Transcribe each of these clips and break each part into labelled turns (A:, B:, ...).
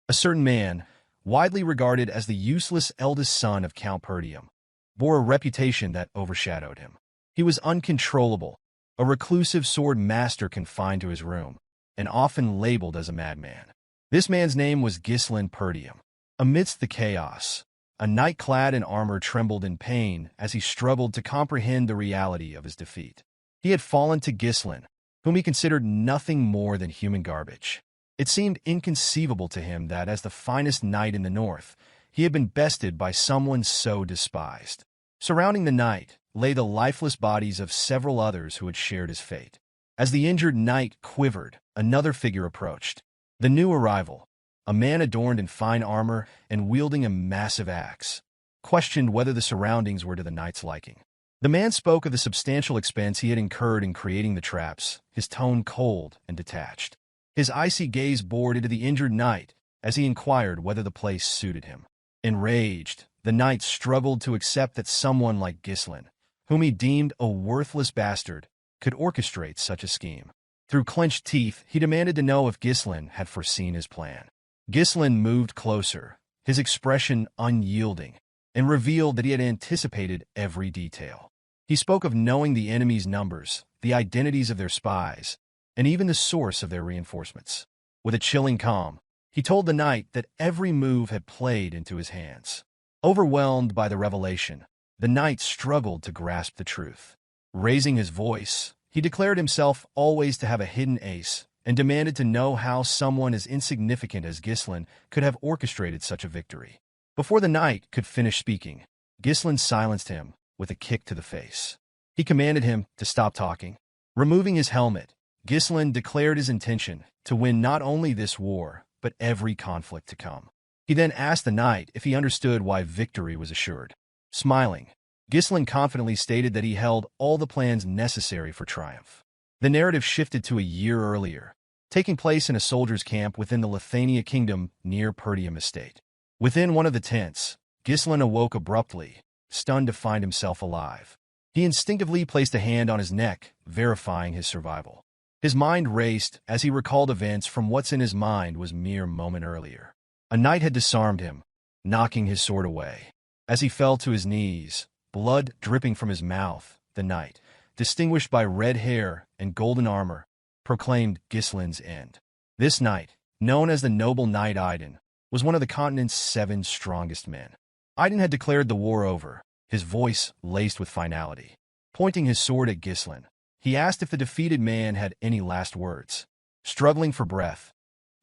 A: A certain man, widely regarded as the useless eldest son of Count Perdium, bore a reputation that overshadowed him. He was uncontrollable, a reclusive sword master confined to his room, and often labeled as a madman. This man's name was Ghislain Perdium. Amidst the chaos, a knight clad in armor trembled in pain as he struggled to comprehend the reality of his defeat. He had fallen to Ghislain, whom he considered nothing more than human garbage. It seemed inconceivable to him that, as the finest knight in the north, he had been bested by someone so despised. Surrounding the knight lay the lifeless bodies of several others who had shared his fate. As the injured knight quivered, another figure approached. The new arrival, a man adorned in fine armor and wielding a massive axe, questioned whether the surroundings were to the knight's liking. The man spoke of the substantial expense he had incurred in creating the traps, his tone cold and detached. His icy gaze bored into the injured knight as he inquired whether the place suited him. Enraged, the knight struggled to accept that someone like Ghislain, whom he deemed a worthless bastard, could orchestrate such a scheme. Through clenched teeth, he demanded to know if Ghislain had foreseen his plan. Ghislain moved closer, his expression unyielding, and revealed that he had anticipated every detail. He spoke of knowing the enemy's numbers, the identities of their spies, and even the source of their reinforcements. With a chilling calm, he told the knight that every move had played into his hands. Overwhelmed by the revelation, the knight struggled to grasp the truth. Raising his voice, he declared himself always to have a hidden ace and demanded to know how someone as insignificant as Ghislain could have orchestrated such a victory. Before the knight could finish speaking, Ghislain silenced him with a kick to the face. He commanded him to stop talking. Removing his helmet, Ghislain declared his intention to win not only this war, but every conflict to come. He then asked the knight if he understood why victory was assured. Smiling, Ghislain confidently stated that he held all the plans necessary for triumph. The narrative shifted to a year earlier, taking place in a soldier's camp within the Lithania kingdom near Perdium estate. Within one of the tents, Ghislain awoke abruptly, stunned to find himself alive. He instinctively placed a hand on his neck, verifying his survival. His mind raced as he recalled events from what's in his mind was mere moment earlier. A knight had disarmed him, knocking his sword away. As he fell to his knees, blood dripping from his mouth, the knight, distinguished by red hair and golden armor, proclaimed Ghislain's end. This knight, known as the noble knight Idun, was one of the continent's 7 strongest men. Idun had declared the war over, his voice laced with finality. Pointing his sword at Ghislain, he asked if the defeated man had any last words. Struggling for breath,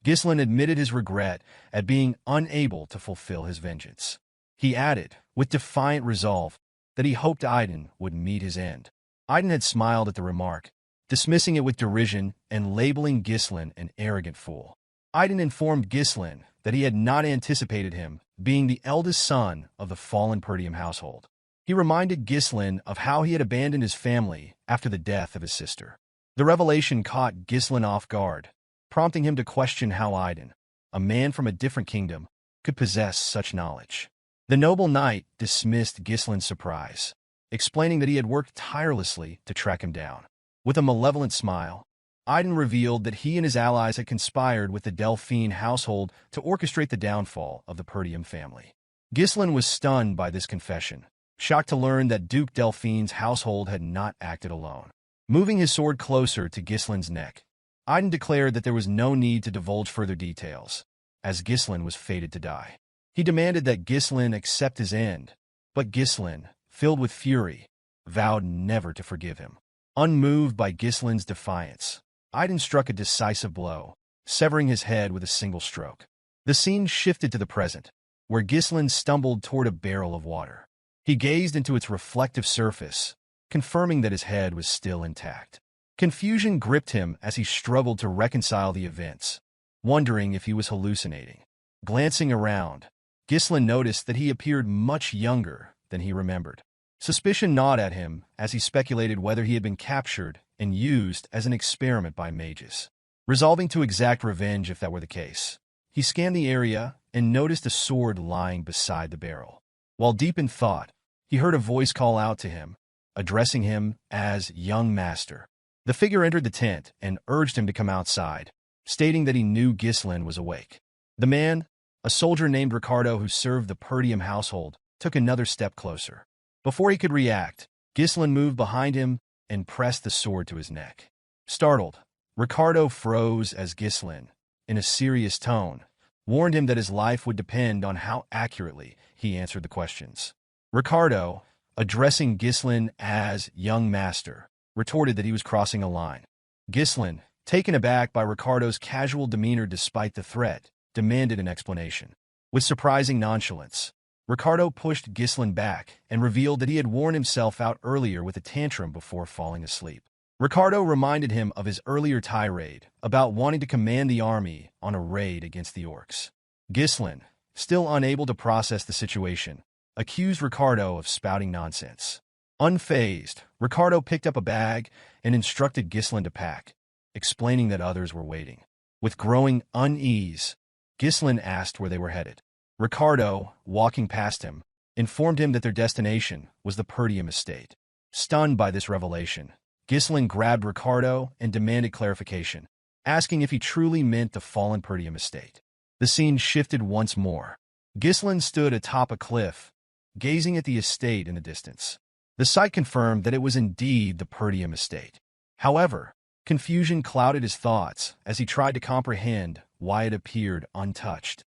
A: Ghislain admitted his regret at being unable to fulfill his vengeance. He added, with defiant resolve, that he hoped Idun would meet his end. Idun had smiled at the remark, dismissing it with derision and labeling Ghislain an arrogant fool. Idun informed Ghislain that he had not anticipated him being the eldest son of the fallen Perdium household. He reminded Ghislain of how he had abandoned his family after the death of his sister. The revelation caught Ghislain off guard, prompting him to question how Idun, a man from a different kingdom, could possess such knowledge. The noble knight dismissed Ghislain's surprise, explaining that he had worked tirelessly to track him down. With a malevolent smile, Idun revealed that he and his allies had conspired with the Delphine household to orchestrate the downfall of the Perdium family. Ghislain was stunned by this confession, shocked to learn that Duke Delphine's household had not acted alone. Moving his sword closer to Ghislain's neck, Idun declared that there was no need to divulge further details, as Ghislain was fated to die. He demanded that Ghislain accept his end, but Ghislain, filled with fury, vowed never to forgive him. Unmoved by Ghislain's defiance, Idun struck a decisive blow, severing his head with a single stroke. The scene shifted to the present, where Ghislain stumbled toward a barrel of water. He gazed into its reflective surface, confirming that his head was still intact. Confusion gripped him as he struggled to reconcile the events, wondering if he was hallucinating. Glancing around, Ghislain noticed that he appeared much younger than he remembered. Suspicion gnawed at him as he speculated whether he had been captured and used as an experiment by mages. Resolving to exact revenge if that were the case, he scanned the area and noticed a sword lying beside the barrel. While deep in thought, he heard a voice call out to him, addressing him as young master. The figure entered the tent and urged him to come outside, stating that he knew Ghislain was awake. The man, A soldier named Ricardo who served the Perdium household took another step closer. Before he could react, Ghislain moved behind him and pressed the sword to his neck. Startled, Ricardo froze as Ghislain, in a serious tone, warned him that his life would depend on how accurately he answered the questions. Ricardo, addressing Ghislain as young master, retorted that he was crossing a line. Ghislain, taken aback by Ricardo's casual demeanor despite the threat, demanded an explanation. With surprising nonchalance, Ricardo pushed Ghislain back and revealed that he had worn himself out earlier with a tantrum before falling asleep. Ricardo reminded him of his earlier tirade about wanting to command the army on a raid against the orcs. Ghislain, still unable to process the situation, accused Ricardo of spouting nonsense. Unfazed, Ricardo picked up a bag and instructed Ghislain to pack, explaining that others were waiting. With growing unease, Ghislain asked where they were headed. Ricardo, walking past him, informed him that their destination was the Perdium estate. Stunned by this revelation, Ghislain grabbed Ricardo and demanded clarification, asking if he truly meant the fallen Perdium estate. The scene shifted once more. Ghislain stood atop a cliff, gazing at the estate in the distance. The sight confirmed that it was indeed the Perdium estate. However, confusion clouded his thoughts as he tried to comprehend why it appeared untouched.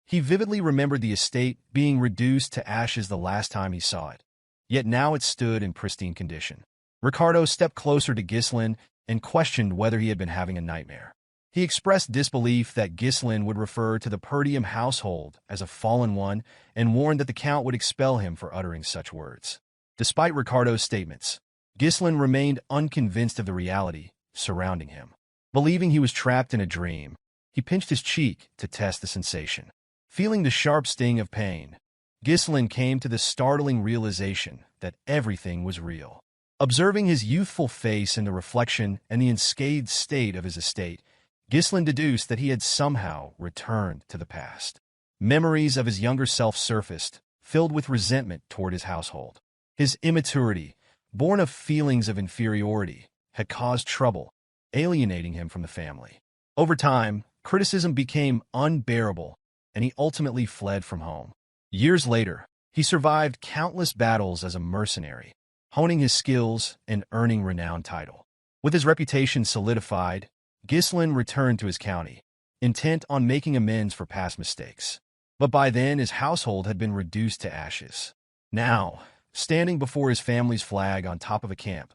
A: He vividly remembered the estate being reduced to ashes the last time he saw it, yet now it stood in pristine condition. Ricardo stepped closer to Ghislain and questioned whether he had been having a nightmare. He expressed disbelief that Ghislain would refer to the Perdium household as a fallen one and warned that the Count would expel him for uttering such words. Despite Ricardo's statements, Ghislain remained unconvinced of the reality surrounding him. Believing he was trapped in a dream, he pinched his cheek to test the sensation. Feeling the sharp sting of pain, Ghislain came to the startling realization that everything was real. Observing his youthful face in the reflection and the unscathed state of his estate, Ghislain deduced that he had somehow returned to the past. Memories of his younger self surfaced, filled with resentment toward his household. His immaturity, born of feelings of inferiority, had caused trouble, alienating him from the family. Over time, criticism became unbearable, and he ultimately fled from home. Years later, he survived countless battles as a mercenary, honing his skills and earning renowned title. With his reputation solidified, Ghislain returned to his county, intent on making amends for past mistakes. But by then, his household had been reduced to ashes. Now, standing before his family's flag on top of a camp,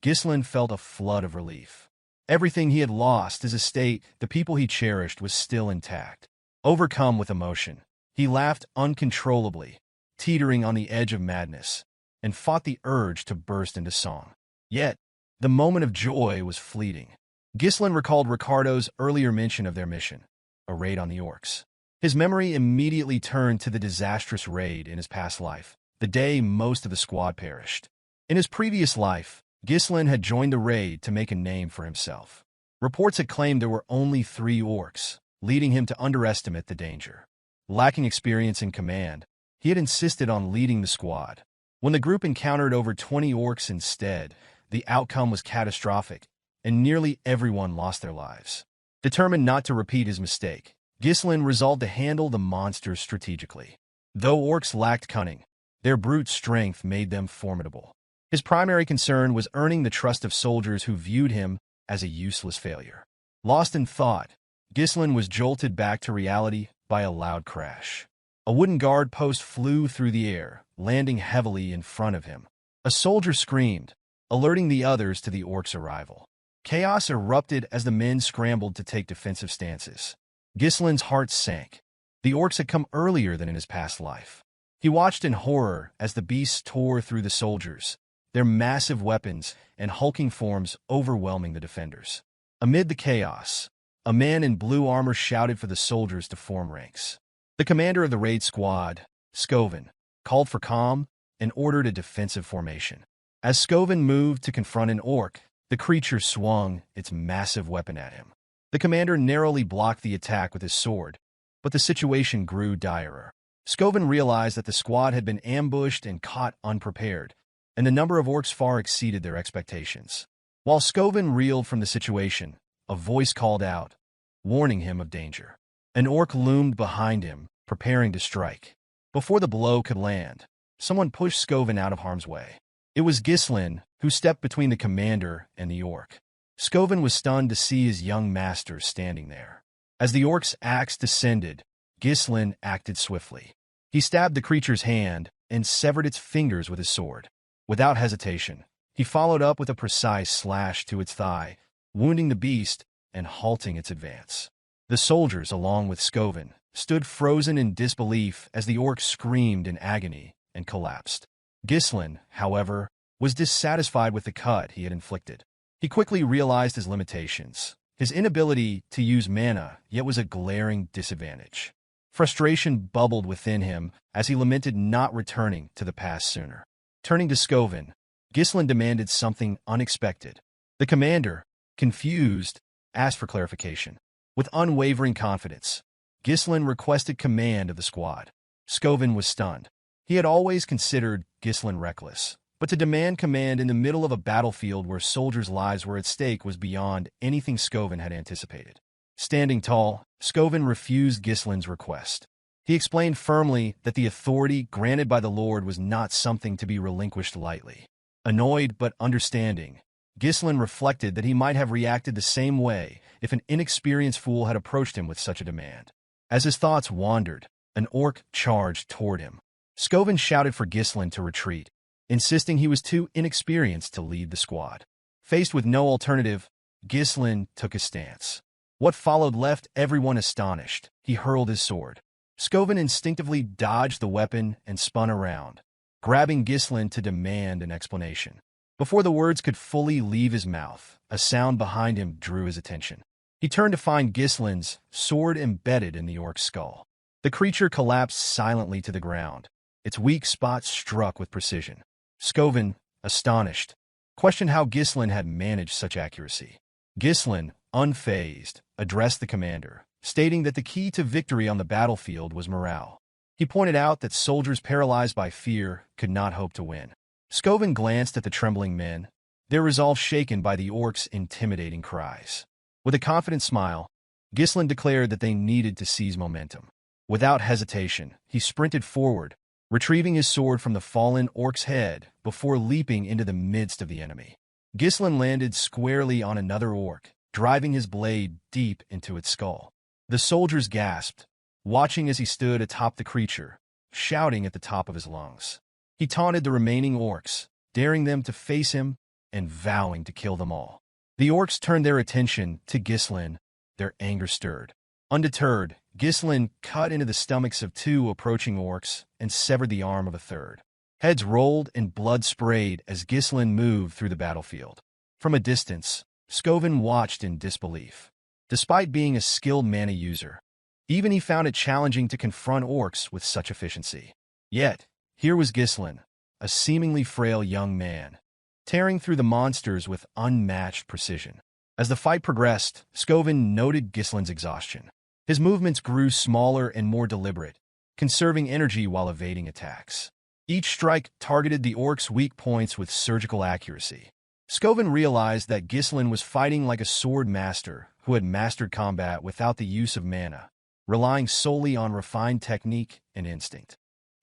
A: Ghislain felt a flood of relief. Everything he had lost, his estate, the people he cherished, was still intact. Overcome with emotion, he laughed uncontrollably, teetering on the edge of madness, and fought the urge to burst into song. Yet, the moment of joy was fleeting. Ghislain recalled Ricardo's earlier mention of their mission, a raid on the orcs. His memory immediately turned to the disastrous raid in his past life, the day most of the squad perished. In his previous life, Ghislain had joined the raid to make a name for himself. Reports had claimed there were only 3 orcs, leading him to underestimate the danger. Lacking experience in command, he had insisted on leading the squad. When the group encountered over 20 orcs instead, the outcome was catastrophic, and nearly everyone lost their lives. Determined not to repeat his mistake, Ghislain resolved to handle the monsters strategically. Though orcs lacked cunning, their brute strength made them formidable. His primary concern was earning the trust of soldiers who viewed him as a useless failure. Lost in thought, Ghislain was jolted back to reality by a loud crash. A wooden guard post flew through the air, landing heavily in front of him. A soldier screamed, alerting the others to the orcs' arrival. Chaos erupted as the men scrambled to take defensive stances. Ghislain's heart sank. The orcs had come earlier than in his past life. He watched in horror as the beasts tore through the soldiers, their massive weapons and hulking forms overwhelming the defenders. Amid the chaos, a man in blue armor shouted for the soldiers to form ranks. The commander of the raid squad, Scoven, called for calm and ordered a defensive formation. As Scoven moved to confront an orc, the creature swung its massive weapon at him. The commander narrowly blocked the attack with his sword, but the situation grew direr. Scoven realized that the squad had been ambushed and caught unprepared, and the number of orcs far exceeded their expectations. While Scoven reeled from the situation, a voice called out, warning him of danger. An orc loomed behind him, preparing to strike. Before the blow could land, someone pushed Scoven out of harm's way. It was Ghislain, who stepped between the commander and the orc. Scoven was stunned to see his young master standing there. As the orc's axe descended, Ghislain acted swiftly. He stabbed the creature's hand and severed its fingers with his sword. Without hesitation, he followed up with a precise slash to its thigh, wounding the beast and halting its advance. The soldiers, along with Scoven, stood frozen in disbelief as the orc screamed in agony and collapsed. Ghislain, however, was dissatisfied with the cut he had inflicted. He quickly realized his limitations. His inability to use mana yet was a glaring disadvantage. Frustration bubbled within him as he lamented not returning to the past sooner. Turning to Scoven, Ghislain demanded something unexpected. The commander, confused, asked for clarification. With unwavering confidence, Ghislain requested command of the squad. Scoven was stunned. He had always considered Ghislain reckless, but to demand command in the middle of a battlefield where soldiers' lives were at stake was beyond anything Scoven had anticipated. Standing tall, Scoven refused Ghislain's request. He explained firmly that the authority granted by the Lord was not something to be relinquished lightly. Annoyed but understanding, Ghislain reflected that he might have reacted the same way if an inexperienced fool had approached him with such a demand. As his thoughts wandered, an orc charged toward him. Scoven shouted for Ghislain to retreat, insisting he was too inexperienced to lead the squad. Faced with no alternative, Ghislain took his stance. What followed left everyone astonished. He hurled his sword. Scoven instinctively dodged the weapon and spun around, grabbing Ghislain to demand an explanation. Before the words could fully leave his mouth, a sound behind him drew his attention. He turned to find Ghislain's sword embedded in the orc's skull. The creature collapsed silently to the ground, its weak spot struck with precision. Scoven, astonished, questioned how Ghislain had managed such accuracy. Ghislain, unfazed, addressed the commander, stating that the key to victory on the battlefield was morale. He pointed out that soldiers paralyzed by fear could not hope to win. Scoven glanced at the trembling men, their resolve shaken by the orc's intimidating cries. With a confident smile, Ghislain declared that they needed to seize momentum. Without hesitation, he sprinted forward, retrieving his sword from the fallen orc's head before leaping into the midst of the enemy. Ghislain landed squarely on another orc, driving his blade deep into its skull. The soldiers gasped, watching as he stood atop the creature, shouting at the top of his lungs. He taunted the remaining orcs, daring them to face him and vowing to kill them all. The orcs turned their attention to Ghislain, their anger stirred. Undeterred, Ghislain cut into the stomachs of two approaching orcs and severed the arm of a third. Heads rolled and blood sprayed as Ghislain moved through the battlefield. From a distance, Scoven watched in disbelief. Despite being a skilled mana user, even he found it challenging to confront orcs with such efficiency. Yet, here was Ghislain, a seemingly frail young man, tearing through the monsters with unmatched precision. As the fight progressed, Scoven noted Ghislain's exhaustion. His movements grew smaller and more deliberate, conserving energy while evading attacks. Each strike targeted the orc's weak points with surgical accuracy. Scoven realized that Ghislain was fighting like a sword master who had mastered combat without the use of mana, relying solely on refined technique and instinct.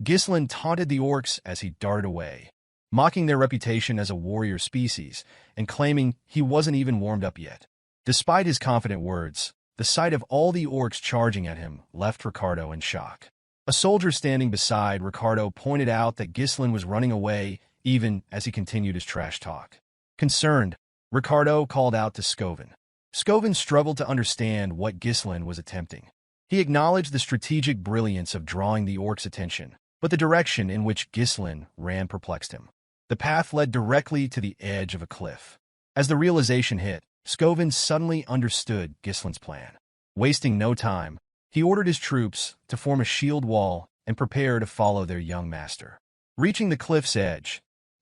A: Ghislain taunted the orcs as he darted away, mocking their reputation as a warrior species and claiming he wasn't even warmed up yet. Despite his confident words, the sight of all the orcs charging at him left Ricardo in shock. A soldier standing beside Ricardo pointed out that Ghislain was running away even as he continued his trash talk. Concerned, Ricardo called out to Scoven. Scoven struggled to understand what Ghislain was attempting. He acknowledged the strategic brilliance of drawing the orcs' attention, but the direction in which Ghislain ran perplexed him. The path led directly to the edge of a cliff. As the realization hit, Scoven suddenly understood Ghislain's plan. Wasting no time, he ordered his troops to form a shield wall and prepare to follow their young master. Reaching the cliff's edge,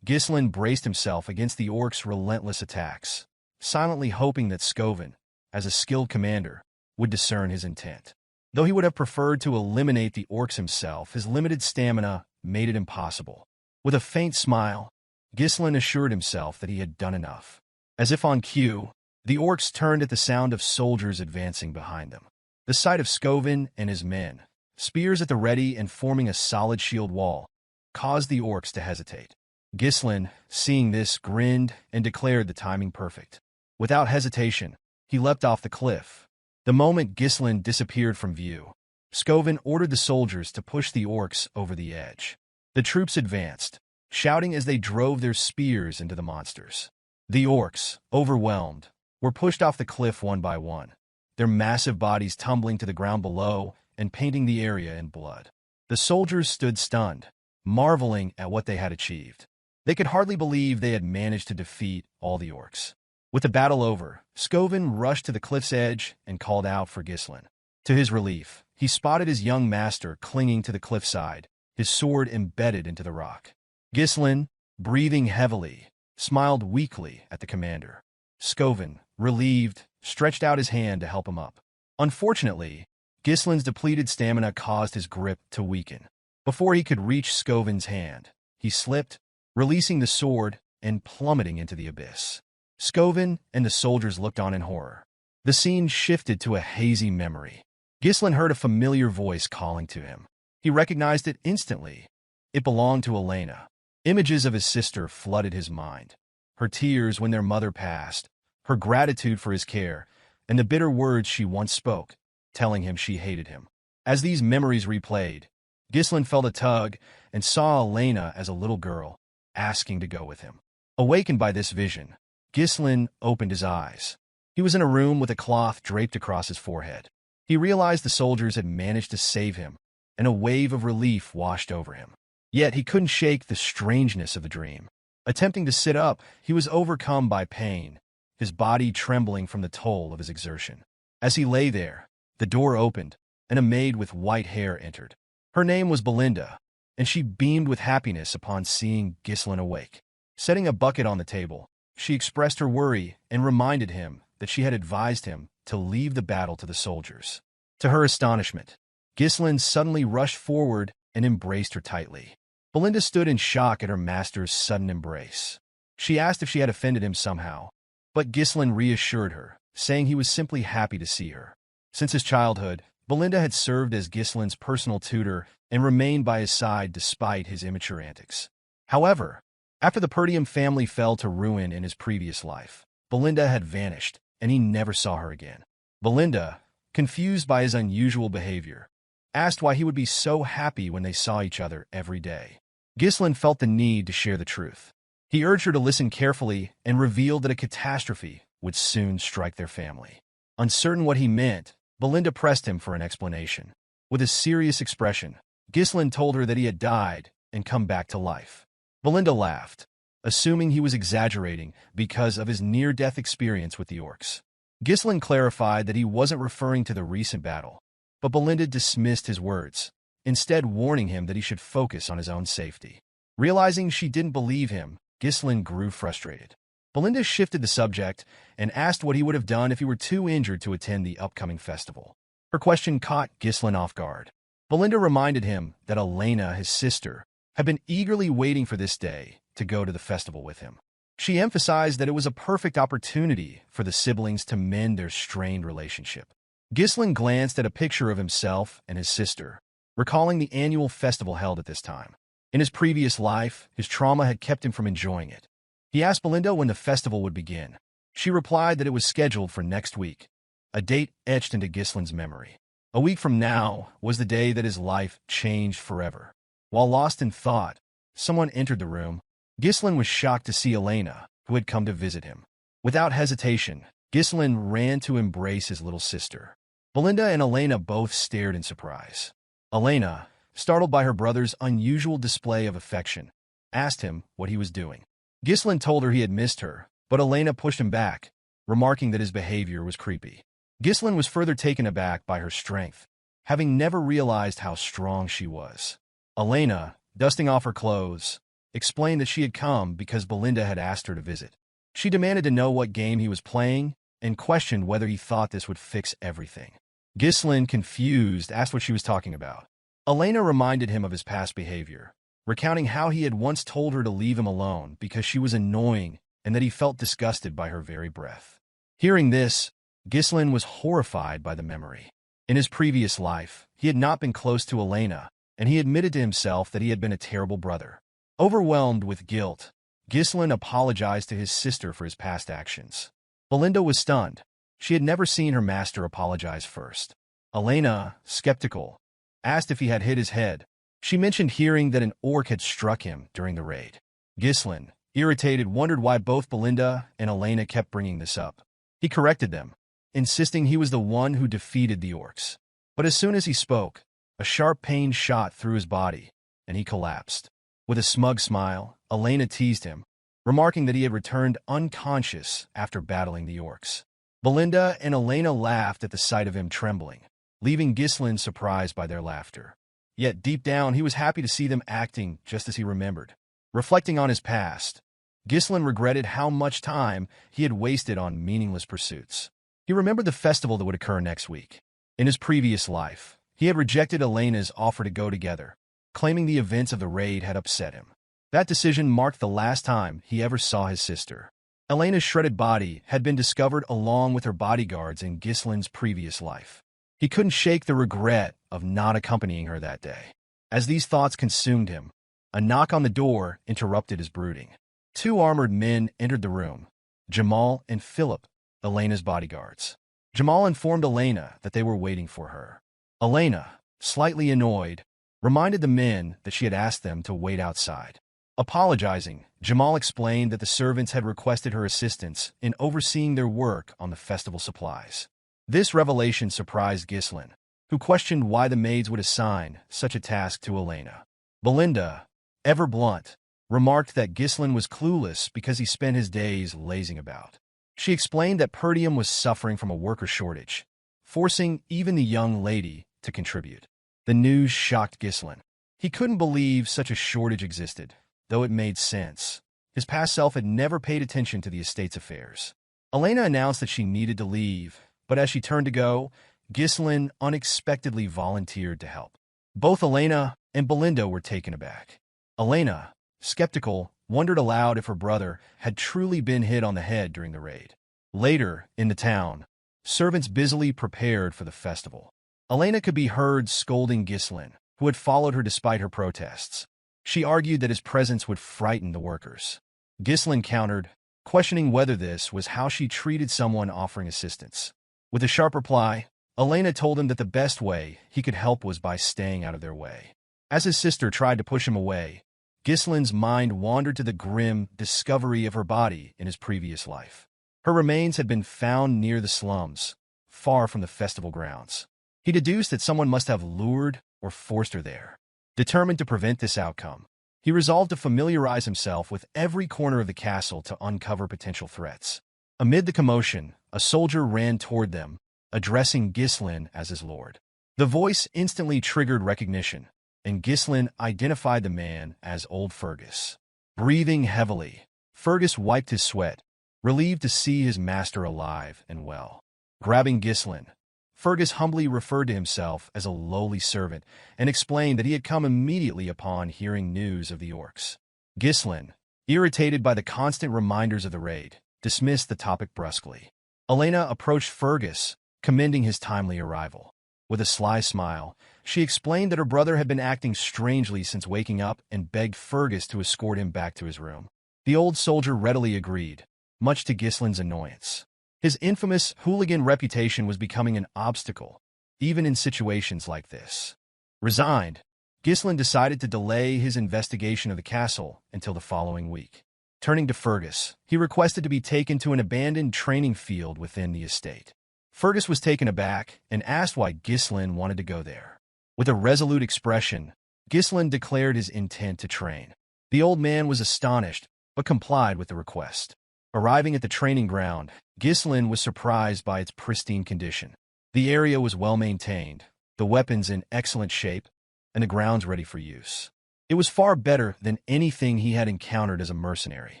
A: Ghislain braced himself against the orcs' relentless attacks, silently hoping that Scoven, as a skilled commander, would discern his intent. Though he would have preferred to eliminate the orcs himself, his limited stamina made it impossible. With a faint smile, Ghislain assured himself that he had done enough. As if on cue, the orcs turned at the sound of soldiers advancing behind them. The sight of Scoven and his men spears at the ready and forming a solid shield wall, caused the orcs to hesitate. Ghislain, seeing this, grinned and declared the timing perfect. Without hesitation, he leapt off the cliff. The moment Ghislain disappeared from view, Skovin ordered the soldiers to push the orcs over the edge. The troops advanced, shouting as they drove their spears into the monsters. The orcs, overwhelmed, were pushed off the cliff one by one, their massive bodies tumbling to the ground below and painting the area in blood. The soldiers stood stunned, marveling at what they had achieved. They could hardly believe they had managed to defeat all the orcs. With the battle over, Skovin rushed to the cliff's edge and called out for Ghislain. To his relief, he spotted his young master clinging to the cliffside, his sword embedded into the rock. Ghislain, breathing heavily, smiled weakly at the commander. Skovin, relieved, stretched out his hand to help him up. Unfortunately, Ghislain's depleted stamina caused his grip to weaken. Before he could reach Skovin's hand, he slipped, releasing the sword and plummeting into the abyss. Skovin and the soldiers looked on in horror. The scene shifted to a hazy memory. Ghislain heard a familiar voice calling to him. He recognized it instantly. It belonged to Elena. Images of his sister flooded his mind. Her tears when their mother passed, her gratitude for his care, and the bitter words she once spoke, telling him she hated him. As these memories replayed, Ghislain felt a tug and saw Elena as a little girl, asking to go with him. Awakened by this vision, Ghislain opened his eyes. He was in a room with a cloth draped across his forehead. He realized the soldiers had managed to save him, and a wave of relief washed over him. Yet he couldn't shake the strangeness of the dream. Attempting to sit up, he was overcome by pain, his body trembling from the toll of his exertion. As he lay there, the door opened, and a maid with white hair entered. Her name was Belinda, and she beamed with happiness upon seeing Ghislain awake. Setting a bucket on the table, she expressed her worry and reminded him that she had advised him to leave the battle to the soldiers. To her astonishment, Ghislain suddenly rushed forward and embraced her tightly. Belinda stood in shock at her master's sudden embrace. She asked if she had offended him somehow, but Ghislain reassured her, saying he was simply happy to see her. Since his childhood, Belinda had served as Ghislain's personal tutor and remained by his side despite his immature antics. However, after the Perdium family fell to ruin in his previous life, Belinda had vanished, and he never saw her again. Belinda, confused by his unusual behavior, asked why he would be so happy when they saw each other every day. Ghislain felt the need to share the truth. He urged her to listen carefully and revealed that a catastrophe would soon strike their family. Uncertain what he meant, Belinda pressed him for an explanation. With a serious expression, Ghislain told her that he had died and come back to life. Belinda laughed, assuming he was exaggerating because of his near-death experience with the orcs. Ghislain clarified that he wasn't referring to the recent battle, but Belinda dismissed his words, instead warning him that he should focus on his own safety. Realizing she didn't believe him, Ghislain grew frustrated. Belinda shifted the subject and asked what he would have done if he were too injured to attend the upcoming festival. Her question caught Ghislain off guard. Belinda reminded him that Elena, his sister, had been eagerly waiting for this day to go to the festival with him. She emphasized that it was a perfect opportunity for the siblings to mend their strained relationship. Ghislain glanced at a picture of himself and his sister, recalling the annual festival held at this time. In his previous life, his trauma had kept him from enjoying it. He asked Belinda when the festival would begin. She replied that it was scheduled for next week, a date etched into Ghislain's memory. A week from now was the day that his life changed forever. While lost in thought, someone entered the room. Ghislain was shocked to see Elena, who had come to visit him. Without hesitation, Ghislain ran to embrace his little sister. Belinda and Elena both stared in surprise. Elena, startled by her brother's unusual display of affection, asked him what he was doing. Ghislain told her he had missed her, but Elena pushed him back, remarking that his behavior was creepy. Ghislain was further taken aback by her strength, having never realized how strong she was. Elena, dusting off her clothes, explained that she had come because Belinda had asked her to visit. She demanded to know what game he was playing and questioned whether he thought this would fix everything. Ghislain, confused, asked what she was talking about. Elena reminded him of his past behavior, recounting how he had once told her to leave him alone because she was annoying and that he felt disgusted by her very breath. Hearing this, Ghislain was horrified by the memory. In his previous life, he had not been close to Elena, and he admitted to himself that he had been a terrible brother. Overwhelmed with guilt, Ghislain apologized to his sister for his past actions. Belinda was stunned. She had never seen her master apologize first. Elena, skeptical, asked if he had hit his head. She mentioned hearing that an orc had struck him during the raid. Ghislain, irritated, wondered why both Belinda and Elena kept bringing this up. He corrected them, insisting he was the one who defeated the orcs. But as soon as he spoke, a sharp pain shot through his body, and he collapsed. With a smug smile, Elena teased him, remarking that he had returned unconscious after battling the orcs. Belinda and Elena laughed at the sight of him trembling, leaving Ghislain surprised by their laughter. Yet deep down, he was happy to see them acting just as he remembered. Reflecting on his past, Ghislain regretted how much time he had wasted on meaningless pursuits. He remembered the festival that would occur next week. In his previous life, he had rejected Elena's offer to go together, claiming the events of the raid had upset him. That decision marked the last time he ever saw his sister. Elena's shredded body had been discovered along with her bodyguards in Ghislain's previous life. He couldn't shake the regret of not accompanying her that day. As these thoughts consumed him, a knock on the door interrupted his brooding. Two armored men entered the room, Jamal and Philip, Elena's bodyguards. Jamal informed Elena that they were waiting for her. Elena, slightly annoyed, reminded the men that she had asked them to wait outside. Apologizing, Jamal explained that the servants had requested her assistance in overseeing their work on the festival supplies. This revelation surprised Ghislain, who questioned why the maids would assign such a task to Elena. Belinda, ever blunt, remarked that Ghislain was clueless because he spent his days lazing about. She explained that Perdium was suffering from a worker shortage, forcing even the young lady to contribute. The news shocked Ghislain. He couldn't believe such a shortage existed, though it made sense. His past self had never paid attention to the estate's affairs. Elena announced that she needed to leave, but as she turned to go, Ghislain unexpectedly volunteered to help. Both Elena and Belinda were taken aback. Elena, skeptical, wondered aloud if her brother had truly been hit on the head during the raid. Later, in the town, servants busily prepared for the festival. Elena could be heard scolding Ghislain, who had followed her despite her protests. She argued that his presence would frighten the workers. Ghislain countered, questioning whether this was how she treated someone offering assistance. With a sharp reply, Elena told him that the best way he could help was by staying out of their way. As his sister tried to push him away, Ghislain's mind wandered to the grim discovery of her body in his previous life. Her remains had been found near the slums, far from the festival grounds. He deduced that someone must have lured or forced her there. Determined to prevent this outcome, he resolved to familiarize himself with every corner of the castle to uncover potential threats. Amid the commotion, a soldier ran toward them, addressing Ghislain as his lord. The voice instantly triggered recognition, and Ghislain identified the man as old Fergus. Breathing heavily, Fergus wiped his sweat, relieved to see his master alive and well. Grabbing Ghislain, Fergus humbly referred to himself as a lowly servant and explained that he had come immediately upon hearing news of the orcs. Ghislain, irritated by the constant reminders of the raid, dismissed the topic brusquely. Elena approached Fergus, commending his timely arrival. With a sly smile, she explained that her brother had been acting strangely since waking up and begged Fergus to escort him back to his room. The old soldier readily agreed, much to Ghislain's annoyance. His infamous hooligan reputation was becoming an obstacle, even in situations like this. Resigned, Ghislain decided to delay his investigation of the castle until the following week. Turning to Fergus, he requested to be taken to an abandoned training field within the estate. Fergus was taken aback and asked why Ghislain wanted to go there. With a resolute expression, Ghislain declared his intent to train. The old man was astonished, but complied with the request. Arriving at the training ground, Ghislain was surprised by its pristine condition. The area was well maintained, the weapons in excellent shape, and the grounds ready for use. It was far better than anything he had encountered as a mercenary.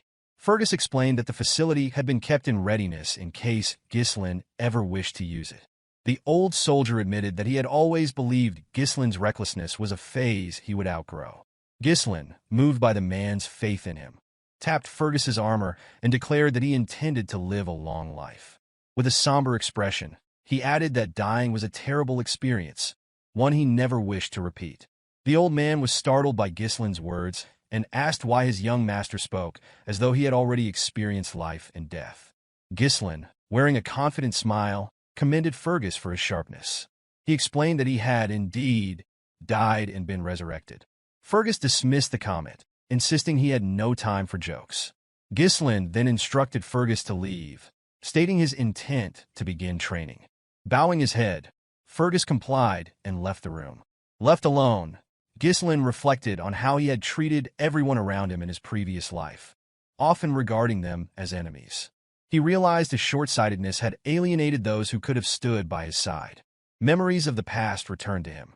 A: Fergus explained that the facility had been kept in readiness in case Ghislain ever wished to use it. The old soldier admitted that he had always believed Ghislain's recklessness was a phase he would outgrow. Ghislain, moved by the man's faith in him, tapped Fergus's armor and declared that he intended to live a long life. With a somber expression, He added that dying was a terrible experience, one he never wished to repeat. The old man was startled by Ghislain's words and asked why his young master spoke as though he had already experienced life and death. Ghislain, wearing a confident smile, commended Fergus for his sharpness. He explained that he had indeed died and been resurrected. Fergus dismissed the comment, insisting he had no time for jokes. Ghislain then instructed Fergus to leave, stating his intent to begin training. Bowing his head, Fergus complied and left the room. Left alone, Ghislain reflected on how he had treated everyone around him in his previous life, often regarding them as enemies. He realized his short-sightedness had alienated those who could have stood by his side. Memories of the past returned to him.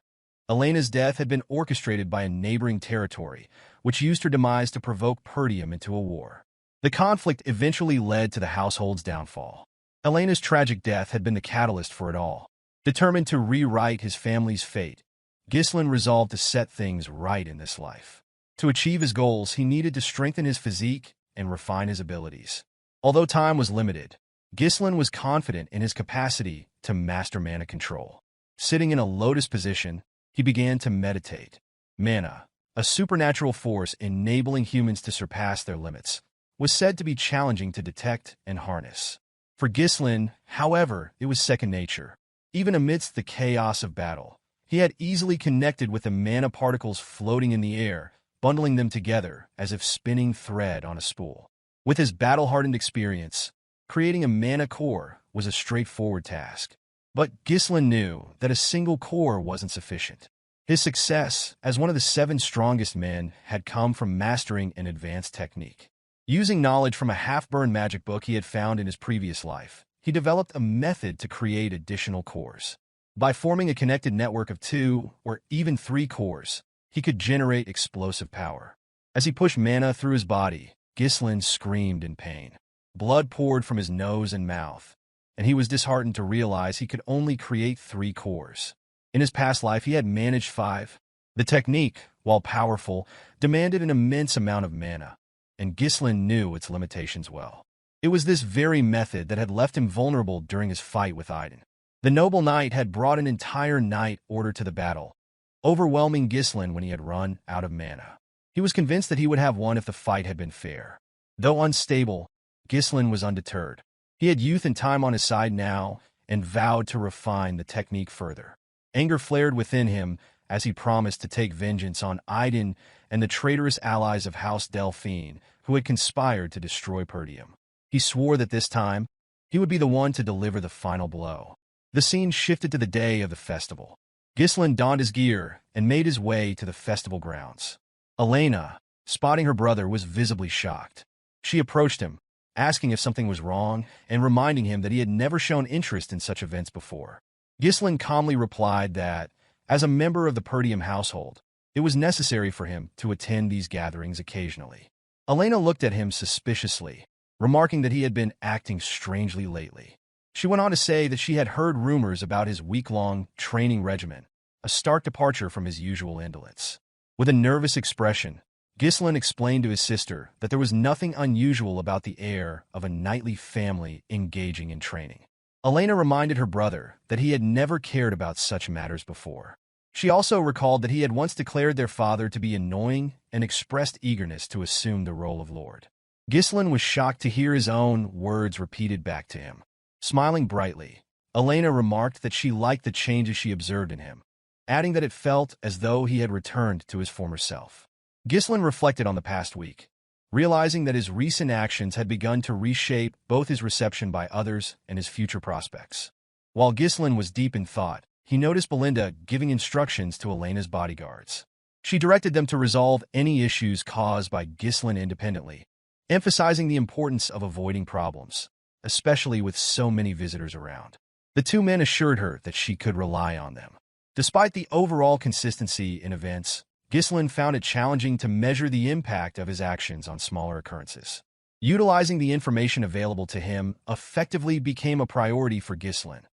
A: Elena's death had been orchestrated by a neighboring territory, which used her demise to provoke Perdium into a war. The conflict eventually led to the household's downfall. Elena's tragic death had been the catalyst for it all. Determined to rewrite his family's fate, Ghislain resolved to set things right in this life. To achieve his goals, he needed to strengthen his physique and refine his abilities. Although time was limited, Ghislain was confident in his capacity to master mana control. Sitting in a lotus position, he began to meditate. Mana, a supernatural force enabling humans to surpass their limits, was said to be challenging to detect and harness. For Ghislain, however, it was second nature. Even amidst the chaos of battle, he had easily connected with the mana particles floating in the air, bundling them together as if spinning thread on a spool. With his battle-hardened experience, creating a mana core was a straightforward task. But Ghislain knew that a single core wasn't sufficient. His success as one of the 7 strongest men had come from mastering an advanced technique. Using knowledge from a half-burned magic book he had found in his previous life, he developed a method to create additional cores. By forming a connected network of 2 or even 3 cores, he could generate explosive power. As he pushed mana through his body, Ghislain screamed in pain. Blood poured from his nose and mouth, and he was disheartened to realize he could only create 3 cores. In his past life, he had managed 5. The technique, while powerful, demanded an immense amount of mana, and Ghislain knew its limitations well. It was this very method that had left him vulnerable during his fight with Idun. The noble knight had brought an entire knight order to the battle, overwhelming Ghislain when he had run out of mana. He was convinced that he would have won if the fight had been fair. Though unstable, Ghislain was undeterred. He had youth and time on his side now, and vowed to refine the technique further. Anger flared within him as he promised to take vengeance on Idun and the traitorous allies of House Delphine who had conspired to destroy Perdium. He swore that this time, he would be the one to deliver the final blow. The scene shifted to the day of the festival. Ghislain donned his gear and made his way to the festival grounds. Elena, spotting her brother, was visibly shocked. She approached him, asking if something was wrong and reminding him that he had never shown interest in such events before. Ghislain calmly replied that, as a member of the Perdium household, it was necessary for him to attend these gatherings occasionally. Elena looked at him suspiciously, remarking that he had been acting strangely lately. She went on to say that she had heard rumors about his week-long training regimen, a stark departure from his usual indolence. With a nervous expression, Ghislain explained to his sister that there was nothing unusual about the heir of a knightly family engaging in training. Elena reminded her brother that he had never cared about such matters before. She also recalled that he had once declared their father to be annoying and expressed eagerness to assume the role of lord. Ghislain was shocked to hear his own words repeated back to him. Smiling brightly, Elena remarked that she liked the changes she observed in him, adding that it felt as though he had returned to his former self. Ghislain reflected on the past week, realizing that his recent actions had begun to reshape both his reception by others and his future prospects. While Ghislain was deep in thought, he noticed Belinda giving instructions to Elena's bodyguards. She directed them to resolve any issues caused by Ghislain independently, emphasizing the importance of avoiding problems, especially with so many visitors around. The 2 men assured her that she could rely on them. Despite the overall consistency in events, Ghislain found it challenging to measure the impact of his actions on smaller occurrences. Utilizing the information available to him effectively became a priority for Ghislain,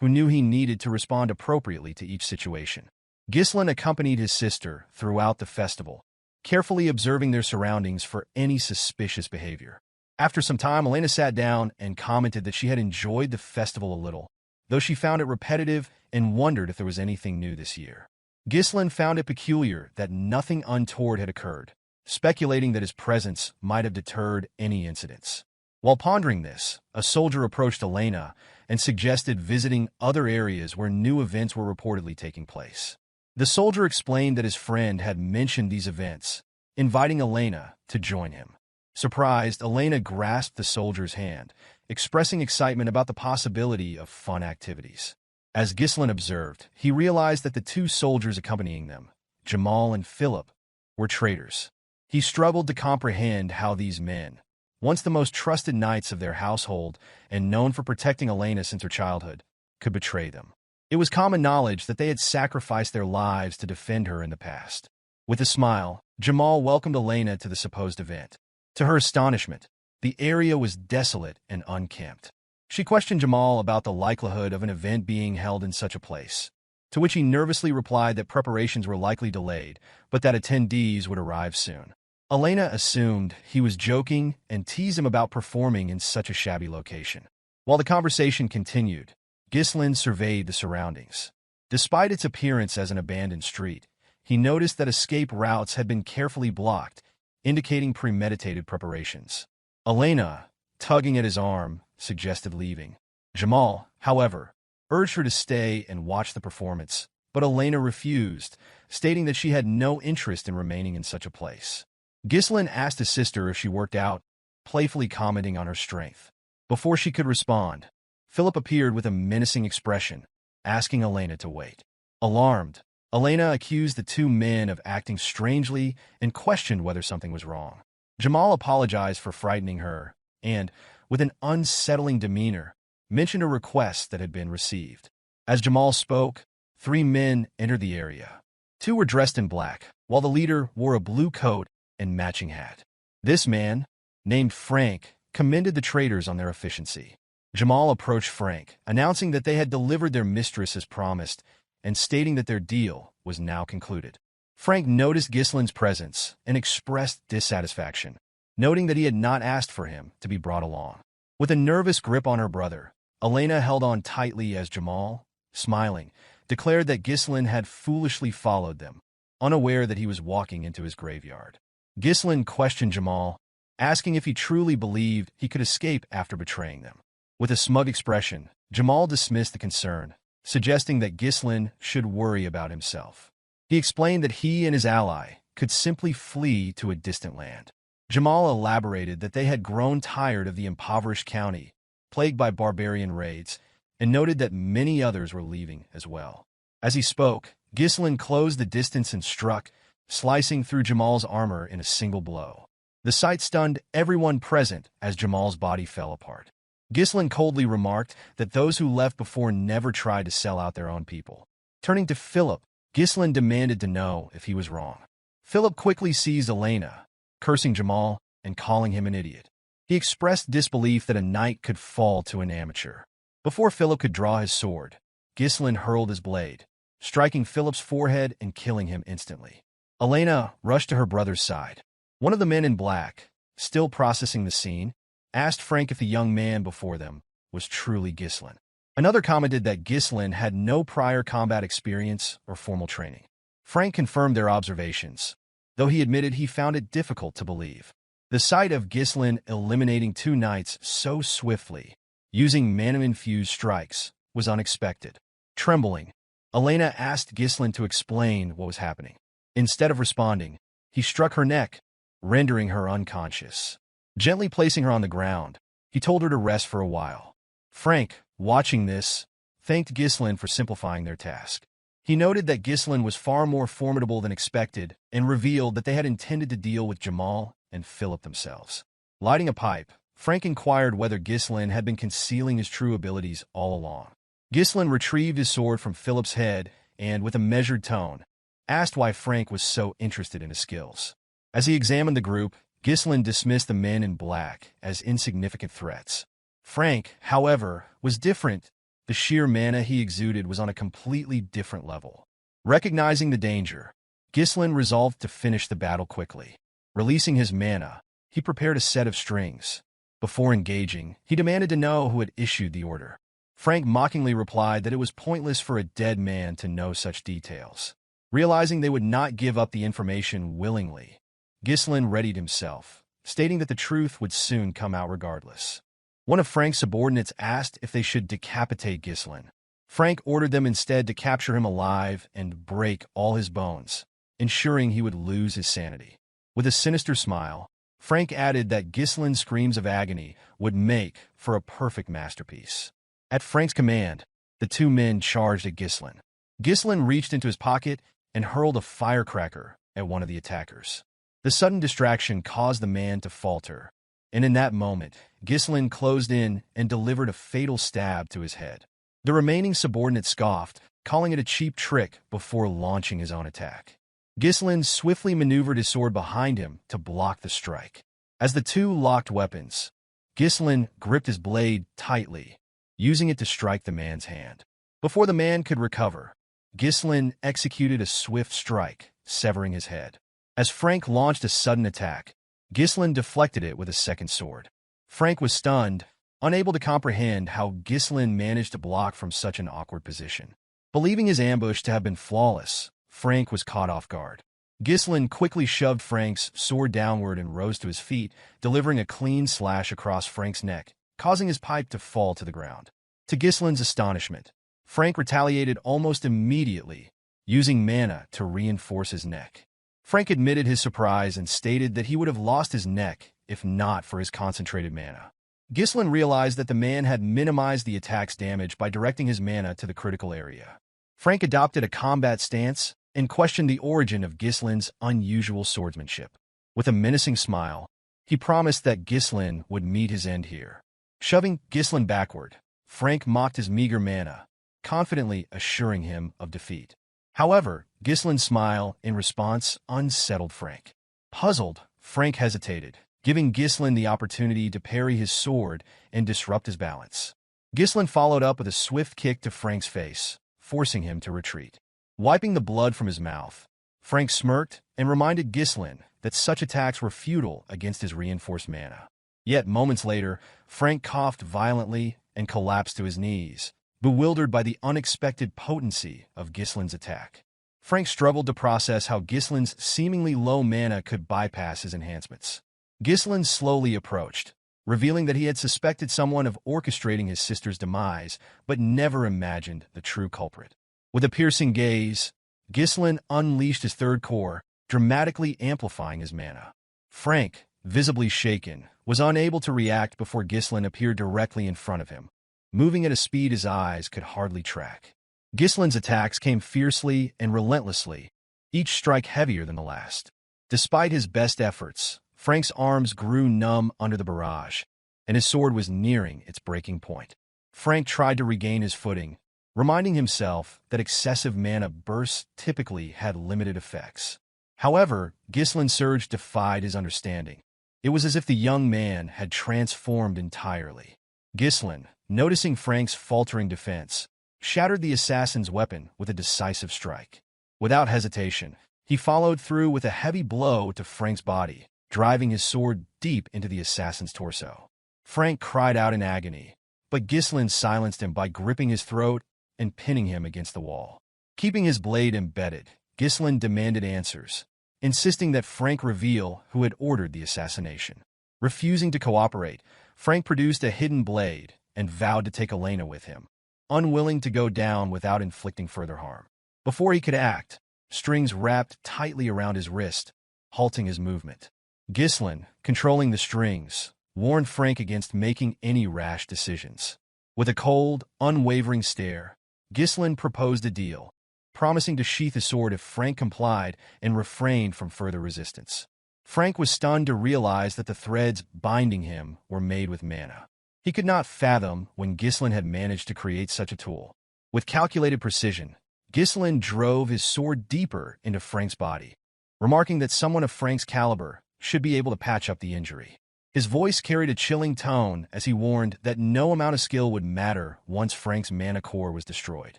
A: who knew he needed to respond appropriately to each situation. Ghislain accompanied his sister throughout the festival, carefully observing their surroundings for any suspicious behavior. After some time, Elena sat down and commented that she had enjoyed the festival a little, though she found it repetitive and wondered if there was anything new this year. Ghislain found it peculiar that nothing untoward had occurred, speculating that his presence might have deterred any incidents. While pondering this, a soldier approached Elena and suggested visiting other areas where new events were reportedly taking place. The soldier explained that his friend had mentioned these events, inviting Elena to join him. Surprised, Elena grasped the soldier's hand, expressing excitement about the possibility of fun activities. As Ghislain observed, he realized that the two soldiers accompanying them, Jamal and Philip, were traitors. He struggled to comprehend how these men, once the most trusted knights of their household and known for protecting Elena since her childhood, could betray them. It was common knowledge that they had sacrificed their lives to defend her in the past. With a smile, Jamal welcomed Elena to the supposed event. To her astonishment, the area was desolate and unkempt. She questioned Jamal about the likelihood of an event being held in such a place, to which he nervously replied that preparations were likely delayed, but that attendees would arrive soon. Elena assumed he was joking and teased him about performing in such a shabby location. While the conversation continued, Ghislain surveyed the surroundings. Despite its appearance as an abandoned street, he noticed that escape routes had been carefully blocked, indicating premeditated preparations. Elena, tugging at his arm, suggested leaving. Jamal, however, urged her to stay and watch the performance, but Elena refused, stating that she had no interest in remaining in such a place. Ghislain asked his sister if she worked out, playfully commenting on her strength. Before she could respond, Philip appeared with a menacing expression, asking Elena to wait. Alarmed, Elena accused the two men of acting strangely and questioned whether something was wrong. Jamal apologized for frightening her and, with an unsettling demeanor, mentioned a request that had been received. As Jamal spoke, three men entered the area. Two were dressed in black, while the leader wore a blue coat and matching hat. This man, named Frank, commended the traitors on their efficiency. Jamal approached Frank, announcing that they had delivered their mistress as promised and stating that their deal was now concluded. Frank noticed Ghislain's presence and expressed dissatisfaction, noting that he had not asked for him to be brought along. With a nervous grip on her brother, Elena held on tightly as Jamal, smiling, declared that Ghislain had foolishly followed them, unaware that he was walking into his graveyard. Ghislain questioned Jamal, asking if he truly believed he could escape after betraying them. With a smug expression, Jamal dismissed the concern, suggesting that Ghislain should worry about himself. He explained that he and his ally could simply flee to a distant land. Jamal elaborated that they had grown tired of the impoverished county, plagued by barbarian raids, and noted that many others were leaving as well. As he spoke, Ghislain closed the distance and struck, slicing through Jamal's armor in a single blow. The sight stunned everyone present as Jamal's body fell apart. Ghislain coldly remarked that those who left before never tried to sell out their own people. Turning to Philip, Ghislain demanded to know if he was wrong. Philip quickly seized Elena, cursing Jamal and calling him an idiot. He expressed disbelief that a knight could fall to an amateur. Before Philip could draw his sword, Ghislain hurled his blade, striking Philip's forehead and killing him instantly. Elena rushed to her brother's side. One of the men in black, still processing the scene, asked Frank if the young man before them was truly Ghislain. Another commented that Ghislain had no prior combat experience or formal training. Frank confirmed their observations, though he admitted he found it difficult to believe. The sight of Ghislain eliminating two knights so swiftly, using mana-infused strikes, was unexpected. Trembling, Elena asked Ghislain to explain what was happening. Instead of responding, he struck her neck, rendering her unconscious. Gently placing her on the ground, he told her to rest for a while. Frank, watching this, thanked Ghislain for simplifying their task. He noted that Ghislain was far more formidable than expected and revealed that they had intended to deal with Jamal and Philip themselves. Lighting a pipe, Frank inquired whether Ghislain had been concealing his true abilities all along. Ghislain retrieved his sword from Philip's head and, with a measured tone, asked why Frank was so interested in his skills. As he examined the group, Ghislain dismissed the men in black as insignificant threats. Frank, however, was different. The sheer mana he exuded was on a completely different level. Recognizing the danger, Ghislain resolved to finish the battle quickly. Releasing his mana, he prepared a set of strings. Before engaging, he demanded to know who had issued the order. Frank mockingly replied that it was pointless for a dead man to know such details. Realizing they would not give up the information willingly, Ghislain readied himself, stating that the truth would soon come out regardless. One of Frank's subordinates asked if they should decapitate Ghislain. Frank ordered them instead to capture him alive and break all his bones, ensuring he would lose his sanity. With a sinister smile, Frank added that Ghislain's screams of agony would make for a perfect masterpiece. At Frank's command, the two men charged at Ghislain. Ghislain reached into his pocket and hurled a firecracker at one of the attackers. The sudden distraction caused the man to falter, and in that moment, Ghislain closed in and delivered a fatal stab to his head. The remaining subordinate scoffed, calling it a cheap trick before launching his own attack. Ghislain swiftly maneuvered his sword behind him to block the strike. As the two locked weapons, Ghislain gripped his blade tightly, using it to strike the man's hand. Before the man could recover, Ghislain executed a swift strike, severing his head. As Frank launched a sudden attack, Ghislain deflected it with a second sword. Frank was stunned, unable to comprehend how Ghislain managed to block from such an awkward position. Believing his ambush to have been flawless, Frank was caught off guard. Ghislain quickly shoved Frank's sword downward and rose to his feet, delivering a clean slash across Frank's neck, causing his pipe to fall to the ground. To Ghislain's astonishment, Frank retaliated almost immediately, using mana to reinforce his neck. Frank admitted his surprise and stated that he would have lost his neck if not for his concentrated mana. Ghislain realized that the man had minimized the attack's damage by directing his mana to the critical area. Frank adopted a combat stance and questioned the origin of Ghislain's unusual swordsmanship. With a menacing smile, he promised that Ghislain would meet his end here. Shoving Ghislain backward, Frank mocked his meager mana, confidently assuring him of defeat. However, Ghislain's smile in response unsettled Frank. Puzzled, Frank hesitated, giving Ghislain the opportunity to parry his sword and disrupt his balance. Ghislain followed up with a swift kick to Frank's face, forcing him to retreat. Wiping the blood from his mouth, Frank smirked and reminded Ghislain that such attacks were futile against his reinforced mana. Yet moments later, Frank coughed violently and collapsed to his knees, bewildered by the unexpected potency of Ghislain's attack. Frank struggled to process how Ghislain's seemingly low mana could bypass his enhancements. Ghislain slowly approached, revealing that he had suspected someone of orchestrating his sister's demise, but never imagined the true culprit. With a piercing gaze, Ghislain unleashed his third core, dramatically amplifying his mana. Frank, visibly shaken, was unable to react before Ghislain appeared directly in front of him, moving at a speed his eyes could hardly track. Ghislain's attacks came fiercely and relentlessly, each strike heavier than the last. Despite his best efforts, Frank's arms grew numb under the barrage, and his sword was nearing its breaking point. Frank tried to regain his footing, reminding himself that excessive mana bursts typically had limited effects. However, Ghislain's surge defied his understanding. It was as if the young man had transformed entirely. Ghislain, noticing Frank's faltering defense, shattered the assassin's weapon with a decisive strike. Without hesitation, he followed through with a heavy blow to Frank's body, driving his sword deep into the assassin's torso. Frank cried out in agony, but Ghislain silenced him by gripping his throat and pinning him against the wall. Keeping his blade embedded, Ghislain demanded answers, insisting that Frank reveal who had ordered the assassination. Refusing to cooperate, Frank produced a hidden blade and vowed to take Elena with him, unwilling to go down without inflicting further harm. Before he could act, strings wrapped tightly around his wrist, halting his movement. Ghislain, controlling the strings, warned Frank against making any rash decisions. With a cold, unwavering stare, Ghislain proposed a deal, promising to sheath his sword if Frank complied and refrained from further resistance. Frank was stunned to realize that the threads binding him were made with mana. He could not fathom when Ghislain had managed to create such a tool. With calculated precision, Ghislain drove his sword deeper into Frank's body, remarking that someone of Frank's caliber should be able to patch up the injury. His voice carried a chilling tone as he warned that no amount of skill would matter once Frank's mana core was destroyed.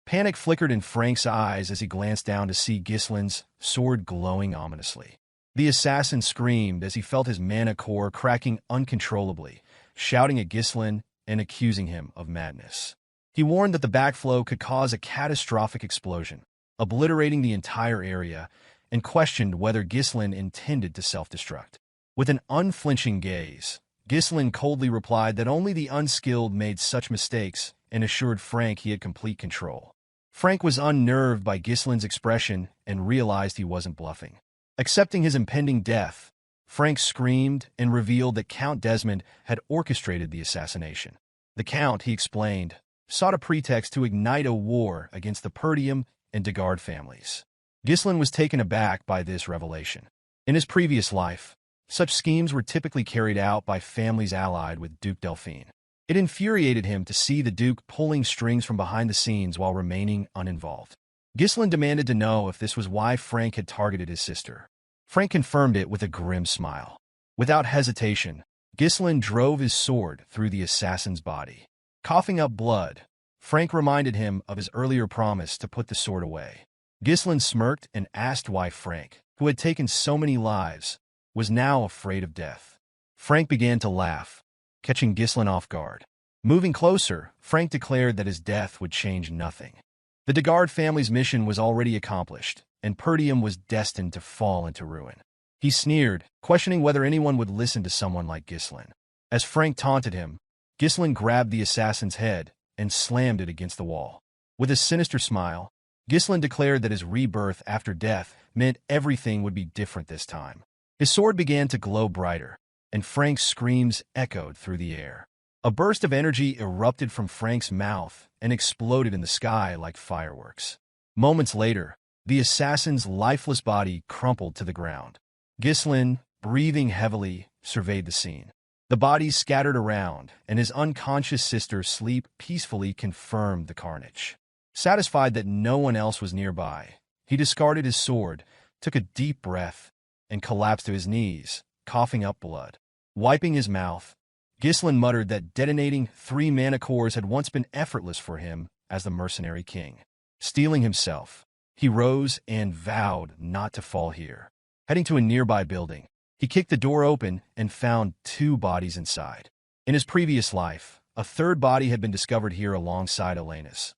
A: Panic flickered in Frank's eyes as he glanced down to see Ghislain's sword glowing ominously. The assassin screamed as he felt his mana core cracking uncontrollably, shouting at Ghislain and accusing him of madness. He warned that the backflow could cause a catastrophic explosion, obliterating the entire area, and questioned whether Ghislain intended to self-destruct. With an unflinching gaze, Ghislain coldly replied that only the unskilled made such mistakes and assured Frank he had complete control. Frank was unnerved by Ghislain's expression and realized he wasn't bluffing. Accepting his impending death, Frank screamed and revealed that Count Desmond had orchestrated the assassination. The Count, he explained, sought a pretext to ignite a war against the Perdium and Degard families. Ghislain was taken aback by this revelation. In his previous life, such schemes were typically carried out by families allied with Duke Delphine. It infuriated him to see the Duke pulling strings from behind the scenes while remaining uninvolved. Ghislain demanded to know if this was why Frank had targeted his sister. Frank confirmed it with a grim smile. Without hesitation, Ghislain drove his sword through the assassin's body. Coughing up blood, Frank reminded him of his earlier promise to put the sword away. Ghislain smirked and asked why Frank, who had taken so many lives, was now afraid of death. Frank began to laugh, catching Ghislain off guard. Moving closer, Frank declared that his death would change nothing. The Degard family's mission was already accomplished, and Perdium was destined to fall into ruin. He sneered, questioning whether anyone would listen to someone like Ghislain. As Frank taunted him, Ghislain grabbed the assassin's head and slammed it against the wall. With a sinister smile, Ghislain declared that his rebirth after death meant everything would be different this time. His sword began to glow brighter, and Frank's screams echoed through the air. A burst of energy erupted from Frank's mouth and exploded in the sky like fireworks. Moments later, the assassin's lifeless body crumpled to the ground. Ghislain, breathing heavily, surveyed the scene. The bodies scattered around, and his unconscious sister's sleep peacefully confirmed the carnage. Satisfied that no one else was nearby, he discarded his sword, took a deep breath, and collapsed to his knees, coughing up blood. Wiping his mouth, Ghislain muttered that detonating 3 mana cores had once been effortless for him as the Mercenary King. Steeling himself, he rose and vowed not to fall here. Heading to a nearby building, he kicked the door open and found 2 bodies inside. In his previous life, a 3rd body had been discovered here alongside Elena's.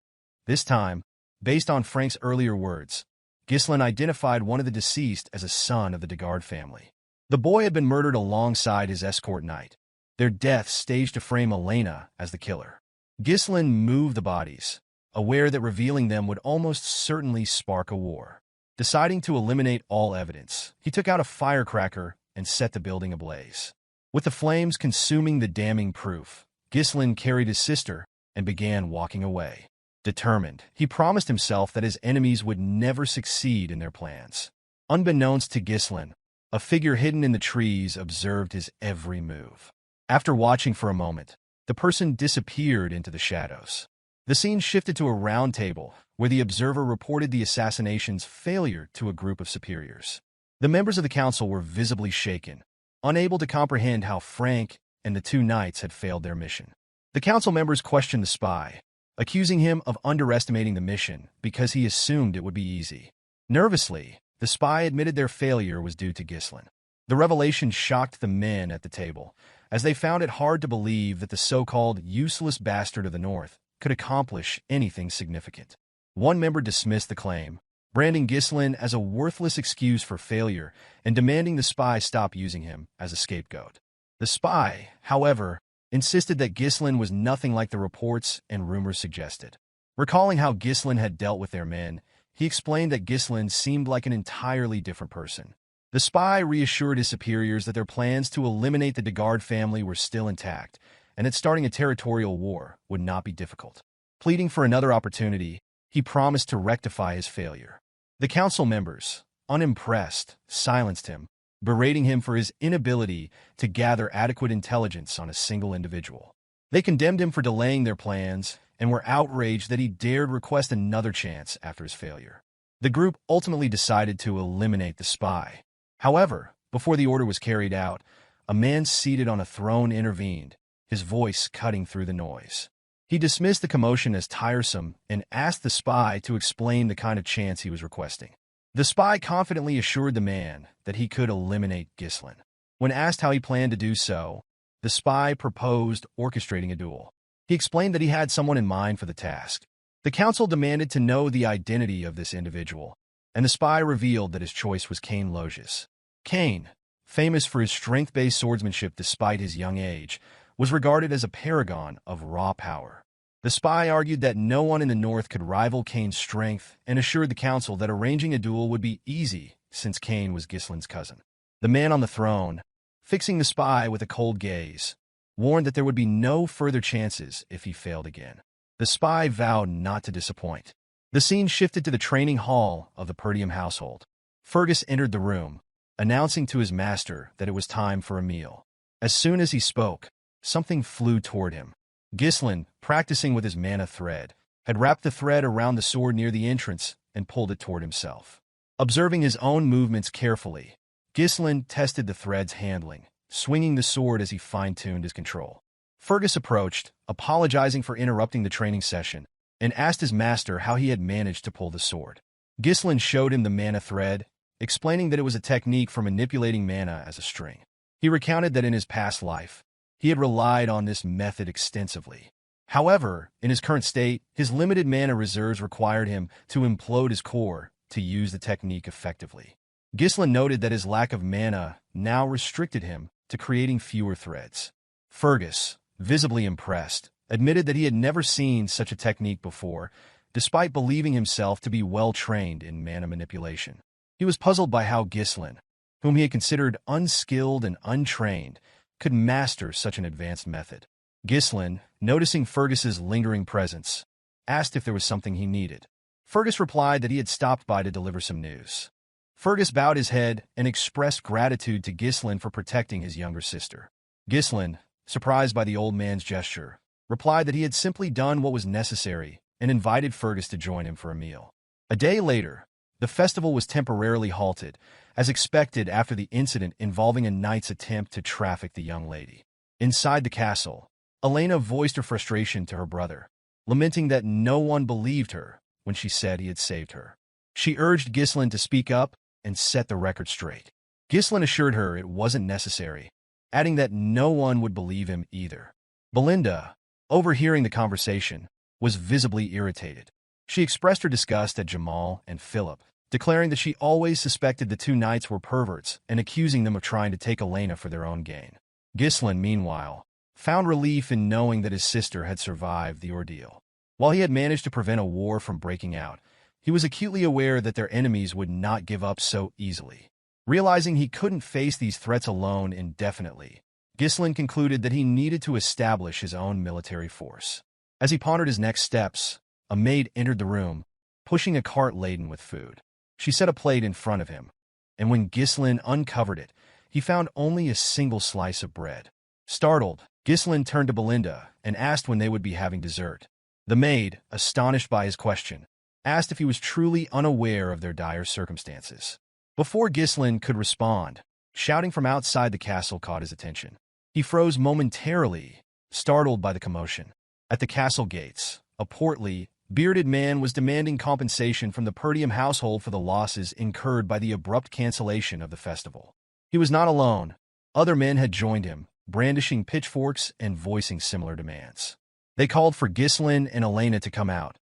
A: This time, based on Frank's earlier words, Ghislain identified one of the deceased as a son of the Degard family. The boy had been murdered alongside his escort knight, their deaths staged to frame Elena as the killer. Ghislain moved the bodies, aware that revealing them would almost certainly spark a war. Deciding to eliminate all evidence, he took out a firecracker and set the building ablaze. With the flames consuming the damning proof, Ghislain carried his sister and began walking away. Determined, he promised himself that his enemies would never succeed in their plans. Unbeknownst to Ghislain, a figure hidden in the trees observed his every move. After watching for a moment, the person disappeared into the shadows. The scene shifted to a round table, where the observer reported the assassination's failure to a group of superiors. The members of the council were visibly shaken, unable to comprehend how Frank and the 2 knights had failed their mission. The council members questioned the spy, accusing him of underestimating the mission because he assumed it would be easy. Nervously, the spy admitted their failure was due to Ghislain. The revelation shocked the men at the table, as they found it hard to believe that the so-called useless bastard of the North could accomplish anything significant. One member dismissed the claim, branding Ghislain as a worthless excuse for failure and demanding the spy stop using him as a scapegoat. The spy, however, insisted that Ghislain was nothing like the reports and rumors suggested. Recalling how Ghislain had dealt with their men, he explained that Ghislain seemed like an entirely different person. The spy reassured his superiors that their plans to eliminate the Degard family were still intact, and that starting a territorial war would not be difficult. Pleading for another opportunity, he promised to rectify his failure. The council members, unimpressed, silenced him, berating him for his inability to gather adequate intelligence on a single individual. They condemned him for delaying their plans and were outraged that he dared request another chance after his failure. The group ultimately decided to eliminate the spy. However, before the order was carried out, a man seated on a throne intervened, his voice cutting through the noise. He dismissed the commotion as tiresome and asked the spy to explain the kind of chance he was requesting. The spy confidently assured the man that he could eliminate Ghislain. When asked how he planned to do so, the spy proposed orchestrating a duel. He explained that he had someone in mind for the task. The council demanded to know the identity of this individual, and the spy revealed that his choice was Cain Logius. Cain, famous for his strength-based swordsmanship despite his young age, was regarded as a paragon of raw power. The spy argued that no one in the north could rival Cain's strength and assured the council that arranging a duel would be easy since Cain was Ghislain's cousin. The man on the throne, fixing the spy with a cold gaze, warned that there would be no further chances if he failed again. The spy vowed not to disappoint. The scene shifted to the training hall of the Perdium household. Fergus entered the room, announcing to his master that it was time for a meal. As soon as he spoke, something flew toward him. Ghislain, practicing with his mana thread, had wrapped the thread around the sword near the entrance and pulled it toward himself. Observing his own movements carefully, Ghislain tested the thread's handling, swinging the sword as he fine-tuned his control. Fergus approached, apologizing for interrupting the training session, and asked his master how he had managed to pull the sword. Ghislain showed him the mana thread, explaining that it was a technique for manipulating mana as a string. He recounted that in his past life, he had relied on this method extensively. However, in his current state, his limited mana reserves required him to implode his core to use the technique effectively. Ghislain noted that his lack of mana now restricted him to creating fewer threads. Fergus, visibly impressed, admitted that he had never seen such a technique before, despite believing himself to be well-trained in mana manipulation. He was puzzled by how Ghislain, whom he had considered unskilled and untrained, could master such an advanced method. Ghislain, noticing Fergus's lingering presence, asked if there was something he needed. Fergus replied that he had stopped by to deliver some news. Fergus bowed his head and expressed gratitude to Ghislain for protecting his younger sister. Ghislain, surprised by the old man's gesture, replied that he had simply done what was necessary and invited Fergus to join him for a meal. A day later, the festival was temporarily halted, as expected after the incident involving a knight's attempt to traffic the young lady. Inside the castle, Elena voiced her frustration to her brother, lamenting that no one believed her when she said he had saved her. She urged Ghislain to speak up and set the record straight. Ghislain assured her it wasn't necessary, adding that no one would believe him either. Belinda, overhearing the conversation, was visibly irritated. She expressed her disgust at Jamal and Philip, declaring that she always suspected the two knights were perverts and accusing them of trying to take Elena for their own gain. Ghislain, meanwhile, found relief in knowing that his sister had survived the ordeal. While he had managed to prevent a war from breaking out, he was acutely aware that their enemies would not give up so easily. Realizing he couldn't face these threats alone indefinitely, Ghislain concluded that he needed to establish his own military force. As he pondered his next steps, a maid entered the room, pushing a cart laden with food. She set a plate in front of him, and when Ghislain uncovered it, he found only a single slice of bread. Startled, Ghislain turned to Belinda and asked when they would be having dessert. The maid, astonished by his question, asked if he was truly unaware of their dire circumstances. Before Ghislain could respond, shouting from outside the castle caught his attention. He froze momentarily, startled by the commotion. At the castle gates, a portly, bearded man was demanding compensation from the Perdium household for the losses incurred by the abrupt cancellation of the festival. He was not alone. Other men had joined him, brandishing pitchforks and voicing similar demands. They called for Ghislain and Elena to come out,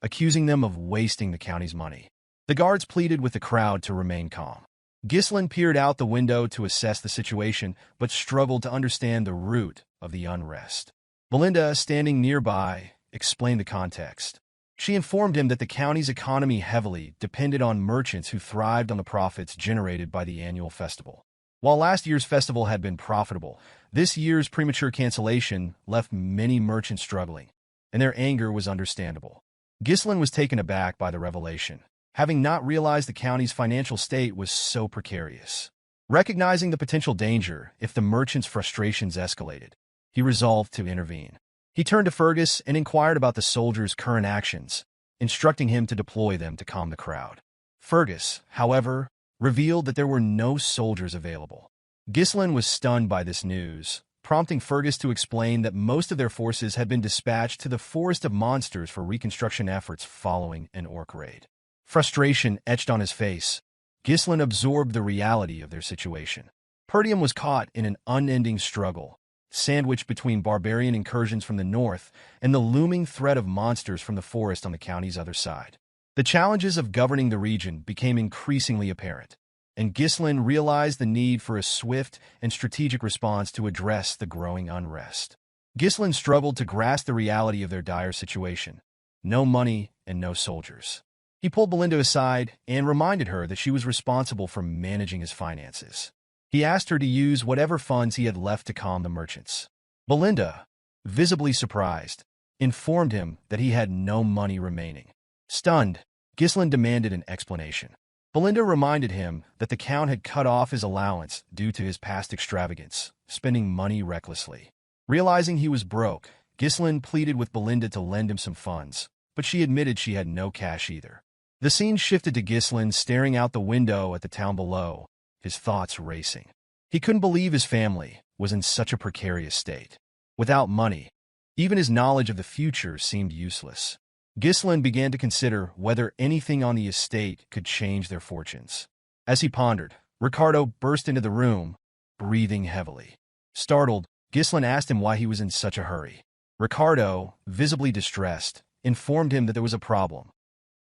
A: accusing them of wasting the county's money. The guards pleaded with the crowd to remain calm. Ghislain peered out the window to assess the situation, but struggled to understand the root of the unrest. Belinda, standing nearby, explained the context. She informed him that the county's economy heavily depended on merchants who thrived on the profits generated by the annual festival. While last year's festival had been profitable, this year's premature cancellation left many merchants struggling, and their anger was understandable. Ghislain was taken aback by the revelation, having not realized the county's financial state was so precarious. Recognizing the potential danger if the merchants' frustrations escalated, he resolved to intervene. He turned to Fergus and inquired about the soldiers' current actions, instructing him to deploy them to calm the crowd. Fergus, however, revealed that there were no soldiers available. Ghislain was stunned by this news, prompting Fergus to explain that most of their forces had been dispatched to the Forest of Monsters for reconstruction efforts following an orc raid. Frustration etched on his face, Ghislain absorbed the reality of their situation. Perdium was caught in an unending struggle, sandwiched between barbarian incursions from the north and the looming threat of monsters from the forest on the county's other side. The challenges of governing the region became increasingly apparent, and Ghislain realized the need for a swift and strategic response to address the growing unrest. Ghislain struggled to grasp the reality of their dire situation. No money and no soldiers. He pulled Belinda aside and reminded her that she was responsible for managing his finances. He asked her to use whatever funds he had left to calm the merchants. Belinda, visibly surprised, informed him that he had no money remaining. Stunned, Ghislain demanded an explanation. Belinda reminded him that the Count had cut off his allowance due to his past extravagance, spending money recklessly. Realizing he was broke, Ghislain pleaded with Belinda to lend him some funds, but she admitted she had no cash either. The scene shifted to Ghislain staring out the window at the town below, his thoughts racing. He couldn't believe his family was in such a precarious state. Without money, even his knowledge of the future seemed useless. Ghislain began to consider whether anything on the estate could change their fortunes. As he pondered, Ricardo burst into the room, breathing heavily. Startled, Ghislain asked him why he was in such a hurry. Ricardo, visibly distressed, informed him that there was a problem.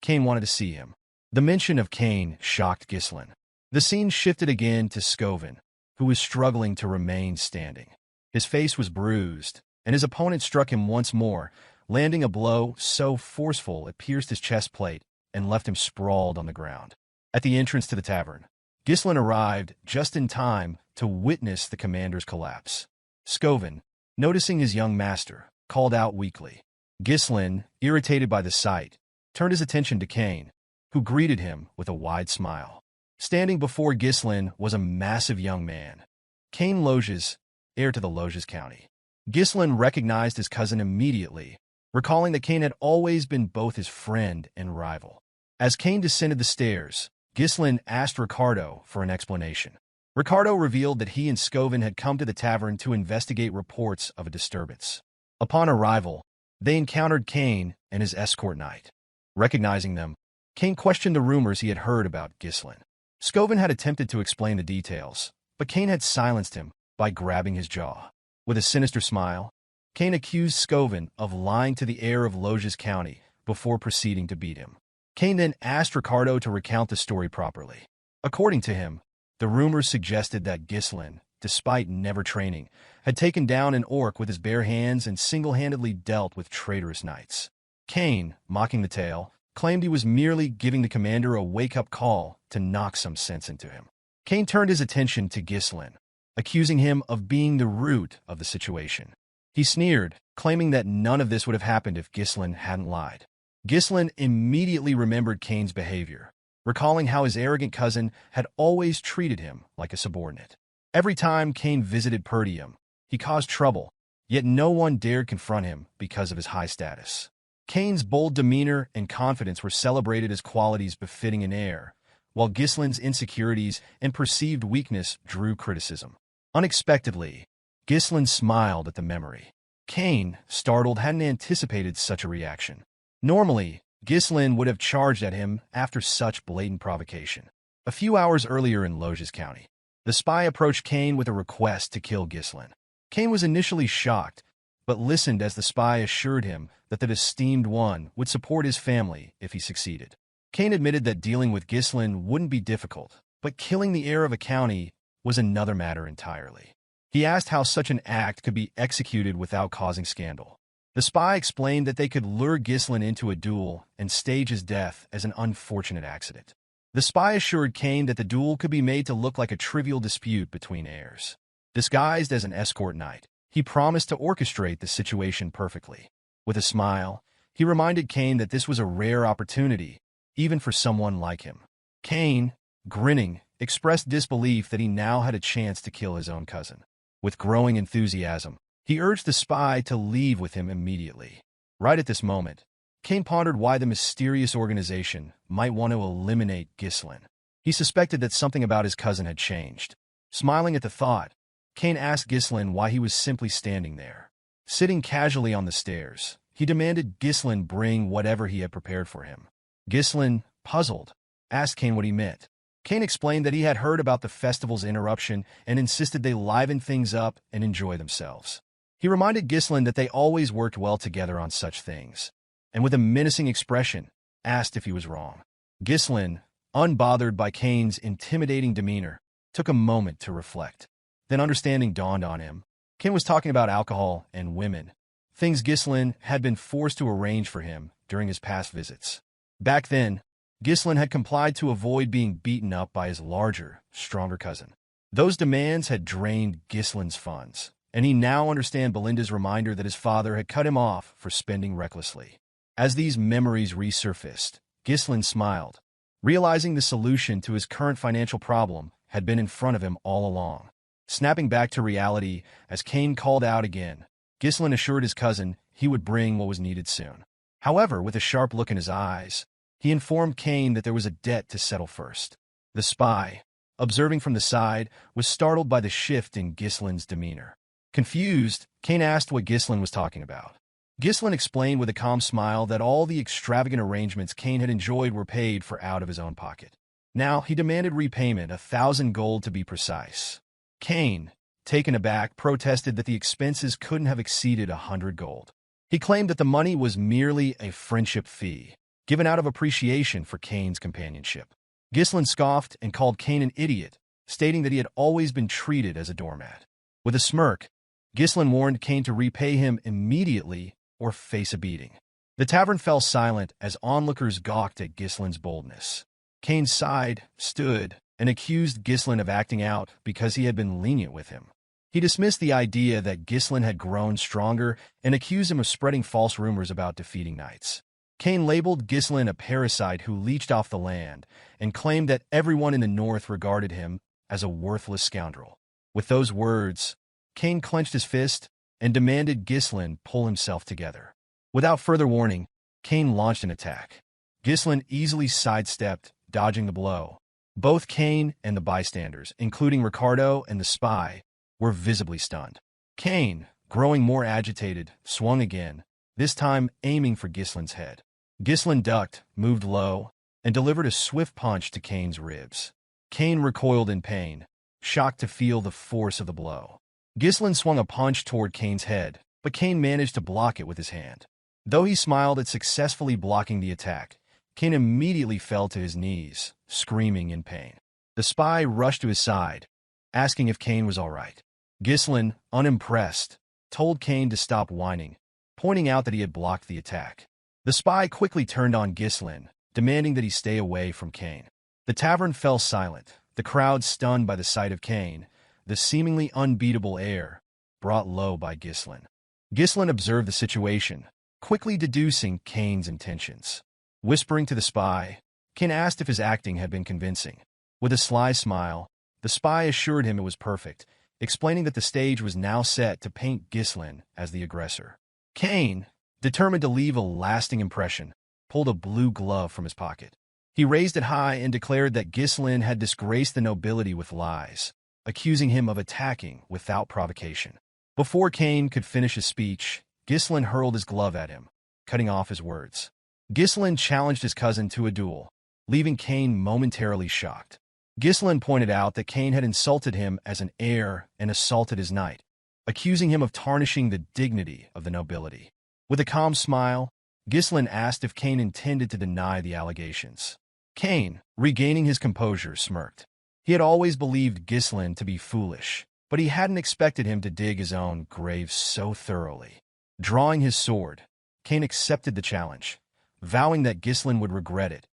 A: Cain wanted to see him. The mention of Cain shocked Ghislain. The scene shifted again to Scoven, who was struggling to remain standing. His face was bruised, and his opponent struck him once more, landing a blow so forceful it pierced his chest plate and left him sprawled on the ground. At the entrance to the tavern, Ghislain arrived just in time to witness the commander's collapse. Scoven, noticing his young master, called out weakly. Ghislain, irritated by the sight, turned his attention to Cain, who greeted him with a wide smile. Standing before Ghislain was a massive young man, Cain Loges, heir to the Loges County. Ghislain recognized his cousin immediately, recalling that Cain had always been both his friend and rival. As Cain descended the stairs, Ghislain asked Ricardo for an explanation. Ricardo revealed that he and Scoven had come to the tavern to investigate reports of a disturbance. Upon arrival, they encountered Cain and his escort knight. Recognizing them, Cain questioned the rumors he had heard about Ghislain. Scoven had attempted to explain the details, but Cain had silenced him by grabbing his jaw. With a sinister smile, Cain accused Scoven of lying to the heir of Loges County before proceeding to beat him. Cain then asked Ricardo to recount the story properly. According to him, the rumors suggested that Ghislain, despite never training, had taken down an orc with his bare hands and single-handedly dealt with traitorous knights. Cain, mocking the tale, claimed he was merely giving the commander a wake-up call to knock some sense into him. Cain turned his attention to Ghislain, accusing him of being the root of the situation. He sneered, claiming that none of this would have happened if Ghislain hadn't lied. Ghislain immediately remembered Cain's behavior, recalling how his arrogant cousin had always treated him like a subordinate. Every time Cain visited Perdium, he caused trouble, yet no one dared confront him because of his high status. Cain's bold demeanor and confidence were celebrated as qualities befitting an heir, while Ghislain's insecurities and perceived weakness drew criticism. Unexpectedly, Ghislain smiled at the memory. Cain, startled, hadn't anticipated such a reaction. Normally, Ghislain would have charged at him after such blatant provocation. A few hours earlier in Loges County, the spy approached Cain with a request to kill Ghislain. Cain was initially shocked, but listened as the spy assured him that the esteemed one would support his family if he succeeded. Cain admitted that dealing with Ghislain wouldn't be difficult, but killing the heir of a county was another matter entirely. He asked how such an act could be executed without causing scandal. The spy explained that they could lure Ghislain into a duel and stage his death as an unfortunate accident. The spy assured Cain that the duel could be made to look like a trivial dispute between heirs. Disguised as an escort knight, he promised to orchestrate the situation perfectly. With a smile, he reminded Cain that this was a rare opportunity, even for someone like him. Cain, grinning, expressed disbelief that he now had a chance to kill his own cousin. With growing enthusiasm, he urged the spy to leave with him immediately. Right at this moment, Cain pondered why the mysterious organization might want to eliminate Ghislain. He suspected that something about his cousin had changed. Smiling at the thought, Cain asked Ghislain why he was simply standing there. Sitting casually on the stairs, he demanded Ghislain bring whatever he had prepared for him. Ghislain, puzzled, asked Cain what he meant. Cain explained that he had heard about the festival's interruption and insisted they liven things up and enjoy themselves. He reminded Ghislain that they always worked well together on such things, and with a menacing expression, asked if he was wrong. Ghislain, unbothered by Cain's intimidating demeanor, took a moment to reflect. Then understanding dawned on him. Cain was talking about alcohol and women, things Ghislain had been forced to arrange for him during his past visits. Back then, Ghislain had complied to avoid being beaten up by his larger, stronger cousin. Those demands had drained Ghislain's funds, and he now understood Belinda's reminder that his father had cut him off for spending recklessly. As these memories resurfaced, Ghislain smiled, realizing the solution to his current financial problem had been in front of him all along. Snapping back to reality as Cain called out again, Ghislain assured his cousin he would bring what was needed soon. However, with a sharp look in his eyes, he informed Cain that there was a debt to settle first. The spy, observing from the side, was startled by the shift in Ghislain's demeanor. Confused, Cain asked what Ghislain was talking about. Ghislain explained with a calm smile that all the extravagant arrangements Cain had enjoyed were paid for out of his own pocket. Now he demanded repayment, 1,000 gold to be precise. Cain, taken aback, protested that the expenses couldn't have exceeded 100 gold. He claimed that the money was merely a friendship fee, given out of appreciation for Cain's companionship. Ghislain scoffed and called Cain an idiot, stating that he had always been treated as a doormat. With a smirk, Ghislain warned Cain to repay him immediately or face a beating. The tavern fell silent as onlookers gawked at Ghislain's boldness. Cain sighed, stood, and accused Ghislain of acting out because he had been lenient with him. He dismissed the idea that Ghislain had grown stronger and accused him of spreading false rumors about defeating knights. Cain labeled Ghislain a parasite who leached off the land and claimed that everyone in the north regarded him as a worthless scoundrel. With those words, Cain clenched his fist and demanded Ghislain pull himself together. Without further warning, Cain launched an attack. Ghislain easily sidestepped, dodging the blow. Both Cain and the bystanders, including Ricardo and the spy, were visibly stunned. Cain, growing more agitated, swung again, this time aiming for Ghislain's head. Ghislain ducked, moved low, and delivered a swift punch to Cain's ribs. Cain recoiled in pain, shocked to feel the force of the blow. Ghislain swung a punch toward Cain's head, but Cain managed to block it with his hand. Though he smiled at successfully blocking the attack, Cain immediately fell to his knees, screaming in pain. The spy rushed to his side, asking if Cain was all right. Ghislain, unimpressed, told Cain to stop whining, pointing out that he had blocked the attack. The spy quickly turned on Ghislain, demanding that he stay away from Cain. The tavern fell silent, the crowd stunned by the sight of Cain, the seemingly unbeatable air, brought low by Ghislain. Ghislain observed the situation, quickly deducing Cain's intentions. Whispering to the spy, Cain asked if his acting had been convincing. With a sly smile, the spy assured him it was perfect, explaining that the stage was now set to paint Ghislain as the aggressor. Cain, determined to leave a lasting impression, pulled a blue glove from his pocket. He raised it high and declared that Ghislain had disgraced the nobility with lies, accusing him of attacking without provocation. Before Cain could finish his speech, Ghislain hurled his glove at him, cutting off his words. Ghislain challenged his cousin to a duel, leaving Cain momentarily shocked. Ghislain pointed out that Cain had insulted him as an heir and assaulted his knight, accusing him of tarnishing the dignity of the nobility. With a calm smile, Ghislain asked if Cain intended to deny the allegations. Cain, regaining his composure, smirked. He had always believed Ghislain to be foolish, but he hadn't expected him to dig his own grave so thoroughly. Drawing his sword, Cain accepted the challenge, vowing that Ghislain would regret it,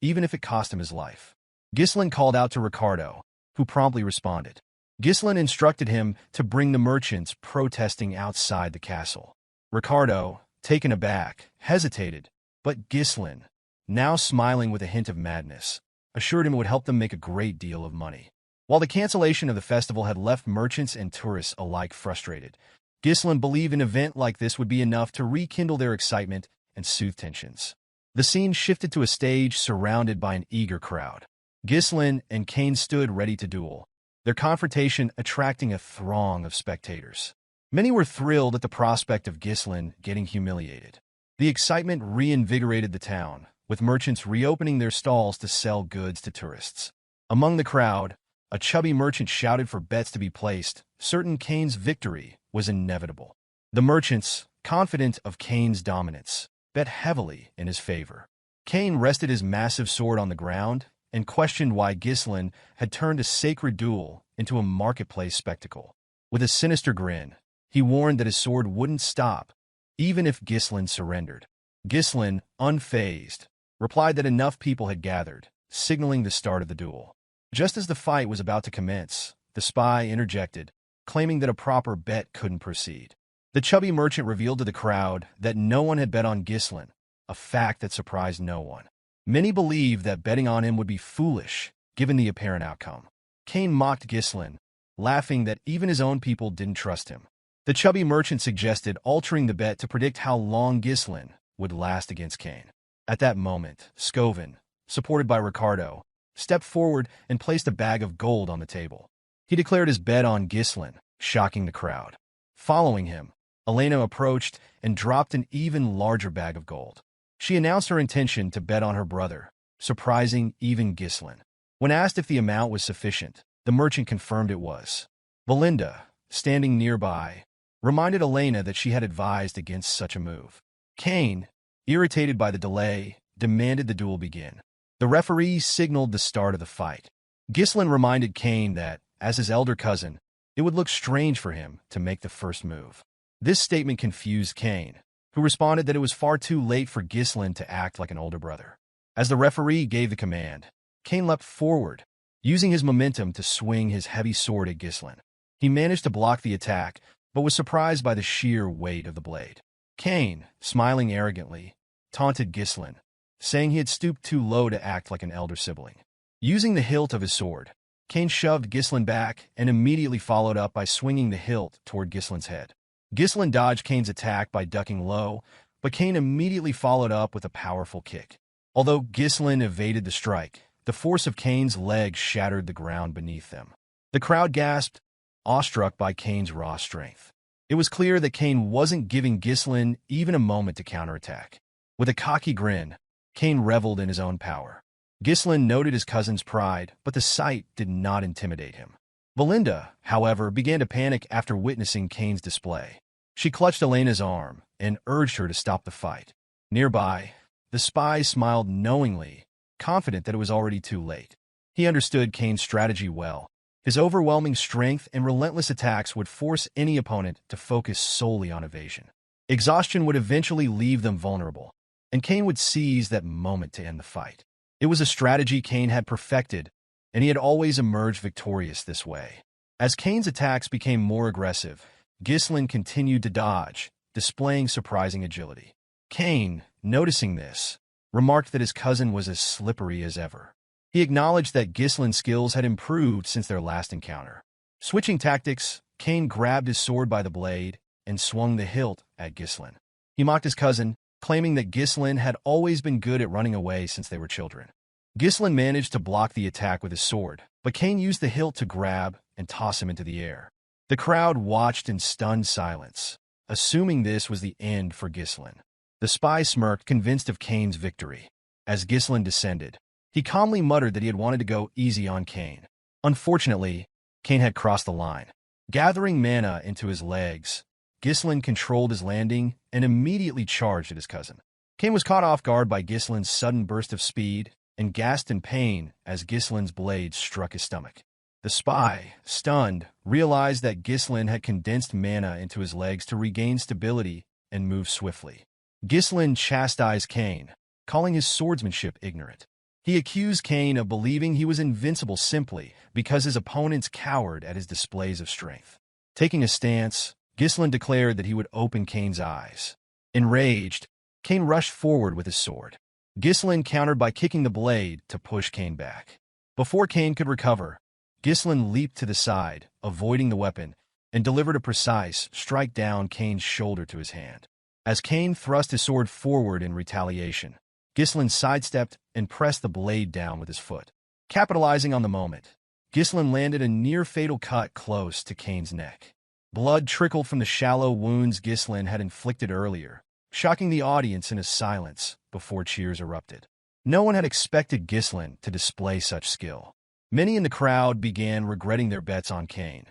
A: even if it cost him his life. Ghislain called out to Ricardo, who promptly responded. Ghislain instructed him to bring the merchants protesting outside the castle. Ricardo, taken aback, hesitated, but Ghislain, now smiling with a hint of madness, assured him it would help them make a great deal of money. While the cancellation of the festival had left merchants and tourists alike frustrated, Ghislain believed an event like this would be enough to rekindle their excitement and soothe tensions. The scene shifted to a stage surrounded by an eager crowd. Ghislain and Cain stood ready to duel, their confrontation attracting a throng of spectators. Many were thrilled at the prospect of Ghislain getting humiliated. The excitement reinvigorated the town, with merchants reopening their stalls to sell goods to tourists. Among the crowd, a chubby merchant shouted for bets to be placed, certain Cain's victory was inevitable. The merchants, confident of Cain's dominance, bet heavily in his favor. Cain rested his massive sword on the ground and questioned why Ghislain had turned a sacred duel into a marketplace spectacle. With a sinister grin, he warned that his sword wouldn't stop, even if Ghislain surrendered. Ghislain, unfazed, replied that enough people had gathered, signaling the start of the duel. Just as the fight was about to commence, the spy interjected, claiming that a proper bet couldn't proceed. The chubby merchant revealed to the crowd that no one had bet on Ghislain, a fact that surprised no one. Many believed that betting on him would be foolish, given the apparent outcome. Cain mocked Ghislain, laughing that even his own people didn't trust him. The chubby merchant suggested altering the bet to predict how long Ghislain would last against Cain. At that moment, Scovin, supported by Ricardo, stepped forward and placed a bag of gold on the table. He declared his bet on Ghislain, shocking the crowd. Following him, Elena approached and dropped an even larger bag of gold. She announced her intention to bet on her brother, surprising even Ghislain. When asked if the amount was sufficient, the merchant confirmed it was. Belinda, standing nearby, reminded Elena that she had advised against such a move. Cain, irritated by the delay, demanded the duel begin. The referee signaled the start of the fight. Ghislain reminded Cain that, as his elder cousin, it would look strange for him to make the first move. This statement confused Cain, who responded that it was far too late for Ghislain to act like an older brother. As the referee gave the command, Cain leapt forward, using his momentum to swing his heavy sword at Ghislain. He managed to block the attack, but was surprised by the sheer weight of the blade. Cain, smiling arrogantly, taunted Ghislain, saying he had stooped too low to act like an elder sibling. Using the hilt of his sword, Cain shoved Ghislain back and immediately followed up by swinging the hilt toward Ghislain's head. Ghislain dodged Cain's attack by ducking low, but Cain immediately followed up with a powerful kick. Although Ghislain evaded the strike, the force of Cain's legs shattered the ground beneath them. The crowd gasped, awestruck by Cain's raw strength. It was clear that Cain wasn't giving Ghislain even a moment to counterattack. With a cocky grin, Cain reveled in his own power. Ghislain noted his cousin's pride, but the sight did not intimidate him. Belinda, however, began to panic after witnessing Cain's display. She clutched Elena's arm and urged her to stop the fight. Nearby, the spy smiled knowingly, confident that it was already too late. He understood Cain's strategy well. His overwhelming strength and relentless attacks would force any opponent to focus solely on evasion. Exhaustion would eventually leave them vulnerable, and Cain would seize that moment to end the fight. It was a strategy Cain had perfected, and he had always emerged victorious this way. As Cain's attacks became more aggressive, Ghislain continued to dodge, displaying surprising agility. Cain, noticing this, remarked that his cousin was as slippery as ever. He acknowledged that Ghislain's skills had improved since their last encounter. Switching tactics, Cain grabbed his sword by the blade and swung the hilt at Ghislain. He mocked his cousin, claiming that Ghislain had always been good at running away since they were children. Ghislain managed to block the attack with his sword, but Cain used the hilt to grab and toss him into the air. The crowd watched in stunned silence, assuming this was the end for Ghislain. The spy smirked, convinced of Cain's victory. As Ghislain descended, he calmly muttered that he had wanted to go easy on Cain. Unfortunately, Cain had crossed the line. Gathering mana into his legs, Ghislain controlled his landing and immediately charged at his cousin. Cain was caught off guard by Ghislain's sudden burst of speed and gasped in pain as Ghislain's blade struck his stomach. The spy, stunned, realized that Ghislain had condensed mana into his legs to regain stability and move swiftly. Ghislain chastised Cain, calling his swordsmanship ignorant. He accused Cain of believing he was invincible simply because his opponents cowered at his displays of strength. Taking a stance, Ghislain declared that he would open Cain's eyes. Enraged, Cain rushed forward with his sword. Ghislain countered by kicking the blade to push Cain back. Before Cain could recover, Ghislain leaped to the side, avoiding the weapon, and delivered a precise strike down Cain's shoulder to his hand. As Cain thrust his sword forward in retaliation, Ghislain sidestepped and pressed the blade down with his foot. Capitalizing on the moment, Ghislain landed a near-fatal cut close to Cain's neck. Blood trickled from the shallow wounds Ghislain had inflicted earlier, shocking the audience into silence before cheers erupted. No one had expected Ghislain to display such skill. Many in the crowd began regretting their bets on Cain,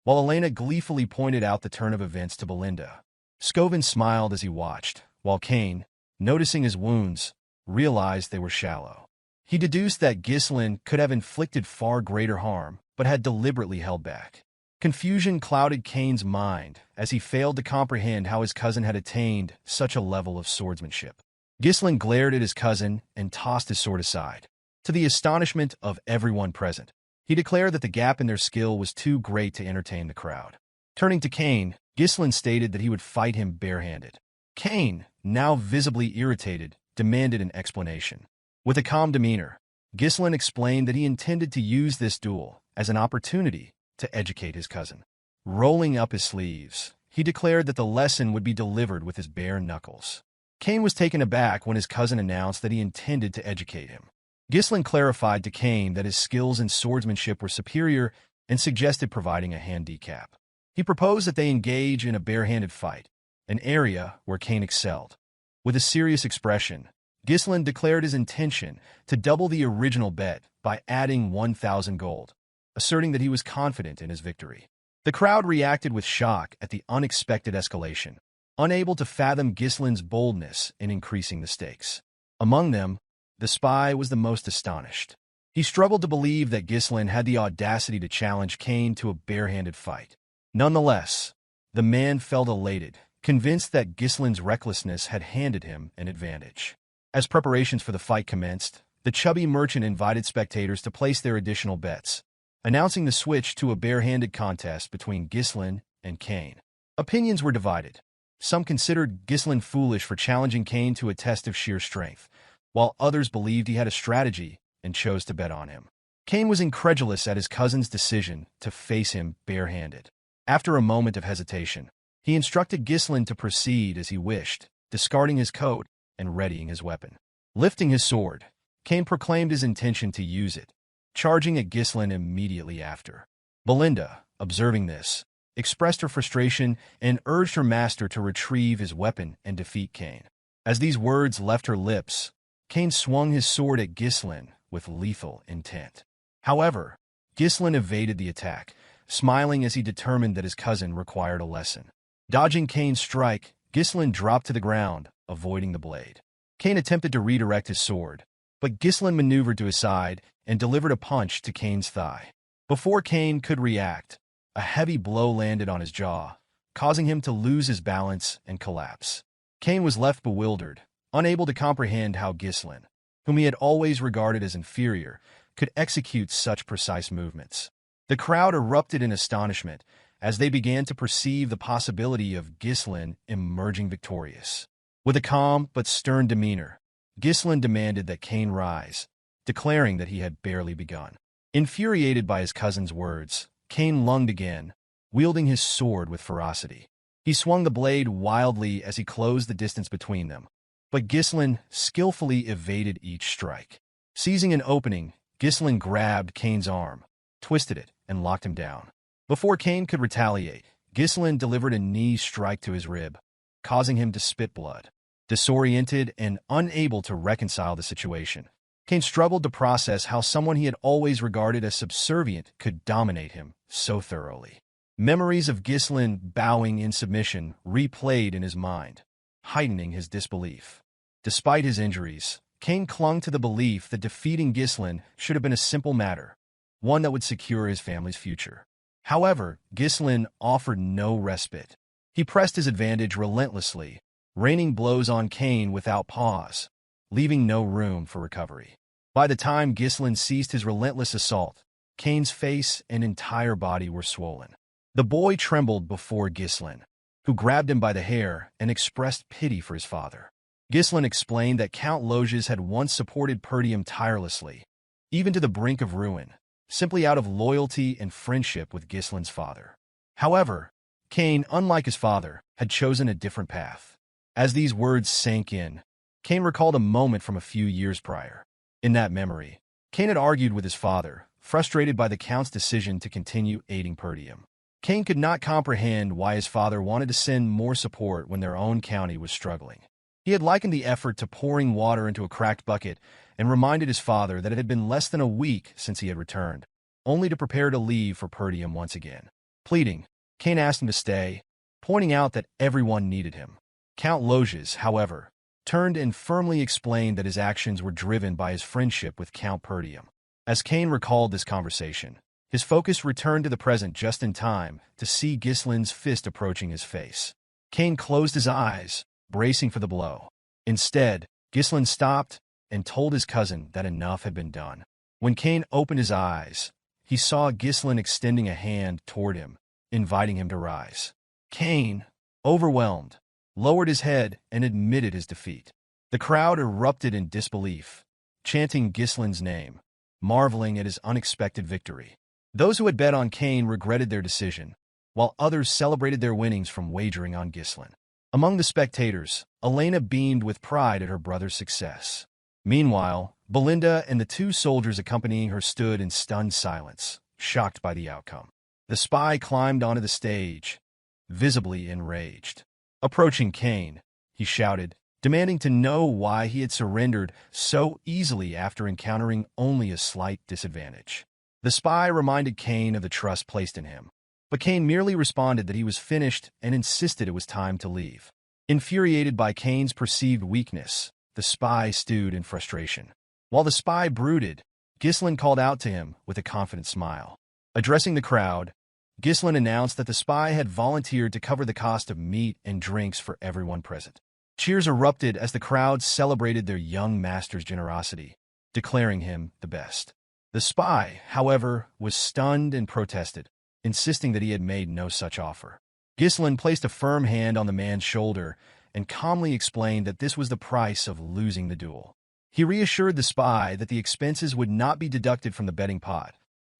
A: while Elena gleefully pointed out the turn of events to Belinda. Scovin smiled as he watched, while Cain, noticing his wounds, realized they were shallow. He deduced that Ghislain could have inflicted far greater harm, but had deliberately held back. Confusion clouded Cain's mind as he failed to comprehend how his cousin had attained such a level of swordsmanship. Ghislain glared at his cousin and tossed his sword aside. To the astonishment of everyone present, he declared that the gap in their skill was too great to entertain the crowd. Turning to Cain, Ghislain stated that he would fight him barehanded. Cain, now visibly irritated, demanded an explanation. With a calm demeanor, Ghislain explained that he intended to use this duel as an opportunity to educate his cousin. Rolling up his sleeves, he declared that the lesson would be delivered with his bare knuckles. Cain was taken aback when his cousin announced that he intended to educate him. Ghislain clarified to Cain that his skills in swordsmanship were superior and suggested providing a handicap. He proposed that they engage in a barehanded fight, an area where Cain excelled. With a serious expression, Ghislain declared his intention to double the original bet by adding 1,000 gold, asserting that he was confident in his victory. The crowd reacted with shock at the unexpected escalation, unable to fathom Ghislain's boldness in increasing the stakes. Among them, the spy was the most astonished. He struggled to believe that Ghislain had the audacity to challenge Cain to a barehanded fight. Nonetheless, the man felt elated, convinced that Ghislain's recklessness had handed him an advantage. As preparations for the fight commenced, the chubby merchant invited spectators to place their additional bets, announcing the switch to a barehanded contest between Ghislain and Cain. Opinions were divided. Some considered Ghislain foolish for challenging Cain to a test of sheer strength, while others believed he had a strategy and chose to bet on him. Cain was incredulous at his cousin's decision to face him barehanded. After a moment of hesitation, he instructed Ghislain to proceed as he wished, discarding his coat and readying his weapon. Lifting his sword, Cain proclaimed his intention to use it, charging at Ghislain immediately after. Belinda, observing this, expressed her frustration and urged her master to retrieve his weapon and defeat Cain. As these words left her lips, Cain swung his sword at Ghislain with lethal intent. However, Ghislain evaded the attack, smiling as he determined that his cousin required a lesson. Dodging Cain's strike, Ghislain dropped to the ground, avoiding the blade. Cain attempted to redirect his sword, but Ghislain maneuvered to his side and delivered a punch to Cain's thigh. Before Cain could react, a heavy blow landed on his jaw, causing him to lose his balance and collapse. Cain was left bewildered, unable to comprehend how Ghislain, whom he had always regarded as inferior, could execute such precise movements. The crowd erupted in astonishment as they began to perceive the possibility of Ghislain emerging victorious. With a calm but stern demeanor, Ghislain demanded that Cain rise, declaring that he had barely begun. Infuriated by his cousin's words, Cain lunged again, wielding his sword with ferocity. He swung the blade wildly as he closed the distance between them, but Ghislain skillfully evaded each strike. Seizing an opening, Ghislain grabbed Cain's arm, twisted it, and locked him down. Before Cain could retaliate, Ghislain delivered a knee strike to his rib, causing him to spit blood. Disoriented and unable to reconcile the situation, Cain struggled to process how someone he had always regarded as subservient could dominate him so thoroughly. Memories of Ghislain bowing in submission replayed in his mind, heightening his disbelief. Despite his injuries, Cain clung to the belief that defeating Ghislain should have been a simple matter, one that would secure his family's future. However, Ghislain offered no respite. He pressed his advantage relentlessly, raining blows on Cain without pause, leaving no room for recovery. By the time Ghislain ceased his relentless assault, Cain's face and entire body were swollen. The boy trembled before Ghislain, who grabbed him by the hair and expressed pity for his father. Ghislain explained that Count Loges had once supported Perdium tirelessly, even to the brink of ruin, simply out of loyalty and friendship with Ghislain's father. However, Cain, unlike his father, had chosen a different path. As these words sank in, Cain recalled a moment from a few years prior. In that memory, Cain had argued with his father, frustrated by the Count's decision to continue aiding Perdium. Cain could not comprehend why his father wanted to send more support when their own county was struggling. He had likened the effort to pouring water into a cracked bucket and reminded his father that it had been less than a week since he had returned. only to prepare to leave for Perdium once again. Pleading, Cain asked him to stay, pointing out that everyone needed him. Count Loges, however, turned and firmly explained that his actions were driven by his friendship with Count Perdium. As Cain recalled this conversation, his focus returned to the present just in time to see Ghislain's fist approaching his face. Cain closed his eyes, bracing for the blow. Instead, Ghislain stopped and told his cousin that enough had been done. When Cain opened his eyes, he saw Ghislain extending a hand toward him, inviting him to rise. Cain, overwhelmed, lowered his head and admitted his defeat. The crowd erupted in disbelief, chanting Ghislain's name, marveling at his unexpected victory. Those who had bet on Cain regretted their decision, while others celebrated their winnings from wagering on Ghislain. Among the spectators, Elena beamed with pride at her brother's success. Meanwhile, Belinda and the two soldiers accompanying her stood in stunned silence, shocked by the outcome. The spy climbed onto the stage, visibly enraged. Approaching Cain, he shouted, demanding to know why he had surrendered so easily after encountering only a slight disadvantage. The spy reminded Cain of the trust placed in him, but Cain merely responded that he was finished and insisted it was time to leave. Infuriated by Cain's perceived weakness, the spy stewed in frustration. While the spy brooded, Ghislain called out to him with a confident smile. Addressing the crowd, Ghislain announced that the spy had volunteered to cover the cost of meat and drinks for everyone present. Cheers erupted as the crowd celebrated their young master's generosity, declaring him the best. The spy, however, was stunned and protested, insisting that he had made no such offer. Ghislain placed a firm hand on the man's shoulder and calmly explained that this was the price of losing the duel. He reassured the spy that the expenses would not be deducted from the betting pot,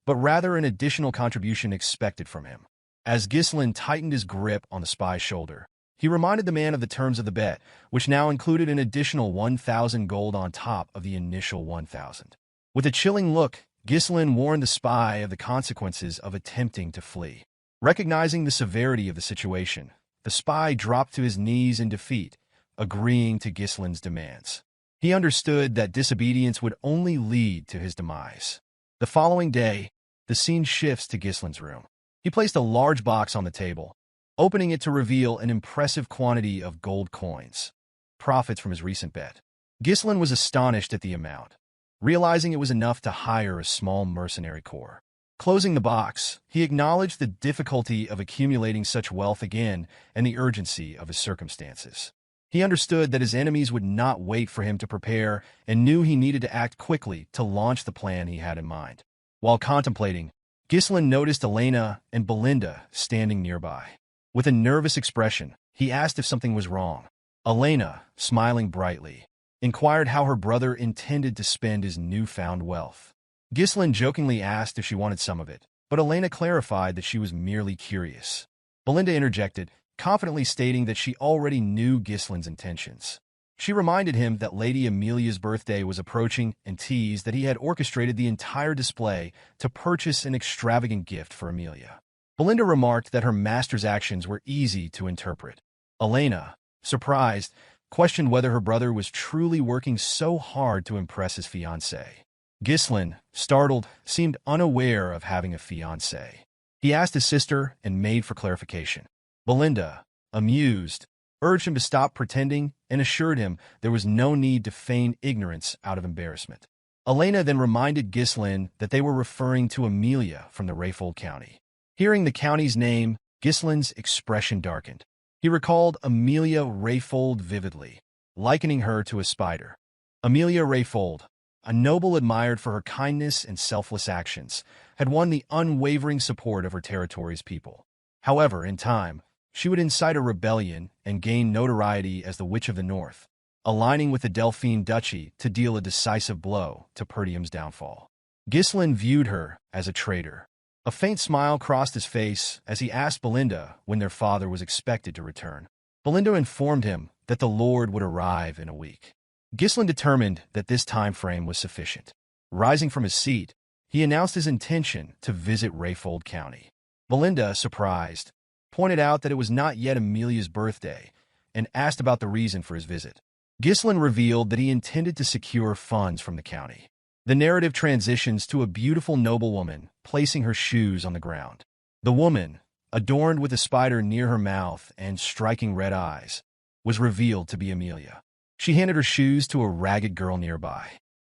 A: but rather an additional contribution expected from him. As Ghislain tightened his grip on the spy's shoulder, he reminded the man of the terms of the bet, which now included an additional 1,000 gold on top of the initial 1,000. With a chilling look, Ghislain warned the spy of the consequences of attempting to flee. Recognizing the severity of the situation, the spy dropped to his knees in defeat, agreeing to Ghislain's demands. He understood that disobedience would only lead to his demise. The following day, the scene shifts to Ghislain's room. He placed a large box on the table, opening it to reveal an impressive quantity of gold coins, profits from his recent bet. Ghislain was astonished at the amount, realizing it was enough to hire a small mercenary corps. Closing the box, he acknowledged the difficulty of accumulating such wealth again and the urgency of his circumstances. He understood that his enemies would not wait for him to prepare and knew he needed to act quickly to launch the plan he had in mind. While contemplating, Ghislain noticed Elena and Belinda standing nearby. With a nervous expression, he asked if something was wrong. Elena, smiling brightly, inquired how her brother intended to spend his newfound wealth. Ghislain jokingly asked if she wanted some of it, but Elena clarified that she was merely curious. Belinda interjected, confidently stating that she already knew Ghislain's intentions. She reminded him that Lady Amelia's birthday was approaching and teased that he had orchestrated the entire display to purchase an extravagant gift for Amelia. Belinda remarked that her master's actions were easy to interpret. Elena, surprised, questioned whether her brother was truly working so hard to impress his fiancée. Ghislain, startled, seemed unaware of having a fiancée. He asked his sister and maid for clarification. Belinda, amused, urged him to stop pretending and assured him there was no need to feign ignorance out of embarrassment. Elena then reminded Ghislain that they were referring to Amelia from the Rayfold County. Hearing the county's name, Ghislain's expression darkened. He recalled Amelia Rayfold vividly, likening her to a spider. Amelia Rayfold, a noble admired for her kindness and selfless actions, had won the unwavering support of her territory's people. However, in time, she would incite a rebellion and gain notoriety as the Witch of the North, aligning with the Delphine Duchy to deal a decisive blow to Perdium's downfall. Ghislain viewed her as a traitor. A faint smile crossed his face as he asked Belinda when their father was expected to return. Belinda informed him that the Lord would arrive in a week. Ghislain determined that this time frame was sufficient. Rising from his seat, he announced his intention to visit Rayfold County. Belinda, surprised, pointed out that it was not yet Amelia's birthday and asked about the reason for his visit. Ghislain revealed that he intended to secure funds from the county. The narrative transitions to a beautiful noblewoman placing her shoes on the ground. The woman, adorned with a spider near her mouth and striking red eyes, was revealed to be Amelia. She handed her shoes to a ragged girl nearby.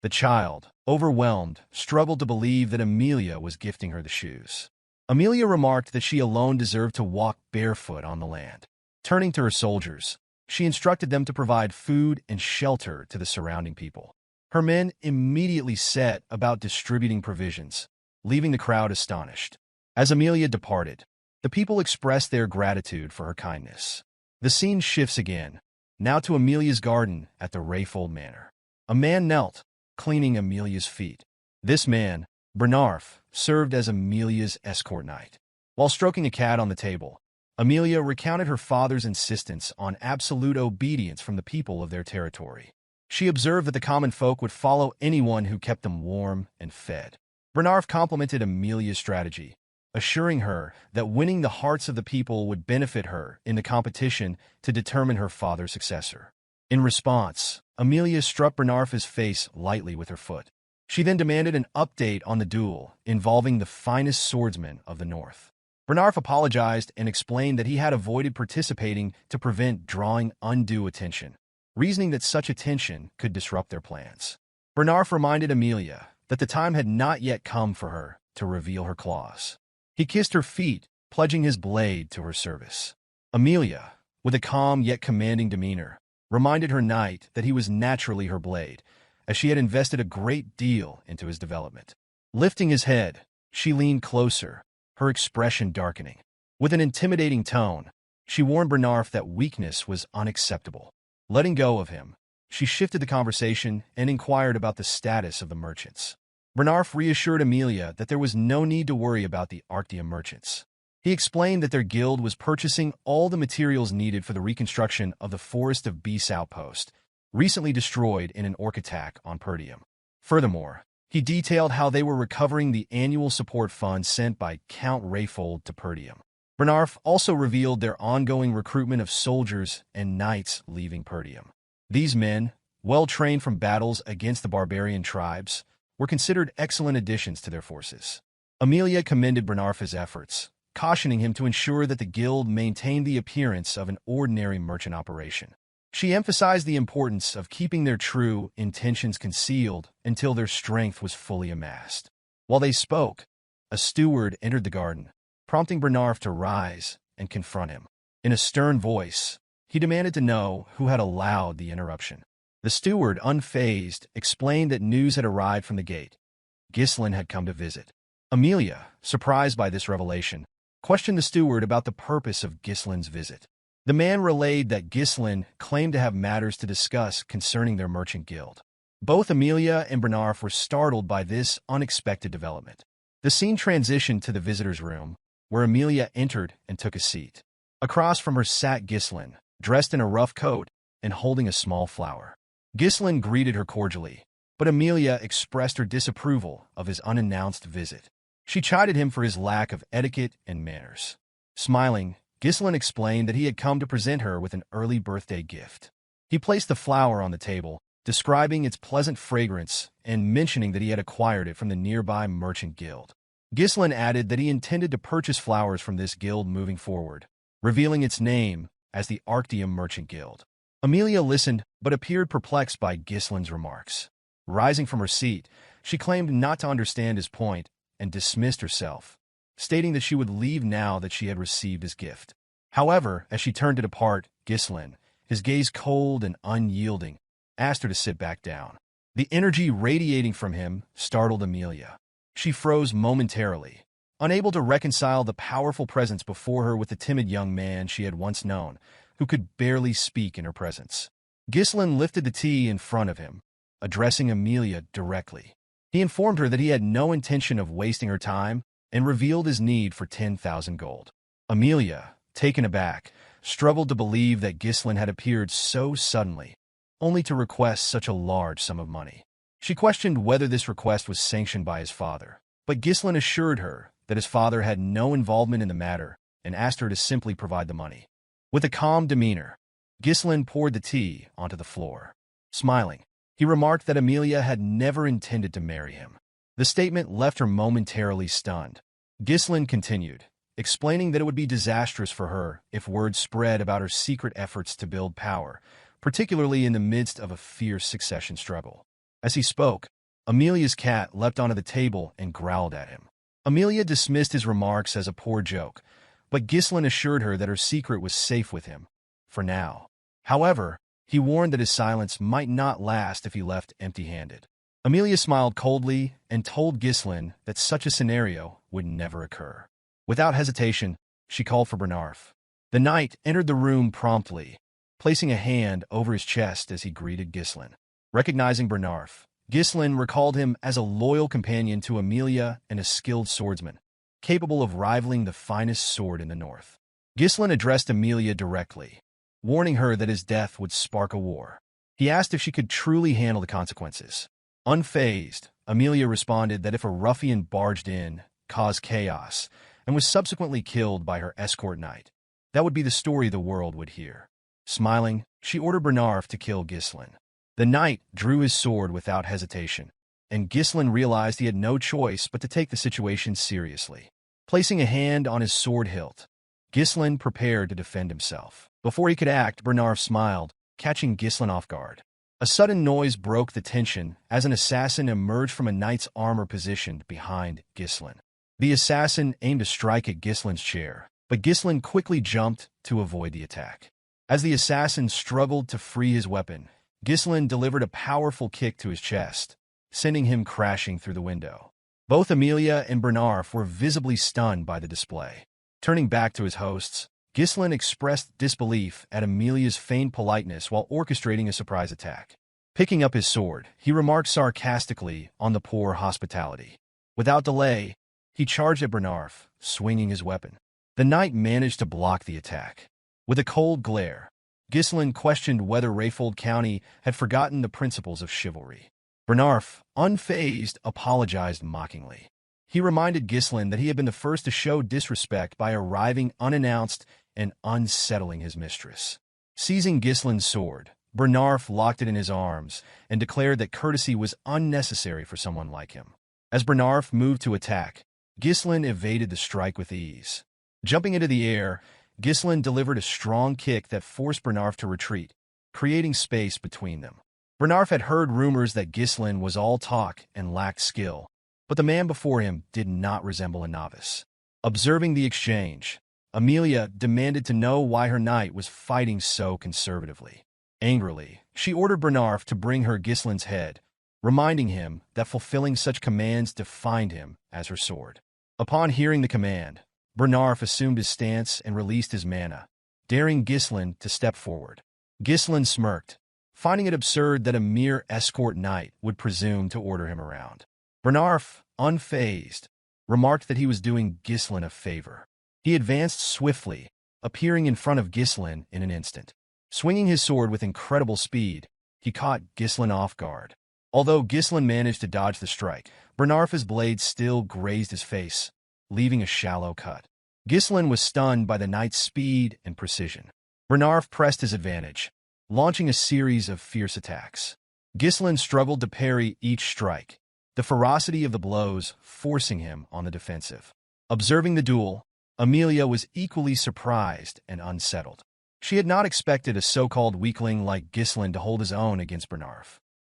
A: The child, overwhelmed, struggled to believe that Amelia was gifting her the shoes. Amelia remarked that she alone deserved to walk barefoot on the land. Turning to her soldiers, she instructed them to provide food and shelter to the surrounding people. Her men immediately set about distributing provisions, leaving the crowd astonished. As Amelia departed, the people expressed their gratitude for her kindness. The scene shifts again, now to Amelia's garden at the Rayfold Manor. A man knelt, cleaning Amelia's feet. This man, Bernar, served as Amelia's escort knight. While stroking a cat on the table, Amelia recounted her father's insistence on absolute obedience from the people of their territory. She observed that the common folk would follow anyone who kept them warm and fed. Bernar complimented Amelia's strategy, assuring her that winning the hearts of the people would benefit her in the competition to determine her father's successor. In response, Amelia struck Bernar's face lightly with her foot. She then demanded an update on the duel involving the finest swordsman of the North. Bernar apologized and explained that he had avoided participating to prevent drawing undue attention, reasoning that such attention could disrupt their plans. Bernar reminded Amelia that the time had not yet come for her to reveal her claws. He kissed her feet, pledging his blade to her service. Amelia, with a calm yet commanding demeanor, reminded her knight that he was naturally her blade, as she had invested a great deal into his development. Lifting his head, she leaned closer, her expression darkening. With an intimidating tone, she warned Bernar that weakness was unacceptable. Letting go of him, she shifted the conversation and inquired about the status of the merchants. Bernar reassured Amelia that there was no need to worry about the Arctium merchants. He explained that their guild was purchasing all the materials needed for the reconstruction of the Forest of Beasts outpost, recently destroyed in an orc attack on Perdium. Furthermore, he detailed how they were recovering the annual support fund sent by Count Rayfold to Perdium. Bernar also revealed their ongoing recruitment of soldiers and knights leaving Perdium. These men, well trained from battles against the barbarian tribes, were considered excellent additions to their forces. Amelia commended Bernar's efforts, cautioning him to ensure that the guild maintained the appearance of an ordinary merchant operation. She emphasized the importance of keeping their true intentions concealed until their strength was fully amassed. While they spoke, a steward entered the garden, prompting Bernar to rise and confront him. In a stern voice, he demanded to know who had allowed the interruption. The steward, unfazed, explained that news had arrived from the gate. Ghislain had come to visit. Amelia, surprised by this revelation, questioned the steward about the purpose of Ghislain's visit. The man relayed that Ghislain claimed to have matters to discuss concerning their merchant guild. Both Amelia and Bernar were startled by this unexpected development. The scene transitioned to the visitor's room, where Amelia entered and took a seat. Across from her sat Ghislain, dressed in a rough coat and holding a small flower. Ghislain greeted her cordially, but Amelia expressed her disapproval of his unannounced visit. She chided him for his lack of etiquette and manners. Smiling, Ghislain explained that he had come to present her with an early birthday gift. He placed the flower on the table, describing its pleasant fragrance and mentioning that he had acquired it from the nearby merchant guild. Ghislain added that he intended to purchase flowers from this guild moving forward, revealing its name as the Arctium Merchant Guild. Amelia listened, but appeared perplexed by Ghislain's remarks. Rising from her seat, she claimed not to understand his point and dismissed herself, stating that she would leave now that she had received his gift. However, as she turned to depart, Ghislain, his gaze cold and unyielding, asked her to sit back down. The energy radiating from him startled Amelia. She froze momentarily, unable to reconcile the powerful presence before her with the timid young man she had once known, who could barely speak in her presence. Ghislain lifted the tea in front of him, addressing Amelia directly. He informed her that he had no intention of wasting her time and revealed his need for 10,000 gold. Amelia, taken aback, struggled to believe that Ghislain had appeared so suddenly, only to request such a large sum of money. She questioned whether this request was sanctioned by his father, but Ghislain assured her that his father had no involvement in the matter and asked her to simply provide the money. With a calm demeanor, Ghislain poured the tea onto the floor. Smiling, He remarked that Amelia had never intended to marry him. The statement left her momentarily stunned. Ghislain continued, explaining that it would be disastrous for her if word spread about her secret efforts to build power, particularly in the midst of a fierce succession struggle. As he spoke, Amelia's cat leapt onto the table and growled at him. Amelia dismissed his remarks as a poor joke, but Ghislain assured her that her secret was safe with him, for now. However, he warned that his silence might not last if he left empty-handed. Amelia smiled coldly and told Ghislain that such a scenario would never occur. Without hesitation, she called for Bernar. The knight entered the room promptly, placing a hand over his chest as he greeted Ghislain. Recognizing Bernar, Ghislain recalled him as a loyal companion to Amelia and a skilled swordsman, capable of rivaling the finest sword in the north. Ghislain addressed Amelia directly, warning her that his death would spark a war. He asked if she could truly handle the consequences. Unfazed, Amelia responded that if a ruffian barged in, caused chaos, and was subsequently killed by her escort knight, that would be the story the world would hear. Smiling, she ordered Bernar to kill Ghislain. The knight drew his sword without hesitation, and Ghislain realized he had no choice but to take the situation seriously. Placing a hand on his sword hilt, Ghislain prepared to defend himself. Before he could act, Bernar smiled, catching Ghislain off guard. A sudden noise broke the tension as an assassin emerged from a knight's armor positioned behind Ghislain. The assassin aimed a strike at Ghislain's chair, but Ghislain quickly jumped to avoid the attack. As the assassin struggled to free his weapon, Ghislain delivered a powerful kick to his chest, sending him crashing through the window. Both Amelia and Bernar were visibly stunned by the display. Turning back to his hosts, Ghislain expressed disbelief at Amelia's feigned politeness while orchestrating a surprise attack. Picking up his sword, he remarked sarcastically on the poor hospitality. Without delay, he charged at Bernar, swinging his weapon. The knight managed to block the attack. With a cold glare, Ghislain questioned whether Rayfold County had forgotten the principles of chivalry. Bernar, unfazed, apologized mockingly. He reminded Ghislain that he had been the first to show disrespect by arriving unannounced and unsettling his mistress. Seizing Ghislain's sword, Bernar locked it in his arms and declared that courtesy was unnecessary for someone like him. As Bernar moved to attack, Ghislain evaded the strike with ease. Jumping into the air, Ghislain delivered a strong kick that forced Bernar to retreat, creating space between them. Bernar had heard rumors that Ghislain was all talk and lacked skill, but the man before him did not resemble a novice. Observing the exchange, Amelia demanded to know why her knight was fighting so conservatively. Angrily, she ordered Bernar to bring her Ghislain's head, reminding him that fulfilling such commands defined him as her sword. Upon hearing the command, Bernar assumed his stance and released his mana, daring Ghislain to step forward. Ghislain smirked, finding it absurd that a mere escort knight would presume to order him around. Bernar, unfazed, remarked that he was doing Ghislain a favor. He advanced swiftly, appearing in front of Ghislain in an instant. Swinging his sword with incredible speed, he caught Ghislain off guard. Although Ghislain managed to dodge the strike, Bernar's blade still grazed his face, leaving a shallow cut. Ghislain was stunned by the knight's speed and precision. Bernar pressed his advantage, launching a series of fierce attacks. Ghislain struggled to parry each strike, the ferocity of the blows forcing him on the defensive. Observing the duel, Amelia was equally surprised and unsettled. She had not expected a so-called weakling like Ghislain to hold his own against Bernar.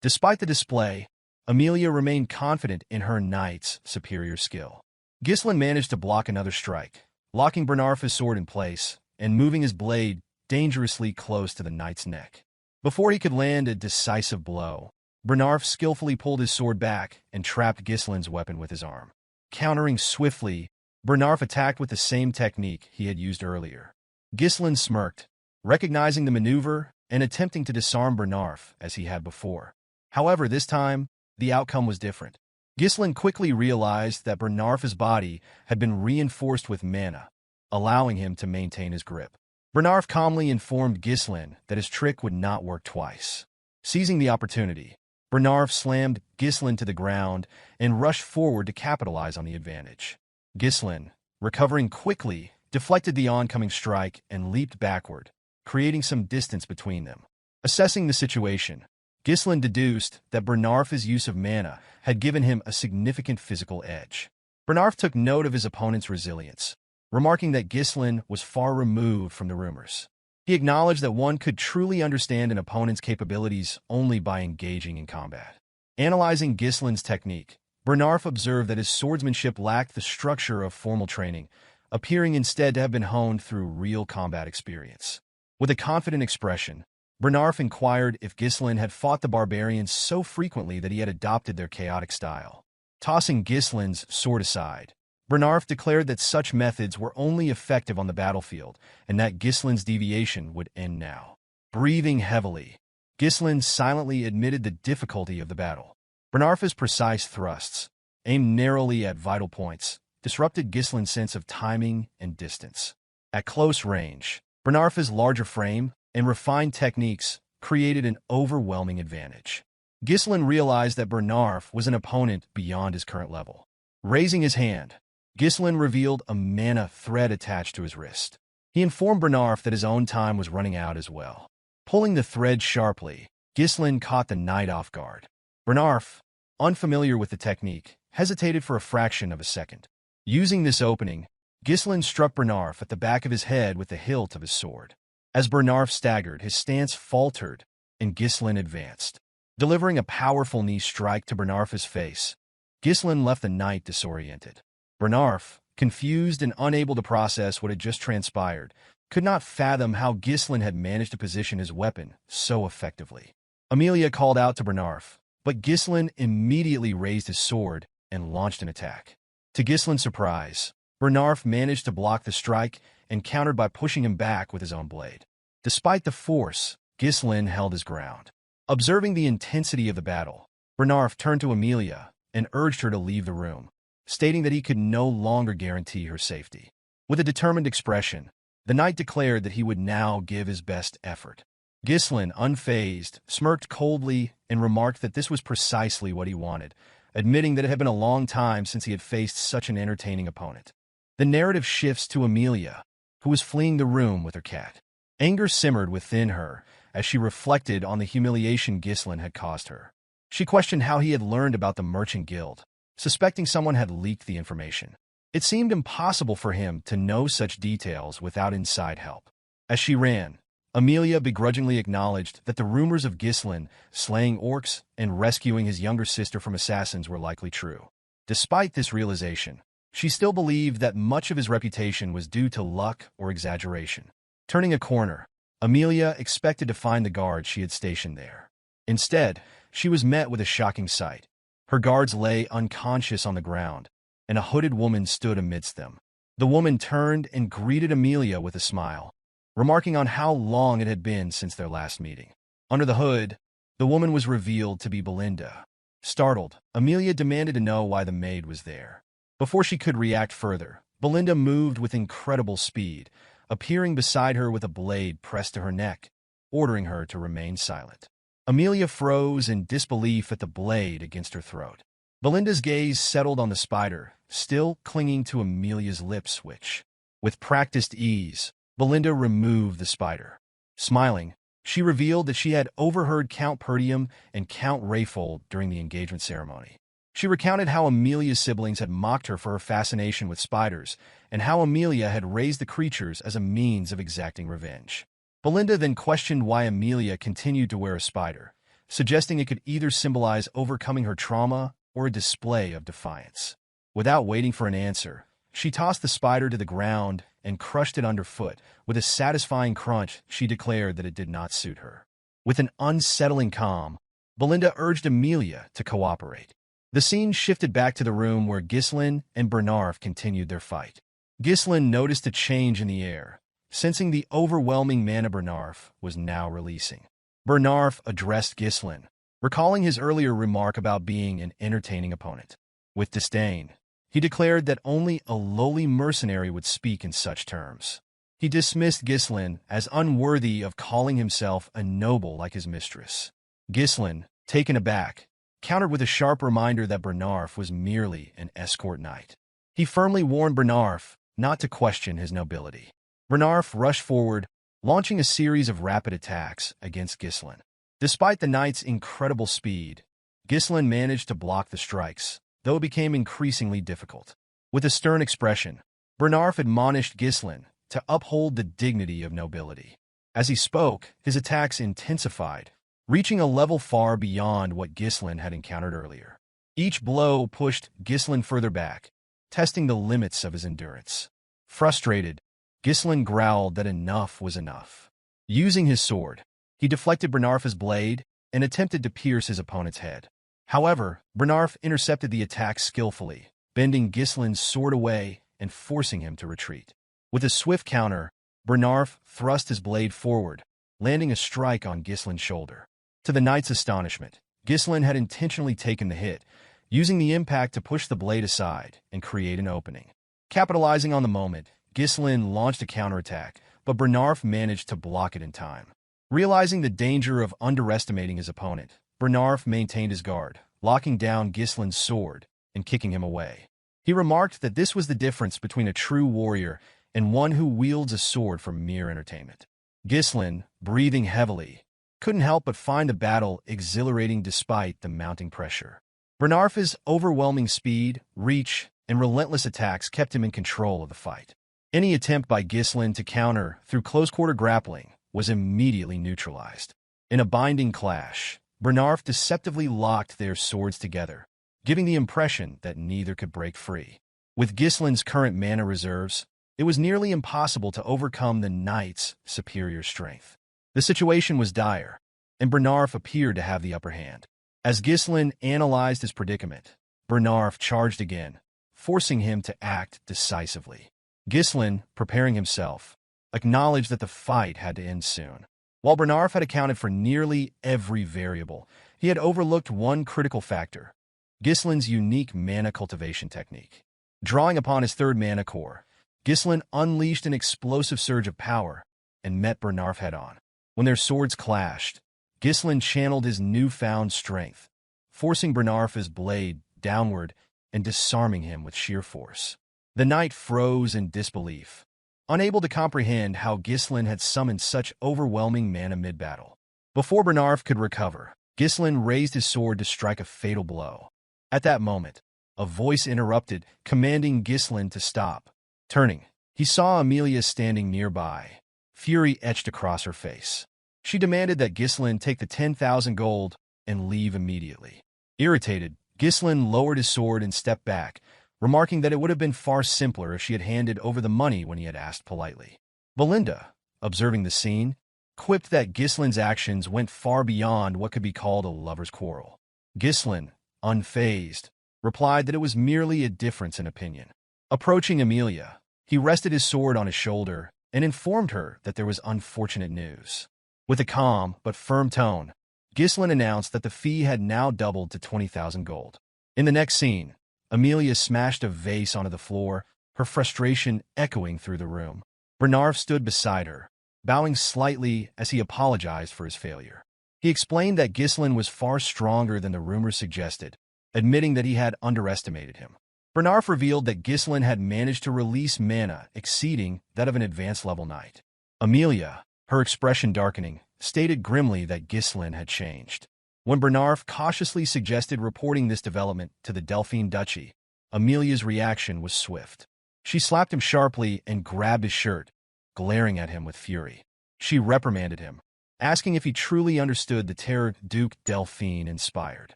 A: Despite the display, Amelia remained confident in her knight's superior skill. Ghislain managed to block another strike, locking Bernar's sword in place and moving his blade dangerously close to the knight's neck. Before he could land a decisive blow, Bernar skillfully pulled his sword back and trapped Ghislain's weapon with his arm. Countering swiftly, Bernar attacked with the same technique he had used earlier. Ghislain smirked, recognizing the maneuver and attempting to disarm Bernar as he had before. However, this time, the outcome was different. Ghislain quickly realized that Bernar's body had been reinforced with mana, allowing him to maintain his grip. Bernar calmly informed Ghislain that his trick would not work twice. Seizing the opportunity, Bernar slammed Ghislain to the ground and rushed forward to capitalize on the advantage. Ghislain, recovering quickly, deflected the oncoming strike and leaped backward, creating some distance between them. Assessing the situation, Ghislain deduced that Bernarf's use of mana had given him a significant physical edge. Bernarf took note of his opponent's resilience, remarking that Ghislain was far removed from the rumors. He acknowledged that one could truly understand an opponent's capabilities only by engaging in combat. Analyzing Ghislain's technique, Bernarf observed that his swordsmanship lacked the structure of formal training, appearing instead to have been honed through real combat experience. With a confident expression, Bernarf inquired if Ghislain had fought the barbarians so frequently that he had adopted their chaotic style. Tossing Ghislain's sword aside, Bernarf declared that such methods were only effective on the battlefield and that Ghislain's deviation would end now. Breathing heavily, Ghislain silently admitted the difficulty of the battle. Bernarf's precise thrusts, aimed narrowly at vital points, disrupted Ghislain's sense of timing and distance. At close range, Bernarf's larger frame and refined techniques created an overwhelming advantage. Ghislain realized that Bernarf was an opponent beyond his current level. Raising his hand, Ghislain revealed a mana thread attached to his wrist. He informed Bernarf that his own time was running out as well. Pulling the thread sharply, Ghislain caught the knight off guard. Bernarf, unfamiliar with the technique, hesitated for a fraction of a second. Using this opening, Ghislain struck Bernarf at the back of his head with the hilt of his sword. As Bernarf staggered, his stance faltered, and Ghislain advanced. Delivering a powerful knee strike to Bernarf's face, Ghislain left the knight disoriented. Bernarf, confused and unable to process what had just transpired, could not fathom how Ghislain had managed to position his weapon so effectively. Amelia called out to Bernarf, but Ghislain immediately raised his sword and launched an attack. To Ghislain's surprise, Bernarf managed to block the strike and countered by pushing him back with his own blade. Despite the force, Ghislain held his ground. Observing the intensity of the battle, Bernarf turned to Amelia and urged her to leave the room, stating that he could no longer guarantee her safety. With a determined expression, the knight declared that he would now give his best effort. Ghislain, unfazed, smirked coldly and remarked that this was precisely what he wanted, admitting that it had been a long time since he had faced such an entertaining opponent. The narrative shifts to Amelia, who was fleeing the room with her cat. Anger simmered within her as she reflected on the humiliation Ghislain had caused her. She questioned how he had learned about the merchant guild, suspecting someone had leaked the information. It seemed impossible for him to know such details without inside help. As she ran, Amelia begrudgingly acknowledged that the rumors of Ghislain slaying orcs and rescuing his younger sister from assassins were likely true. Despite this realization, she still believed that much of his reputation was due to luck or exaggeration. Turning a corner, Amelia expected to find the guards she had stationed there. Instead, she was met with a shocking sight. Her guards lay unconscious on the ground, and a hooded woman stood amidst them. The woman turned and greeted Amelia with a smile, remarking on how long it had been since their last meeting. Under the hood, the woman was revealed to be Belinda. Startled, Amelia demanded to know why the maid was there. Before she could react further, Belinda moved with incredible speed, appearing beside her with a blade pressed to her neck, ordering her to remain silent. Amelia froze in disbelief at the blade against her throat. Belinda's gaze settled on the spider, still clinging to Amelia's lip switch. With practiced ease, Belinda removed the spider. Smiling, she revealed that she had overheard Count Perdium and Count Rayfold during the engagement ceremony. She recounted how Amelia's siblings had mocked her for her fascination with spiders, and how Amelia had raised the creatures as a means of exacting revenge. Belinda then questioned why Amelia continued to wear a spider, suggesting it could either symbolize overcoming her trauma or a display of defiance. Without waiting for an answer, she tossed the spider to the ground and crushed it underfoot. With a satisfying crunch, she declared that it did not suit her. With an unsettling calm, Belinda urged Amelia to cooperate. The scene shifted back to the room where Ghislain and Bernar continued their fight. Ghislain noticed a change in the air, sensing the overwhelming mana Bernar was now releasing. Bernar addressed Ghislain, recalling his earlier remark about being an entertaining opponent. With disdain, he declared that only a lowly mercenary would speak in such terms. He dismissed Ghislain as unworthy of calling himself a noble like his mistress. Ghislain, taken aback, countered with a sharp reminder that Bernar was merely an escort knight. He firmly warned Bernar not to question his nobility. Bernar rushed forward, launching a series of rapid attacks against Ghislain. Despite the knight's incredible speed, Ghislain managed to block the strikes, though it became increasingly difficult. With a stern expression, Bernar admonished Ghislain to uphold the dignity of nobility. As he spoke, his attacks intensified, reaching a level far beyond what Ghislain had encountered earlier. Each blow pushed Ghislain further back, testing the limits of his endurance. Frustrated, Ghislain growled that enough was enough. Using his sword, he deflected Bernar's blade and attempted to pierce his opponent's head. However, Bernar intercepted the attack skillfully, bending Ghislain's sword away and forcing him to retreat. With a swift counter, Bernar thrust his blade forward, landing a strike on Ghislain's shoulder. To the knight's astonishment, Ghislain had intentionally taken the hit, using the impact to push the blade aside and create an opening. Capitalizing on the moment, Ghislain launched a counterattack, but Bernar managed to block it in time. Realizing the danger of underestimating his opponent, Bernar maintained his guard, locking down Ghislain's sword and kicking him away. He remarked that this was the difference between a true warrior and one who wields a sword for mere entertainment. Ghislain, breathing heavily, couldn't help but find the battle exhilarating despite the mounting pressure. Bernar's overwhelming speed, reach, and relentless attacks kept him in control of the fight. Any attempt by Ghislain to counter through close-quarter grappling was immediately neutralized. In a binding clash, Bernar deceptively locked their swords together, giving the impression that neither could break free. With Ghislain's current mana reserves, it was nearly impossible to overcome the knight's superior strength. The situation was dire, and Bernar appeared to have the upper hand. As Ghislain analyzed his predicament, Bernar charged again, forcing him to act decisively. Ghislain, preparing himself, acknowledged that the fight had to end soon. While Bernar had accounted for nearly every variable, he had overlooked one critical factor: Ghislain's unique mana cultivation technique. Drawing upon his third mana core, Ghislain unleashed an explosive surge of power and met Bernar head-on. When their swords clashed, Ghislain channeled his newfound strength, forcing Bernar's blade downward and disarming him with sheer force. The knight froze in disbelief, unable to comprehend how Ghislain had summoned such overwhelming mana mid-battle. Before Bernar could recover, Ghislain raised his sword to strike a fatal blow. At that moment, a voice interrupted, commanding Ghislain to stop. Turning, he saw Amelia standing nearby, fury etched across her face. She demanded that Ghislain take the 10,000 gold and leave immediately. Irritated, Ghislain lowered his sword and stepped back, remarking that it would have been far simpler if she had handed over the money when he had asked politely. Belinda, observing the scene, quipped that Ghislain's actions went far beyond what could be called a lover's quarrel. Ghislain, unfazed, replied that it was merely a difference in opinion. Approaching Amelia, he rested his sword on his shoulder and informed her that there was unfortunate news. With a calm but firm tone, Ghislain announced that the fee had now doubled to 20,000 gold. In the next scene, Amelia smashed a vase onto the floor, her frustration echoing through the room. Bernar stood beside her, bowing slightly as he apologized for his failure. He explained that Ghislain was far stronger than the rumors suggested, admitting that he had underestimated him. Bernar revealed that Ghislain had managed to release mana exceeding that of an advanced-level knight. Amelia, her expression darkening, stated grimly that Ghislain had changed. When Bernar cautiously suggested reporting this development to the Delphine Duchy, Amelia's reaction was swift. She slapped him sharply and grabbed his shirt, glaring at him with fury. She reprimanded him, asking if he truly understood the terror Duke Delphine inspired.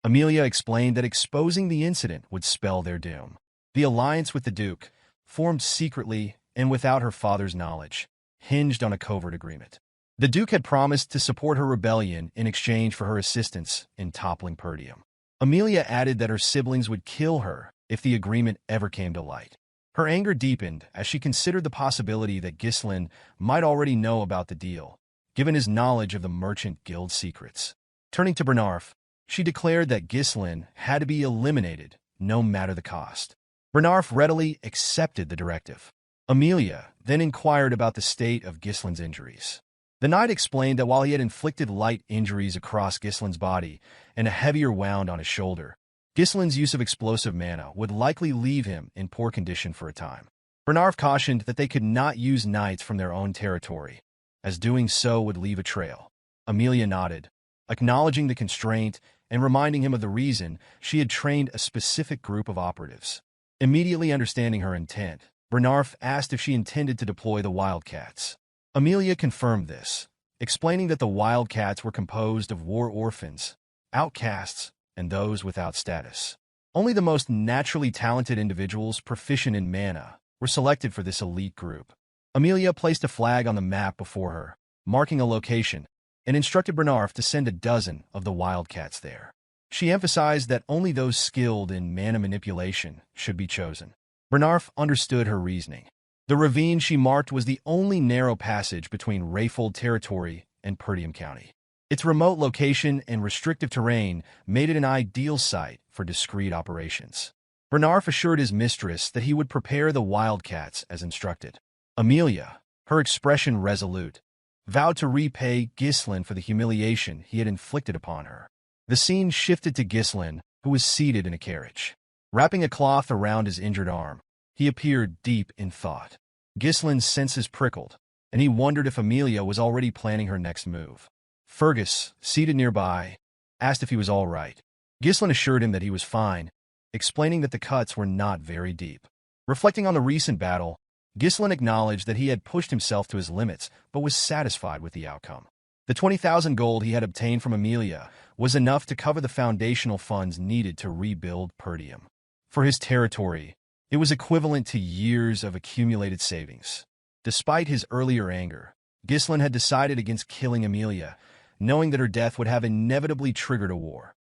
A: Amelia explained that exposing the incident would spell their doom. The alliance with the Duke, formed secretly and without her father's knowledge, hinged on a covert agreement. The Duke had promised to support her rebellion in exchange for her assistance in toppling Perdium. Amelia added that her siblings would kill her if the agreement ever came to light. Her anger deepened as she considered the possibility that Ghislain might already know about the deal, given his knowledge of the merchant guild secrets. Turning to Bernar, she declared that Ghislain had to be eliminated, no matter the cost. Bernar readily accepted the directive. Amelia then inquired about the state of Ghislain's injuries. The knight explained that while he had inflicted light injuries across Ghislain's body and a heavier wound on his shoulder, Ghislain's use of explosive mana would likely leave him in poor condition for a time. Bernar cautioned that they could not use knights from their own territory, as doing so would leave a trail. Amelia nodded, acknowledging the constraint and reminding him of the reason she had trained a specific group of operatives. Immediately understanding her intent, Bernar asked if she intended to deploy the Wildcats. Amelia confirmed this, explaining that the Wildcats were composed of war orphans, outcasts, and those without status. Only the most naturally talented individuals proficient in mana were selected for this elite group. Amelia placed a flag on the map before her, marking a location, and instructed Bernar to send a dozen of the Wildcats there. She emphasized that only those skilled in mana manipulation should be chosen. Bernar understood her reasoning. The ravine she marked was the only narrow passage between Rayfold territory and Perdium County. Its remote location and restrictive terrain made it an ideal site for discreet operations. Bernar assured his mistress that he would prepare the Wildcats as instructed. Amelia, her expression resolute, vowed to repay Ghislain for the humiliation he had inflicted upon her. The scene shifted to Ghislain, who was seated in a carriage. Wrapping a cloth around his injured arm, he appeared deep in thought. Ghislain's senses prickled, and he wondered if Amelia was already planning her next move. Fergus, seated nearby, asked if he was all right. Ghislain assured him that he was fine, explaining that the cuts were not very deep. Reflecting on the recent battle, Ghislain acknowledged that he had pushed himself to his limits, but was satisfied with the outcome. The 20,000 gold he had obtained from Amelia was enough to cover the foundational funds needed to rebuild Perdium. For his territory, it was equivalent to years of accumulated savings. Despite his earlier anger, Ghislain had decided against killing Amelia, knowing that her death would have inevitably triggered a war,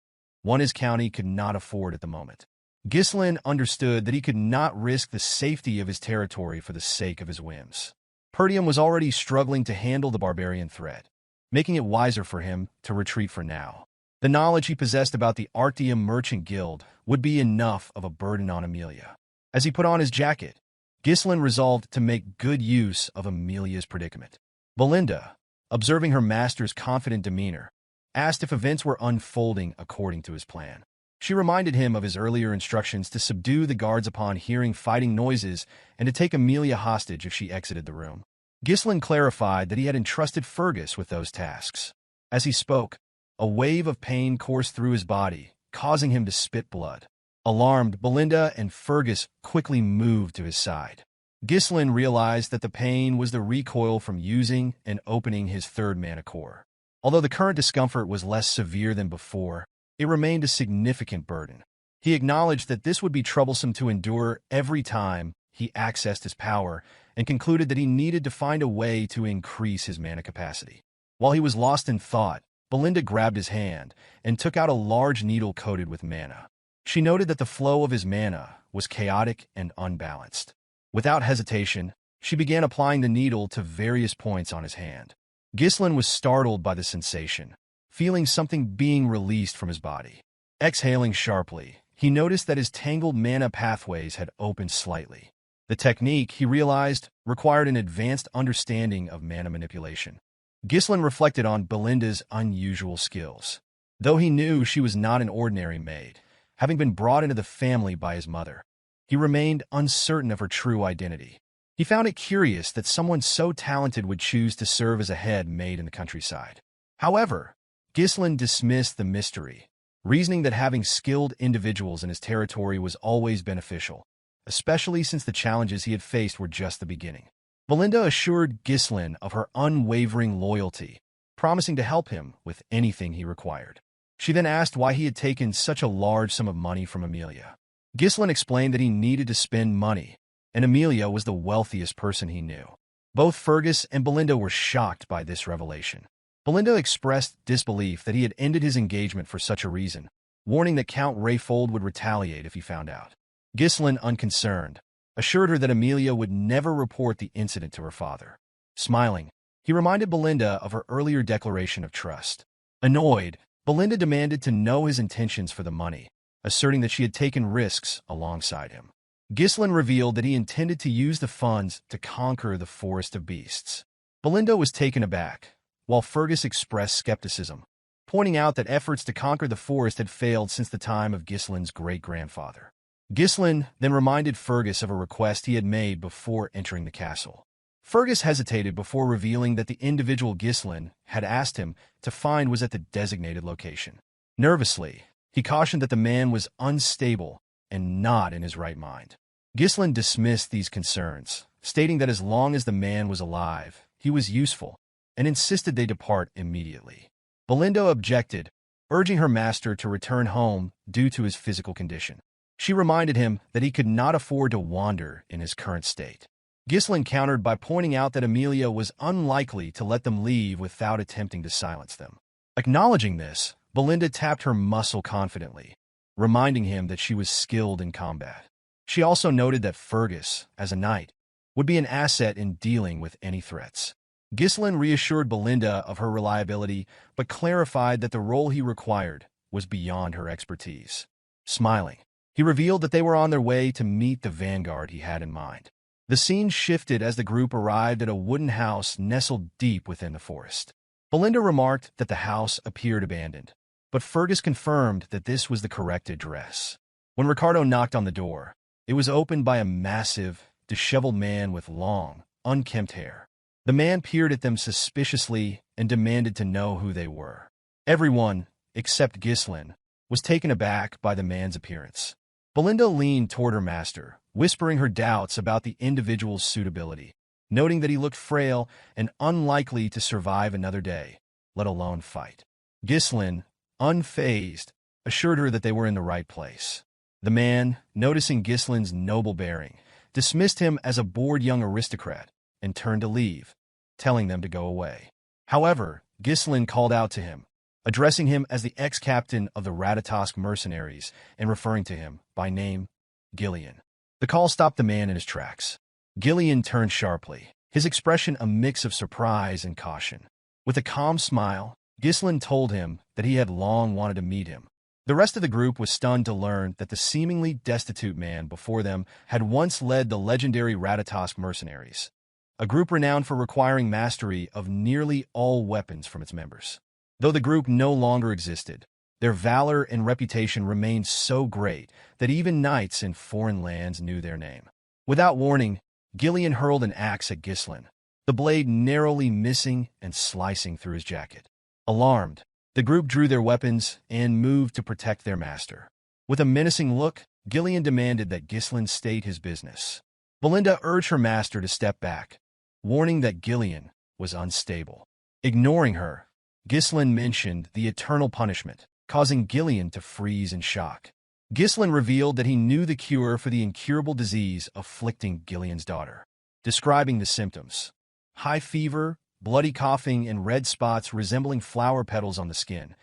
A: one his county could not afford at the moment. Ghislain understood that he could not risk the safety of his territory for the sake of his whims. Perdium was already struggling to handle the barbarian threat, making it wiser for him to retreat for now. The knowledge he possessed about the Arctium Merchant Guild would be enough of a burden on Amelia. As he put on his jacket, Ghislain resolved to make good use of Amelia's predicament. Belinda, observing her master's confident demeanor, asked if events were unfolding according to his plan. She reminded him of his earlier instructions to subdue the guards upon hearing fighting noises and to take Amelia hostage if she exited the room. Ghislain clarified that he had entrusted Fergus with those tasks. As he spoke, a wave of pain coursed through his body, causing him to spit blood. Alarmed, Belinda and Fergus quickly moved to his side. Ghislain realized that the pain was the recoil from using and opening his third mana core. Although the current discomfort was less severe than before, it remained a significant burden. He acknowledged that this would be troublesome to endure every time he accessed his power and concluded that he needed to find a way to increase his mana capacity. While he was lost in thought, Belinda grabbed his hand and took out a large needle coated with mana. She noted that the flow of his mana was chaotic and unbalanced. Without hesitation, she began applying the needle to various points on his hand. Ghislain was startled by the sensation, feeling something being released from his body. Exhaling sharply, he noticed that his tangled mana pathways had opened slightly. The technique, he realized, required an advanced understanding of mana manipulation. Ghislain reflected on Belinda's unusual skills. Though he knew she was not an ordinary maid, having been brought into the family by his mother, he remained uncertain of her true identity. He found it curious that someone so talented would choose to serve as a head maid in the countryside. However, Ghislain dismissed the mystery, reasoning that having skilled individuals in his territory was always beneficial, especially since the challenges he had faced were just the beginning. Belinda assured Ghislain of her unwavering loyalty, promising to help him with anything he required. She then asked why he had taken such a large sum of money from Amelia. Ghislain explained that he needed to spend money, and Amelia was the wealthiest person he knew. Both Fergus and Belinda were shocked by this revelation. Belinda expressed disbelief that he had ended his engagement for such a reason, warning that Count Rayfold would retaliate if he found out. Ghislain, unconcerned, assured her that Amelia would never report the incident to her father. Smiling, he reminded Belinda of her earlier declaration of trust. Annoyed, Belinda demanded to know his intentions for the money, asserting that she had taken risks alongside him. Ghislain revealed that he intended to use the funds to conquer the Forest of Beasts. Belinda was taken aback, while Fergus expressed skepticism, pointing out that efforts to conquer the forest had failed since the time of Ghislain's great-grandfather. Ghislain then reminded Fergus of a request he had made before entering the castle. Fergus hesitated before revealing that the individual Ghislain had asked him to find was at the designated location. Nervously, he cautioned that the man was unstable and not in his right mind. Ghislain dismissed these concerns, stating that as long as the man was alive, he was useful, and insisted they depart immediately. Belinda objected, urging her master to return home due to his physical condition. She reminded him that he could not afford to wander in his current state. Ghislain countered by pointing out that Amelia was unlikely to let them leave without attempting to silence them. Acknowledging this, Belinda tapped her muscle confidently, reminding him that she was skilled in combat. She also noted that Fergus, as a knight, would be an asset in dealing with any threats. Ghislain reassured Belinda of her reliability, but clarified that the role he required was beyond her expertise. Smiling, he revealed that they were on their way to meet the vanguard he had in mind. The scene shifted as the group arrived at a wooden house nestled deep within the forest. Belinda remarked that the house appeared abandoned, but Fergus confirmed that this was the correct address. When Ricardo knocked on the door, it was opened by a massive, disheveled man with long, unkempt hair. The man peered at them suspiciously and demanded to know who they were. Everyone, except Ghislain, was taken aback by the man's appearance. Belinda leaned toward her master, whispering her doubts about the individual's suitability, noting that he looked frail and unlikely to survive another day, let alone fight. Ghislain, unfazed, assured her that they were in the right place. The man, noticing Ghislain's noble bearing, dismissed him as a bored young aristocrat and turned to leave, telling them to go away. However, Ghislain called out to him, addressing him as the ex-captain of the Ratatosk mercenaries and referring to him by name, Gillian. The call stopped the man in his tracks. Gillian turned sharply, his expression a mix of surprise and caution. With a calm smile, Ghislain told him that he had long wanted to meet him. The rest of the group was stunned to learn that the seemingly destitute man before them had once led the legendary Ratatosk mercenaries, a group renowned for requiring mastery of nearly all weapons from its members. Though the group no longer existed, their valor and reputation remained so great that even knights in foreign lands knew their name. Without warning, Gillian hurled an axe at Ghislain, the blade narrowly missing and slicing through his jacket. Alarmed, the group drew their weapons and moved to protect their master. With a menacing look, Gillian demanded that Ghislain state his business. Belinda urged her master to step back, warning that Gillian was unstable. Ignoring her, Ghislain mentioned the eternal punishment, causing Gillian to freeze in shock. Ghislain revealed that he knew the cure for the incurable disease afflicting Gillian's daughter, describing the symptoms: high fever, bloody coughing, and red spots resembling flower petals on the skin.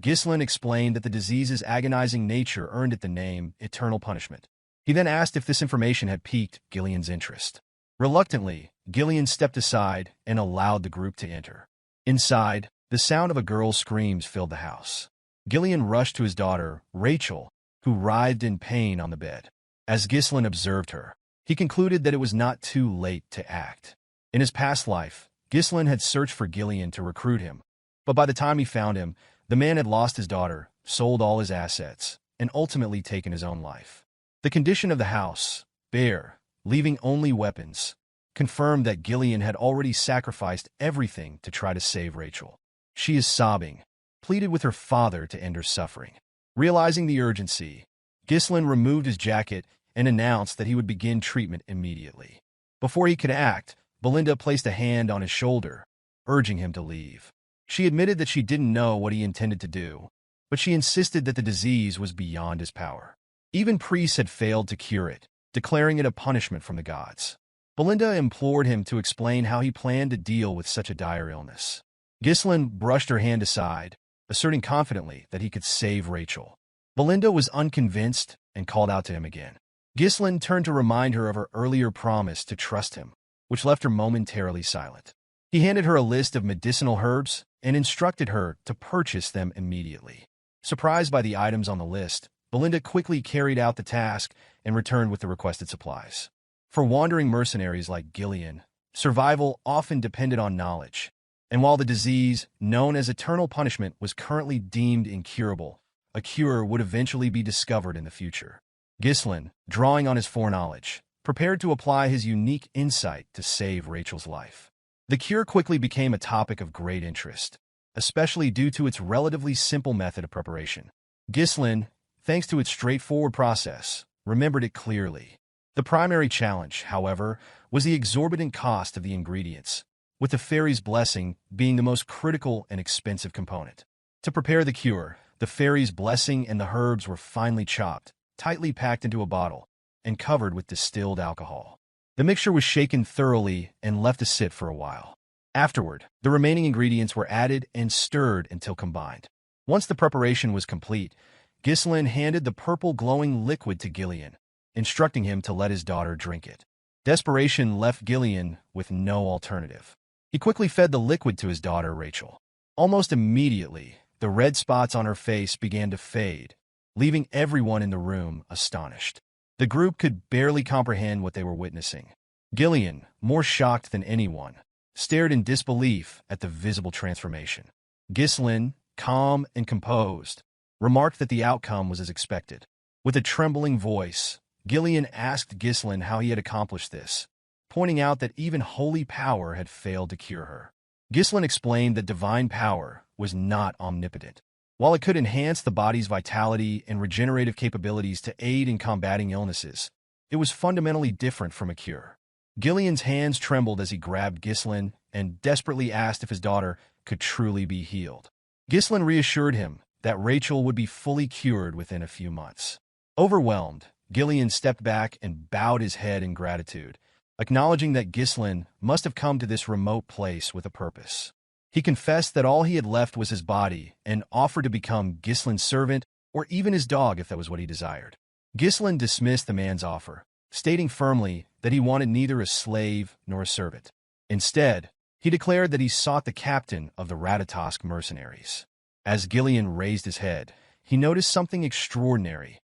A: Ghislain explained that the disease's agonizing nature earned it the name eternal punishment. He then asked if this information had piqued Gillian's interest. Reluctantly, Gillian stepped aside and allowed the group to enter. Inside, the sound of a girl's screams filled the house. Gillian rushed to his daughter, Rachel, who writhed in pain on the bed. As Ghislain observed her, he concluded that it was not too late to act. In his past life, Ghislain had searched for Gillian to recruit him, but by the time he found him, the man had lost his daughter, sold all his assets, and ultimately taken his own life. The condition of the house, bare, leaving only weapons, confirmed that Gillian had already sacrificed everything to try to save Rachel. She is sobbing, pleaded with her father to end her suffering. Realizing the urgency, Ghislain removed his jacket and announced that he would begin treatment immediately. Before he could act, Belinda placed a hand on his shoulder, urging him to leave. She admitted that she didn't know what he intended to do, but she insisted that the disease was beyond his power. Even priests had failed to cure it, declaring it a punishment from the gods. Belinda implored him to explain how he planned to deal with such a dire illness. Ghislain brushed her hand aside, asserting confidently that he could save Rachel. Belinda was unconvinced and called out to him again. Ghislain turned to remind her of her earlier promise to trust him, which left her momentarily silent. He handed her a list of medicinal herbs and instructed her to purchase them immediately. Surprised by the items on the list, Belinda quickly carried out the task and returned with the requested supplies. For wandering mercenaries like Gillian, survival often depended on knowledge, and while the disease, known as eternal punishment, was currently deemed incurable, a cure would eventually be discovered in the future. Ghislain, drawing on his foreknowledge, prepared to apply his unique insight to save Rachel's life. The cure quickly became a topic of great interest, especially due to its relatively simple method of preparation. Ghislain, thanks to its straightforward process, remembered it clearly. The primary challenge, however, was the exorbitant cost of the ingredients, with the fairy's blessing being the most critical and expensive component. To prepare the cure, the fairy's blessing and the herbs were finely chopped, tightly packed into a bottle, and covered with distilled alcohol. The mixture was shaken thoroughly and left to sit for a while. Afterward, the remaining ingredients were added and stirred until combined. Once the preparation was complete, Ghislain handed the purple glowing liquid to Gillian, instructing him to let his daughter drink it. Desperation left Gillian with no alternative. He quickly fed the liquid to his daughter, Rachel. Almost immediately, the red spots on her face began to fade, leaving everyone in the room astonished. The group could barely comprehend what they were witnessing. Gillian, more shocked than anyone, stared in disbelief at the visible transformation. Ghislain, calm and composed, remarked that the outcome was as expected. With a trembling voice, Gillian asked Ghislain how he had accomplished this, pointing out that even holy power had failed to cure her. Ghislain explained that divine power was not omnipotent. While it could enhance the body's vitality and regenerative capabilities to aid in combating illnesses, it was fundamentally different from a cure. Gillian's hands trembled as he grabbed Ghislain and desperately asked if his daughter could truly be healed. Ghislain reassured him that Rachel would be fully cured within a few months. Overwhelmed, Gillian stepped back and bowed his head in gratitude, acknowledging that Ghislain must have come to this remote place with a purpose. He confessed that all he had left was his body and offered to become Ghislain's servant or even his dog if that was what he desired. Ghislain dismissed the man's offer, stating firmly that he wanted neither a slave nor a servant. Instead, he declared that he sought the captain of the Ratatosk mercenaries. As Gillian raised his head, he noticed something extraordinary.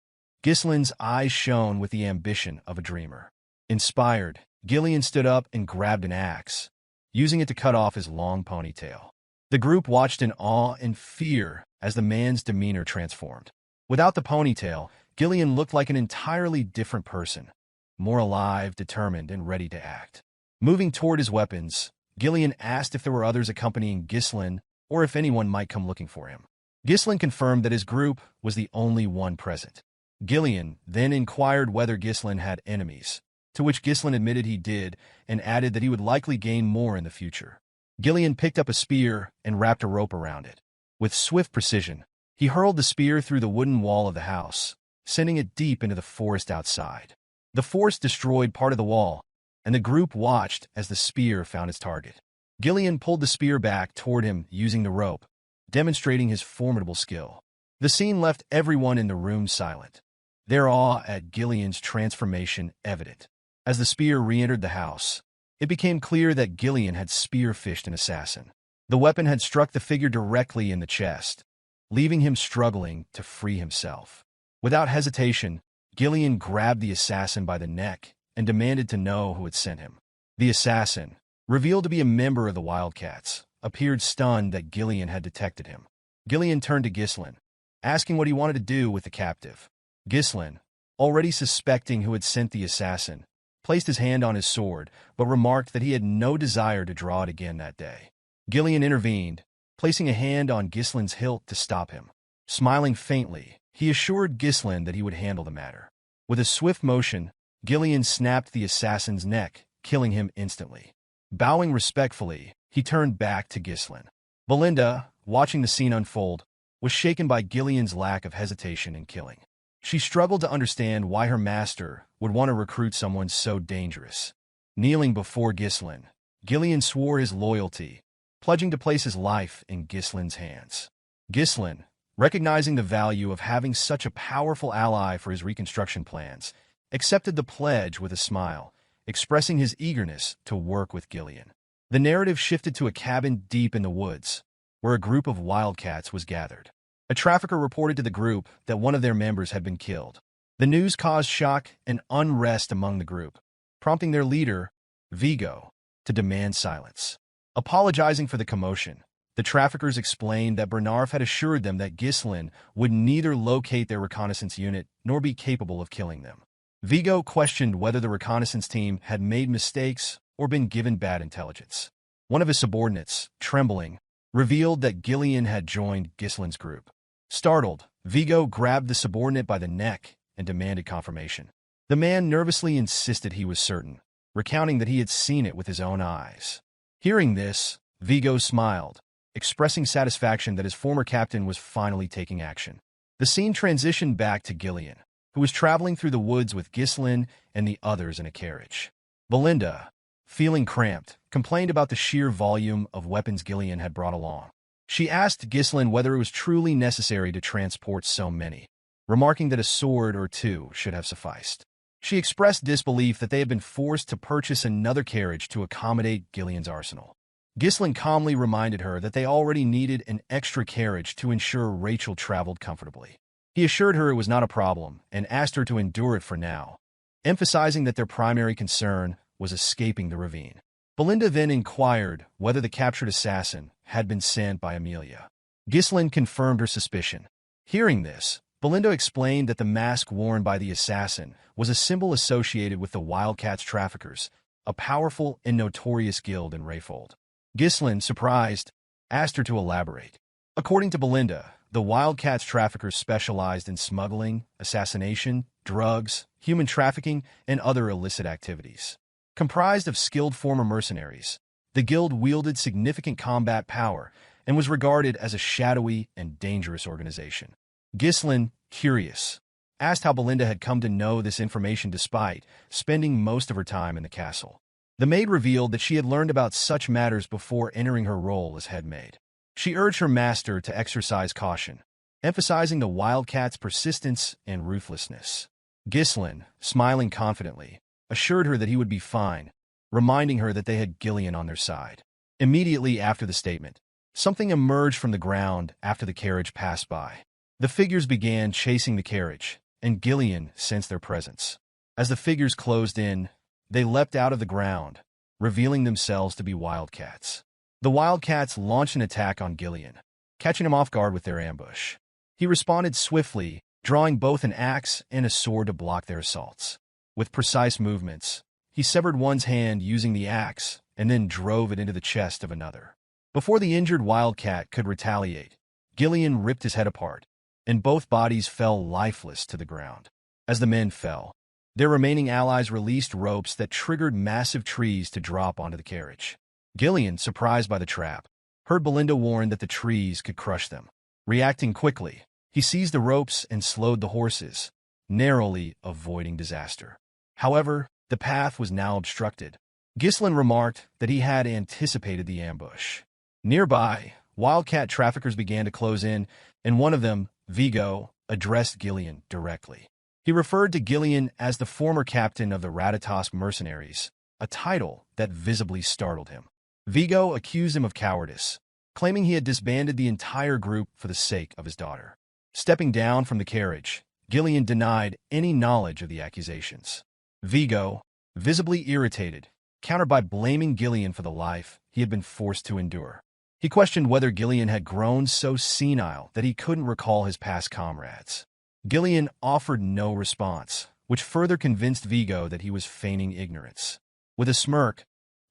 A: Ghislain's eyes shone with the ambition of a dreamer. Inspired, Gillian stood up and grabbed an axe, using it to cut off his long ponytail. The group watched in awe and fear as the man's demeanor transformed. Without the ponytail, Gillian looked like an entirely different person, more alive, determined, and ready to act. Moving toward his weapons, Gillian asked if there were others accompanying Ghislain or if anyone might come looking for him. Ghislain confirmed that his group was the only one present. Gillian then inquired whether Ghislain had enemies, to which Ghislain admitted he did and added that he would likely gain more in the future. Gillian picked up a spear and wrapped a rope around it. With swift precision, he hurled the spear through the wooden wall of the house, sending it deep into the forest outside. The force destroyed part of the wall, and the group watched as the spear found its target. Gillian pulled the spear back toward him using the rope, demonstrating his formidable skill. The scene left everyone in the room silent, their awe at Gillian's transformation evident. As the spear re-entered the house, it became clear that Gillian had spear-fished an assassin. The weapon had struck the figure directly in the chest, leaving him struggling to free himself. Without hesitation, Gillian grabbed the assassin by the neck and demanded to know who had sent him. The assassin, revealed to be a member of the Wildcats, appeared stunned that Gillian had detected him. Gillian turned to Ghislain, asking what he wanted to do with the captive. Ghislain, already suspecting who had sent the assassin, placed his hand on his sword, but remarked that he had no desire to draw it again that day. Gillian intervened, placing a hand on Ghislain's hilt to stop him. Smiling faintly, he assured Ghislain that he would handle the matter. With a swift motion, Gillian snapped the assassin's neck, killing him instantly. Bowing respectfully, he turned back to Ghislain. Belinda, watching the scene unfold, was shaken by Gillian's lack of hesitation in killing. She struggled to understand why her master would want to recruit someone so dangerous. Kneeling before Ghislain, Gillian swore his loyalty, pledging to place his life in Ghislain's hands. Ghislain, recognizing the value of having such a powerful ally for his reconstruction plans, accepted the pledge with a smile, expressing his eagerness to work with Gillian. The narrative shifted to a cabin deep in the woods, where a group of wildcats was gathered. A trafficker reported to the group that one of their members had been killed. The news caused shock and unrest among the group, prompting their leader, Vigo, to demand silence. Apologizing for the commotion, the traffickers explained that Bernar had assured them that Ghislain would neither locate their reconnaissance unit nor be capable of killing them. Vigo questioned whether the reconnaissance team had made mistakes or been given bad intelligence. One of his subordinates, trembling, revealed that Gillian had joined Ghislain's group. Startled, Vigo grabbed the subordinate by the neck and demanded confirmation. The man nervously insisted he was certain, recounting that he had seen it with his own eyes. Hearing this, Vigo smiled, expressing satisfaction that his former captain was finally taking action. The scene transitioned back to Gillian, who was traveling through the woods with Ghislain and the others in a carriage. Belinda, feeling cramped, complained about the sheer volume of weapons Gillian had brought along. She asked Ghislain whether it was truly necessary to transport so many, remarking that a sword or two should have sufficed. She expressed disbelief that they had been forced to purchase another carriage to accommodate Gillian's arsenal. Ghislain calmly reminded her that they already needed an extra carriage to ensure Rachel traveled comfortably. He assured her it was not a problem and asked her to endure it for now, emphasizing that their primary concern was escaping the ravine. Belinda then inquired whether the captured assassin had been sent by Amelia. Ghislain confirmed her suspicion. Hearing this, Belinda explained that the mask worn by the assassin was a symbol associated with the Wildcats traffickers, a powerful and notorious guild in Rayfold. Ghislain, surprised, asked her to elaborate. According to Belinda, the Wildcats traffickers specialized in smuggling, assassination, drugs, human trafficking, and other illicit activities. Comprised of skilled former mercenaries, the guild wielded significant combat power and was regarded as a shadowy and dangerous organization. Ghislain, curious, asked how Belinda had come to know this information despite spending most of her time in the castle. The maid revealed that she had learned about such matters before entering her role as head maid. She urged her master to exercise caution, emphasizing the Wildcats' persistence and ruthlessness. Ghislain, smiling confidently, assured her that he would be fine, reminding her that they had Gillian on their side. Immediately after the statement, something emerged from the ground after the carriage passed by. The figures began chasing the carriage, and Gillian sensed their presence. As the figures closed in, they leapt out of the ground, revealing themselves to be wildcats. The wildcats launched an attack on Gillian, catching him off guard with their ambush. He responded swiftly, drawing both an axe and a sword to block their assaults. With precise movements, he severed one's hand using the axe and then drove it into the chest of another. Before the injured wildcat could retaliate, Gillian ripped his head apart, and both bodies fell lifeless to the ground. As the men fell, their remaining allies released ropes that triggered massive trees to drop onto the carriage. Gillian, surprised by the trap, heard Belinda warn that the trees could crush them. Reacting quickly, he seized the ropes and slowed the horses, narrowly avoiding disaster. However, the path was now obstructed. Ghislain remarked that he had anticipated the ambush. Nearby, wildcat traffickers began to close in, and one of them, Vigo, addressed Gillian directly. He referred to Gillian as the former captain of the Ratatosk mercenaries, a title that visibly startled him. Vigo accused him of cowardice, claiming he had disbanded the entire group for the sake of his daughter. Stepping down from the carriage, Gillian denied any knowledge of the accusations. Vigo, visibly irritated, countered by blaming Gillian for the life he had been forced to endure. He questioned whether Gillian had grown so senile that he couldn't recall his past comrades. Gillian offered no response, which further convinced Vigo that he was feigning ignorance. With a smirk,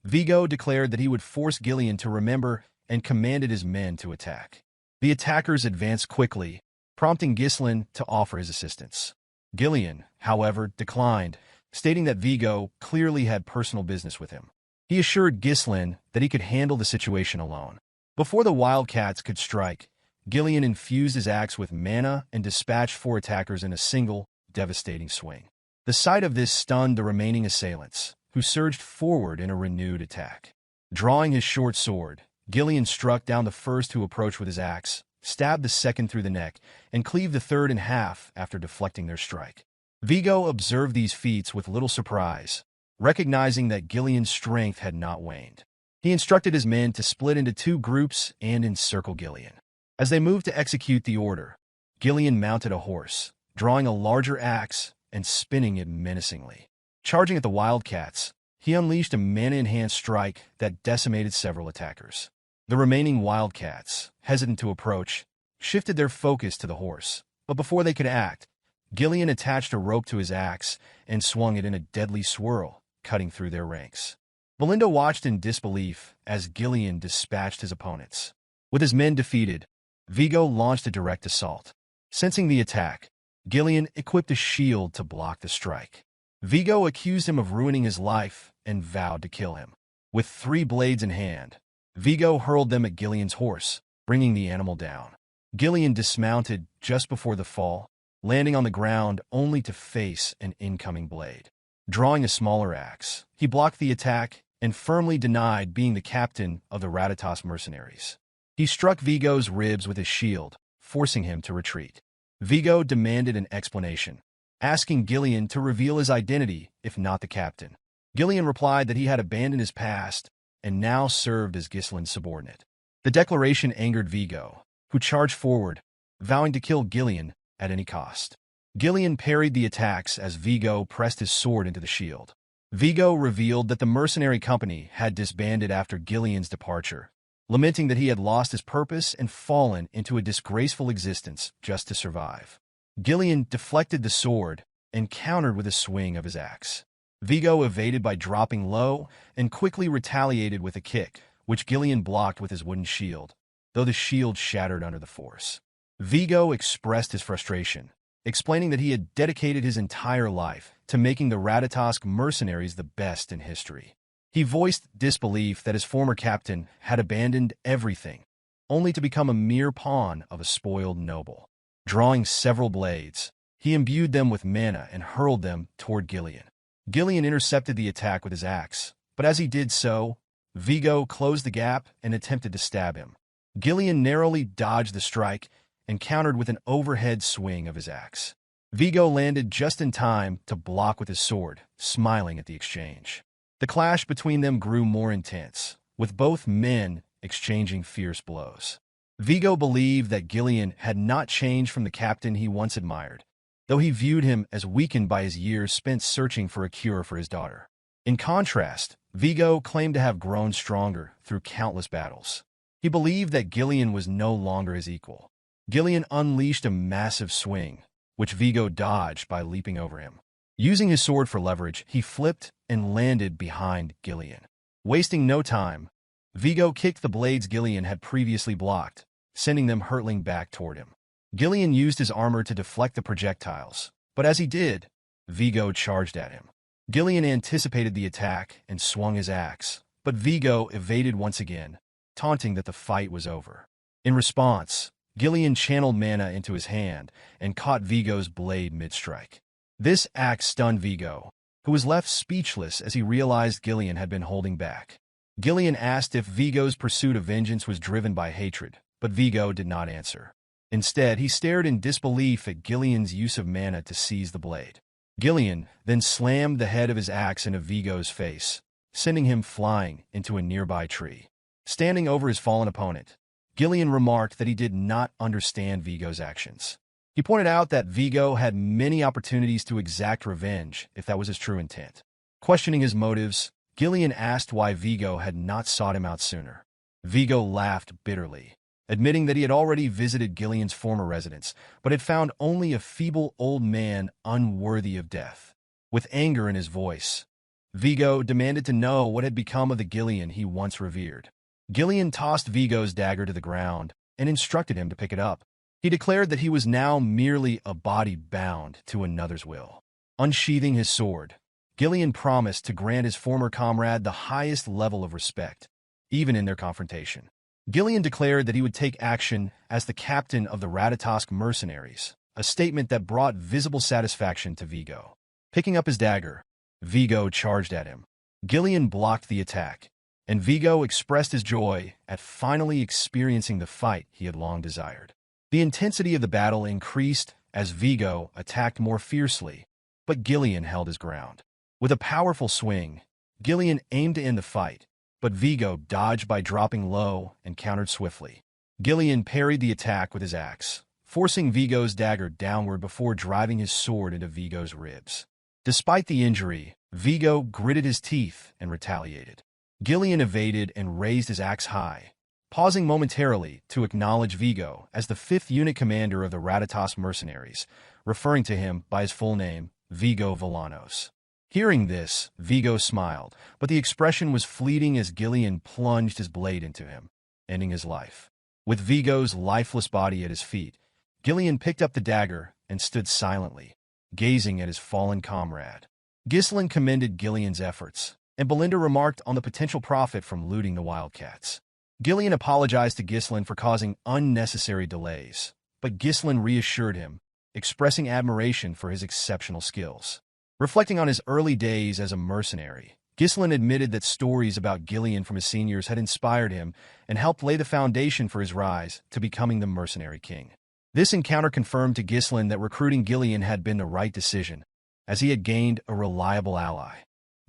A: Vigo declared that he would force Gillian to remember and commanded his men to attack. The attackers advanced quickly, prompting Ghislain to offer his assistance. Gillian, however, declined, stating that Vigo clearly had personal business with him. He assured Ghislain that he could handle the situation alone. Before the wildcats could strike, Gillian infused his axe with mana and dispatched 4 attackers in a single, devastating swing. The sight of this stunned the remaining assailants, who surged forward in a renewed attack. Drawing his short sword, Gillian struck down the first who approached with his axe, stabbed the second through the neck, and cleaved the third in half after deflecting their strike. Vigo observed these feats with little surprise, recognizing that Gillian's strength had not waned. He instructed his men to split into 2 groups and encircle Gillian. As they moved to execute the order, Gillian mounted a horse, drawing a larger axe and spinning it menacingly. Charging at the wildcats, he unleashed a mana-enhanced strike that decimated several attackers. The remaining wildcats, hesitant to approach, shifted their focus to the horse, but before they could act, Gillian attached a rope to his axe and swung it in a deadly swirl, cutting through their ranks. Belinda watched in disbelief as Gillian dispatched his opponents. With his men defeated, Vigo launched a direct assault. Sensing the attack, Gillian equipped a shield to block the strike. Vigo accused him of ruining his life and vowed to kill him. With 3 blades in hand, Vigo hurled them at Gillian's horse, bringing the animal down. Gillian dismounted just before the fall, landing on the ground only to face an incoming blade. Drawing a smaller axe, he blocked the attack and firmly denied being the captain of the Ratatas mercenaries. He struck Vigo's ribs with his shield, forcing him to retreat. Vigo demanded an explanation, asking Gillian to reveal his identity if not the captain. Gillian replied that he had abandoned his past and now served as Ghislain's subordinate. The declaration angered Vigo, who charged forward, vowing to kill Gillian at any cost. Gillian parried the attacks as Vigo pressed his sword into the shield. Vigo revealed that the mercenary company had disbanded after Gillian's departure, lamenting that he had lost his purpose and fallen into a disgraceful existence just to survive. Gillian deflected the sword and countered with a swing of his axe. Vigo evaded by dropping low and quickly retaliated with a kick, which Gillian blocked with his wooden shield, though the shield shattered under the force. Vigo expressed his frustration, explaining that he had dedicated his entire life to making the Ratatas mercenaries the best in history. He voiced disbelief that his former captain had abandoned everything, only to become a mere pawn of a spoiled noble. Drawing several blades, he imbued them with mana and hurled them toward Gillian. Gillian intercepted the attack with his axe, but as he did so, Vigo closed the gap and attempted to stab him. Gillian narrowly dodged the strike and countered with an overhead swing of his axe. Vigo landed just in time to block with his sword, smiling at the exchange. The clash between them grew more intense, with both men exchanging fierce blows. Vigo believed that Gillian had not changed from the captain he once admired, though he viewed him as weakened by his years spent searching for a cure for his daughter. In contrast, Vigo claimed to have grown stronger through countless battles. He believed that Gillian was no longer his equal. Gillian unleashed a massive swing, which Vigo dodged by leaping over him. Using his sword for leverage, he flipped and landed behind Gillian. Wasting no time, Vigo kicked the blades Gillian had previously blocked, sending them hurtling back toward him. Gillian used his armor to deflect the projectiles, but as he did, Vigo charged at him. Gillian anticipated the attack and swung his axe, but Vigo evaded once again, taunting that the fight was over. In response, Gillian channeled mana into his hand and caught Vigo's blade mid-strike. This act stunned Vigo, who was left speechless as he realized Gillian had been holding back. Gillian asked if Vigo's pursuit of vengeance was driven by hatred, but Vigo did not answer. Instead, he stared in disbelief at Gillian's use of mana to seize the blade. Gillian then slammed the head of his axe into Vigo's face, sending him flying into a nearby tree. Standing over his fallen opponent, Gillian remarked that he did not understand Vigo's actions. He pointed out that Vigo had many opportunities to exact revenge if that was his true intent. Questioning his motives, Gillian asked why Vigo had not sought him out sooner. Vigo laughed bitterly, admitting that he had already visited Gillian's former residence, but had found only a feeble old man unworthy of death. With anger in his voice, Vigo demanded to know what had become of the Gillian he once revered. Gillian tossed Vigo's dagger to the ground and instructed him to pick it up. He declared that he was now merely a body bound to another's will. Unsheathing his sword, Gillian promised to grant his former comrade the highest level of respect, even in their confrontation. Gillian declared that he would take action as the captain of the Ratatas mercenaries, a statement that brought visible satisfaction to Vigo. Picking up his dagger, Vigo charged at him. Gillian blocked the attack, and Vigo expressed his joy at finally experiencing the fight he had long desired. The intensity of the battle increased as Vigo attacked more fiercely, but Gillian held his ground. With a powerful swing, Gillian aimed to end the fight, but Vigo dodged by dropping low and countered swiftly. Gillian parried the attack with his axe, forcing Vigo's dagger downward before driving his sword into Vigo's ribs. Despite the injury, Vigo gritted his teeth and retaliated. Gillian evaded and raised his axe high, pausing momentarily to acknowledge Vigo as the 5th unit commander of the Ratatas mercenaries, referring to him by his full name, Vigo Villanos. Hearing this, Vigo smiled, but the expression was fleeting as Gillian plunged his blade into him, ending his life. With Vigo's lifeless body at his feet, Gillian picked up the dagger and stood silently, gazing at his fallen comrade. Ghislain commended Gillian's efforts, and Belinda remarked on the potential profit from looting the wildcats. Gillian apologized to Ghislain for causing unnecessary delays, but Ghislain reassured him, expressing admiration for his exceptional skills. Reflecting on his early days as a mercenary, Ghislain admitted that stories about Gillian from his seniors had inspired him and helped lay the foundation for his rise to becoming the Mercenary King. This encounter confirmed to Ghislain that recruiting Gillian had been the right decision, as he had gained a reliable ally.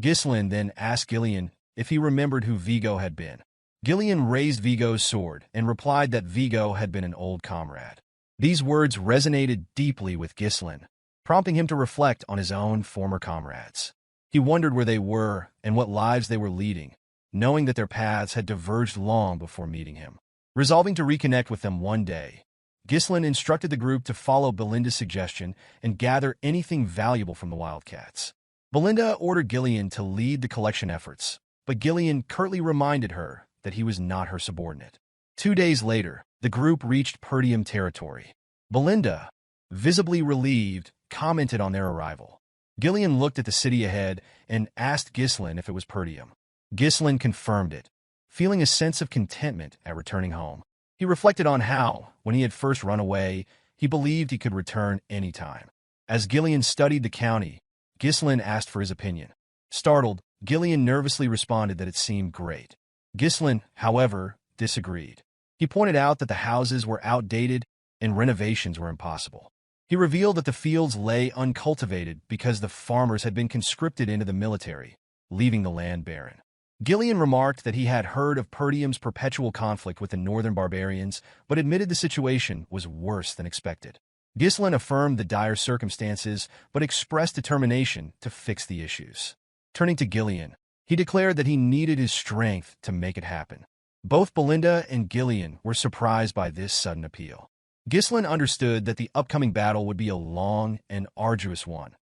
A: Ghislain then asked Gillian if he remembered who Vigo had been. Gillian raised Vigo's sword and replied that Vigo had been an old comrade. These words resonated deeply with Ghislain, prompting him to reflect on his own former comrades. He wondered where they were and what lives they were leading, knowing that their paths had diverged long before meeting him. Resolving to reconnect with them one day, Ghislain instructed the group to follow Belinda's suggestion and gather anything valuable from the wildcats. Belinda ordered Gillian to lead the collection efforts, but Gillian curtly reminded her that he was not her subordinate. 2 days later, the group reached Perdium territory. Belinda, visibly relieved, commented on their arrival. Gillian looked at the city ahead and asked Ghislain if it was Perdium. Ghislain confirmed it, feeling a sense of contentment at returning home. He reflected on how, when he had first run away, he believed he could return any time. As Gillian studied the county, Ghislain asked for his opinion. Startled, Gillian nervously responded that it seemed great. Ghislain, however, disagreed. He pointed out that the houses were outdated and renovations were impossible. He revealed that the fields lay uncultivated because the farmers had been conscripted into the military, leaving the land barren. Gillian remarked that he had heard of Perdium's perpetual conflict with the northern barbarians, but admitted the situation was worse than expected. Ghislain affirmed the dire circumstances, but expressed determination to fix the issues. Turning to Gillian, he declared that he needed his strength to make it happen. Both Belinda and Gillian were surprised by this sudden appeal. Ghislain understood that the upcoming battle would be a long and arduous one,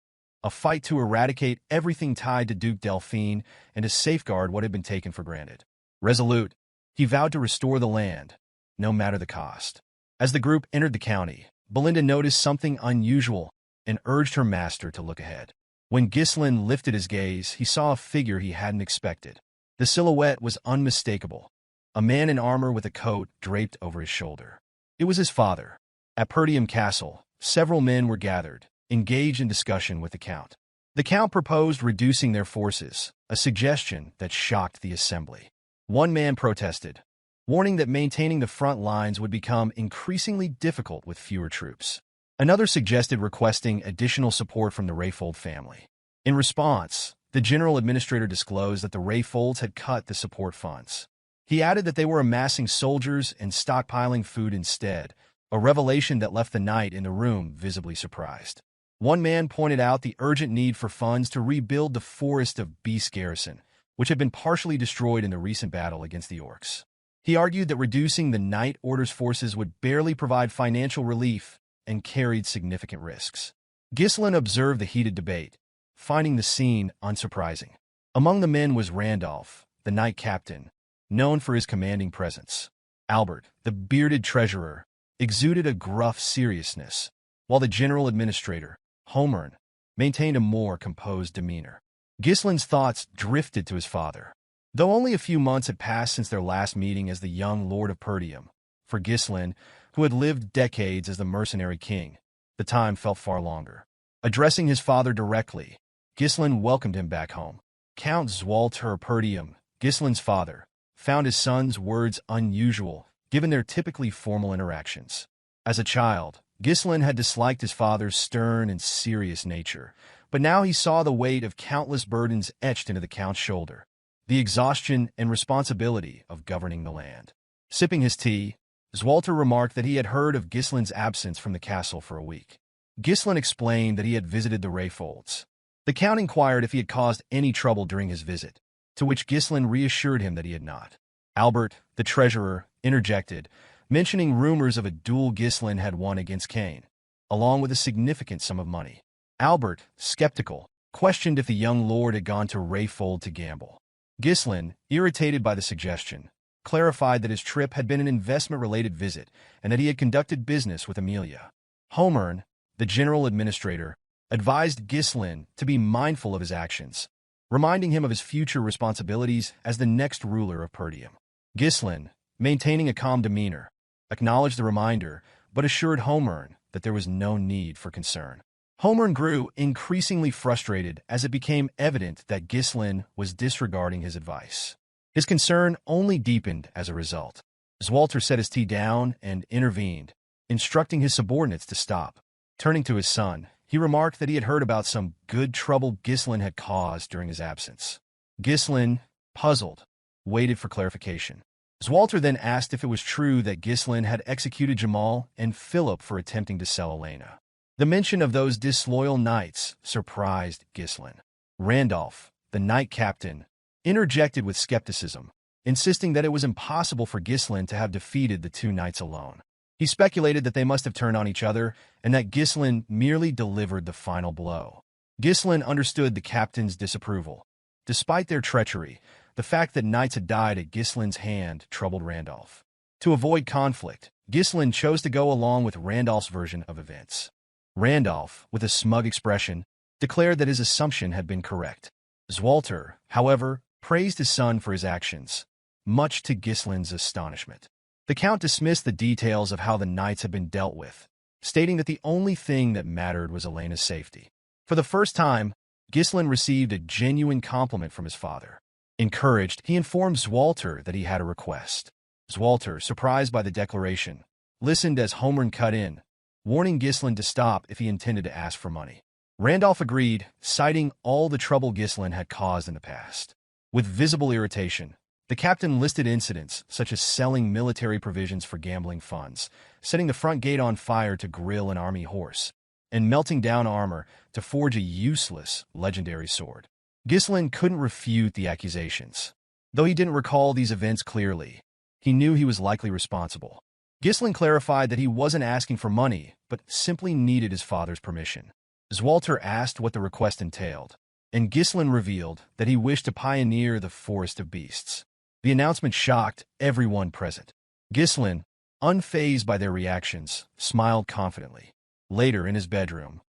A: a fight to eradicate everything tied to Duke Delphine and to safeguard what had been taken for granted. Resolute, he vowed to restore the land, no matter the cost. As the group entered the county, Belinda noticed something unusual and urged her master to look ahead. When Ghislain lifted his gaze, he saw a figure he hadn't expected. The silhouette was unmistakable, a man in armor with a coat draped over his shoulder. It was his father. At Perdium Castle, several men were gathered, engaged in discussion with the Count. The Count proposed reducing their forces, a suggestion that shocked the assembly. One man protested, warning that maintaining the front lines would become increasingly difficult with fewer troops. Another suggested requesting additional support from the Rayfold family. In response, the general administrator disclosed that the Rayfolds had cut the support funds. He added that they were amassing soldiers and stockpiling food instead, a revelation that left the knight in the room visibly surprised. One man pointed out the urgent need for funds to rebuild the Forest of Beast garrison, which had been partially destroyed in the recent battle against the orcs. He argued that reducing the Knight Order's forces would barely provide financial relief and carried significant risks. Ghislain observed the heated debate, finding the scene unsurprising. Among the men was Randolph, the knight captain, known for his commanding presence. Albert, the bearded treasurer, exuded a gruff seriousness, while the general administrator, Moran, maintained a more composed demeanor. Ghislain's thoughts drifted to his father. Though only a few months had passed since their last meeting as the young Lord of Perdium, for Ghislain, who had lived decades as the Mercenary King, the time felt far longer. Addressing his father directly, Ghislain welcomed him back home. Count Zwalter Perdium, Ghislain's father, found his son's words unusual, given their typically formal interactions. As a child, Ghislain had disliked his father's stern and serious nature, but now he saw the weight of countless burdens etched into the Count's shoulder, the exhaustion and responsibility of governing the land. Sipping his tea, Zwalter remarked that he had heard of Ghislain's absence from the castle for a week. Ghislain explained that he had visited the Rayfolds. The Count inquired if he had caused any trouble during his visit, to which Ghislain reassured him that he had not. Albert, the treasurer, interjected, mentioning rumors of a duel Ghislain had won against Cain. along with a significant sum of money. Albert, skeptical, questioned if the young lord had gone to Rayfold to gamble. Ghislain, irritated by the suggestion, clarified that his trip had been an investment-related visit and that he had conducted business with Amelia. Moran, the general administrator, advised Ghislain to be mindful of his actions, reminding him of his future responsibilities as the next ruler of Perdium. Ghislain, maintaining a calm demeanor, acknowledged the reminder but assured Moran that there was no need for concern. Moran grew increasingly frustrated as it became evident that Ghislain was disregarding his advice. His concern only deepened as a result. Zwalter set his tea down and intervened, instructing his subordinates to stop. Turning to his son, he remarked that he had heard about some good trouble Ghislain had caused during his absence. Ghislain, puzzled, waited for clarification. Zwalter then asked if it was true that Ghislain had executed Jamal and Philip for attempting to sell Elena. The mention of those disloyal knights surprised Ghislain. Randolph, the knight captain, interjected with skepticism, insisting that it was impossible for Ghislain to have defeated the two knights alone. He speculated that they must have turned on each other and that Ghislain merely delivered the final blow. Ghislain understood the captain's disapproval. Despite their treachery, the fact that knights had died at Ghislain's hand troubled Randolph. To avoid conflict, Ghislain chose to go along with Randolph's version of events. Randolph, with a smug expression, declared that his assumption had been correct. Zwalter, however, praised his son for his actions, much to Ghislain's astonishment. The Count dismissed the details of how the knights had been dealt with, stating that the only thing that mattered was Elena's safety. For the first time, Ghislain received a genuine compliment from his father. Encouraged, he informed Zwalter that he had a request. Zwalter, surprised by the declaration, listened as Moran cut in, warning Ghislain to stop if he intended to ask for money. Randolph agreed, citing all the trouble Ghislain had caused in the past. With visible irritation, the captain listed incidents such as selling military provisions for gambling funds, setting the front gate on fire to grill an army horse, and melting down armor to forge a useless, legendary sword. Ghislain couldn't refute the accusations. Though he didn't recall these events clearly, he knew he was likely responsible. Ghislain clarified that he wasn't asking for money, but simply needed his father's permission. Zwalter asked what the request entailed, and Ghislain revealed that he wished to pioneer the Forest of Beasts. The announcement shocked everyone present. Ghislain, unfazed by their reactions, smiled confidently. Later, in his bedroom,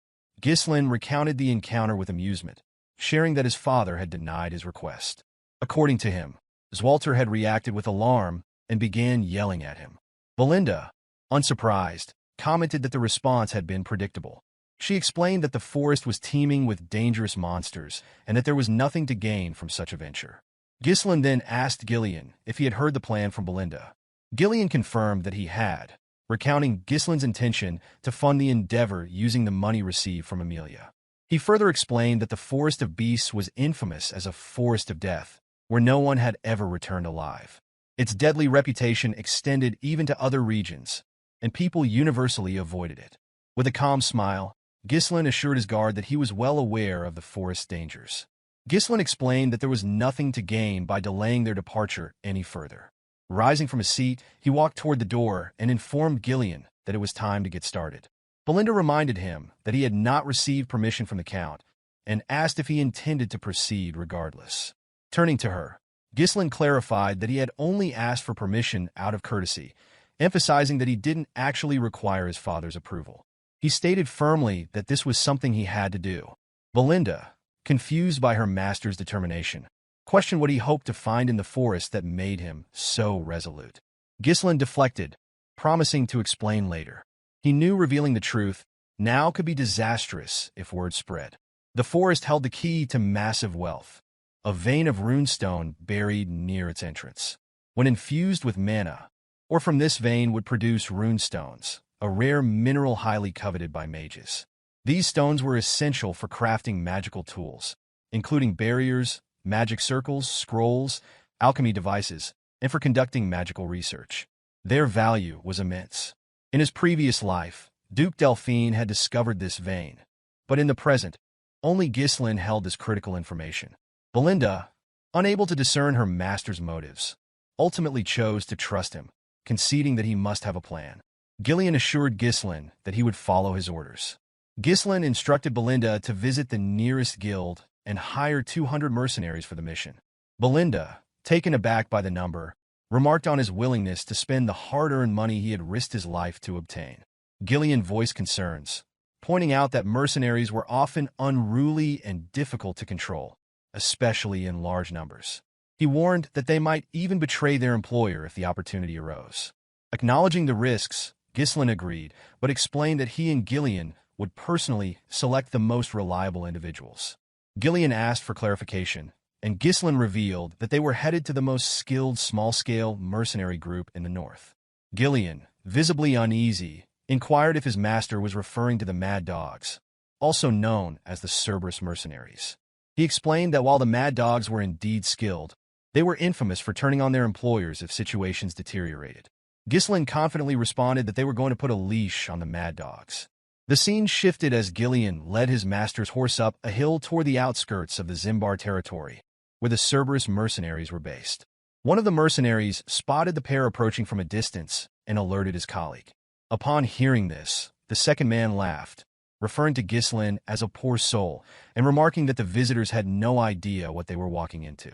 A: Ghislain recounted the encounter with amusement, sharing that his father had denied his request. According to him, Zwalter had reacted with alarm and began yelling at him. Belinda, unsurprised, commented that the response had been predictable. She explained that the forest was teeming with dangerous monsters and that there was nothing to gain from such a venture. Ghislain then asked Gillian if he had heard the plan from Belinda. Gillian confirmed that he had, recounting Ghislain's intention to fund the endeavor using the money received from Amelia. He further explained that the Forest of Beasts was infamous as a forest of death, where no one had ever returned alive. Its deadly reputation extended even to other regions, and people universally avoided it. With a calm smile, Ghislain assured his guard that he was well aware of the forest's dangers. Ghislain explained that there was nothing to gain by delaying their departure any further. Rising from his seat, he walked toward the door and informed Gillian that it was time to get started. Belinda reminded him that he had not received permission from the Count and asked if he intended to proceed regardless. Turning to her, Ghislain clarified that he had only asked for permission out of courtesy, emphasizing that he didn't actually require his father's approval. He stated firmly that this was something he had to do. Belinda, confused by her master's determination, questioned what he hoped to find in the forest that made him so resolute. Ghislain deflected, promising to explain later. He knew revealing the truth now could be disastrous if word spread. The forest held the key to massive wealth, a vein of runestone buried near its entrance. When infused with mana, or from this vein would produce runestones, a rare mineral highly coveted by mages. These stones were essential for crafting magical tools, including barriers, magic circles, scrolls, alchemy devices, and for conducting magical research. Their value was immense. In his previous life, Duke Delphine had discovered this vein, but in the present, only Ghislain held this critical information. Belinda, unable to discern her master's motives, ultimately chose to trust him, conceding that he must have a plan. Gillian assured Ghislain that he would follow his orders. Ghislain instructed Belinda to visit the nearest guild and hire 200 mercenaries for the mission. Belinda, taken aback by the number, remarked on his willingness to spend the hard-earned money he had risked his life to obtain. Gillian voiced concerns, pointing out that mercenaries were often unruly and difficult to control, especially in large numbers. He warned that they might even betray their employer if the opportunity arose. Acknowledging the risks, Ghislain agreed, but explained that he and Gillian would personally select the most reliable individuals. Gillian asked for clarification, and Ghislain revealed that they were headed to the most skilled small-scale mercenary group in the north. Gillian, visibly uneasy, inquired if his master was referring to the Mad Dogs, also known as the Cerberus mercenaries. He explained that while the Mad Dogs were indeed skilled, they were infamous for turning on their employers if situations deteriorated. Ghislain confidently responded that they were going to put a leash on the Mad Dogs. The scene shifted as Gillian led his master's horse up a hill toward the outskirts of the Zimbar territory, where the Cerberus mercenaries were based. One of the mercenaries spotted the pair approaching from a distance and alerted his colleague. Upon hearing this, the second man laughed, referring to Ghislain as a poor soul and remarking that the visitors had no idea what they were walking into.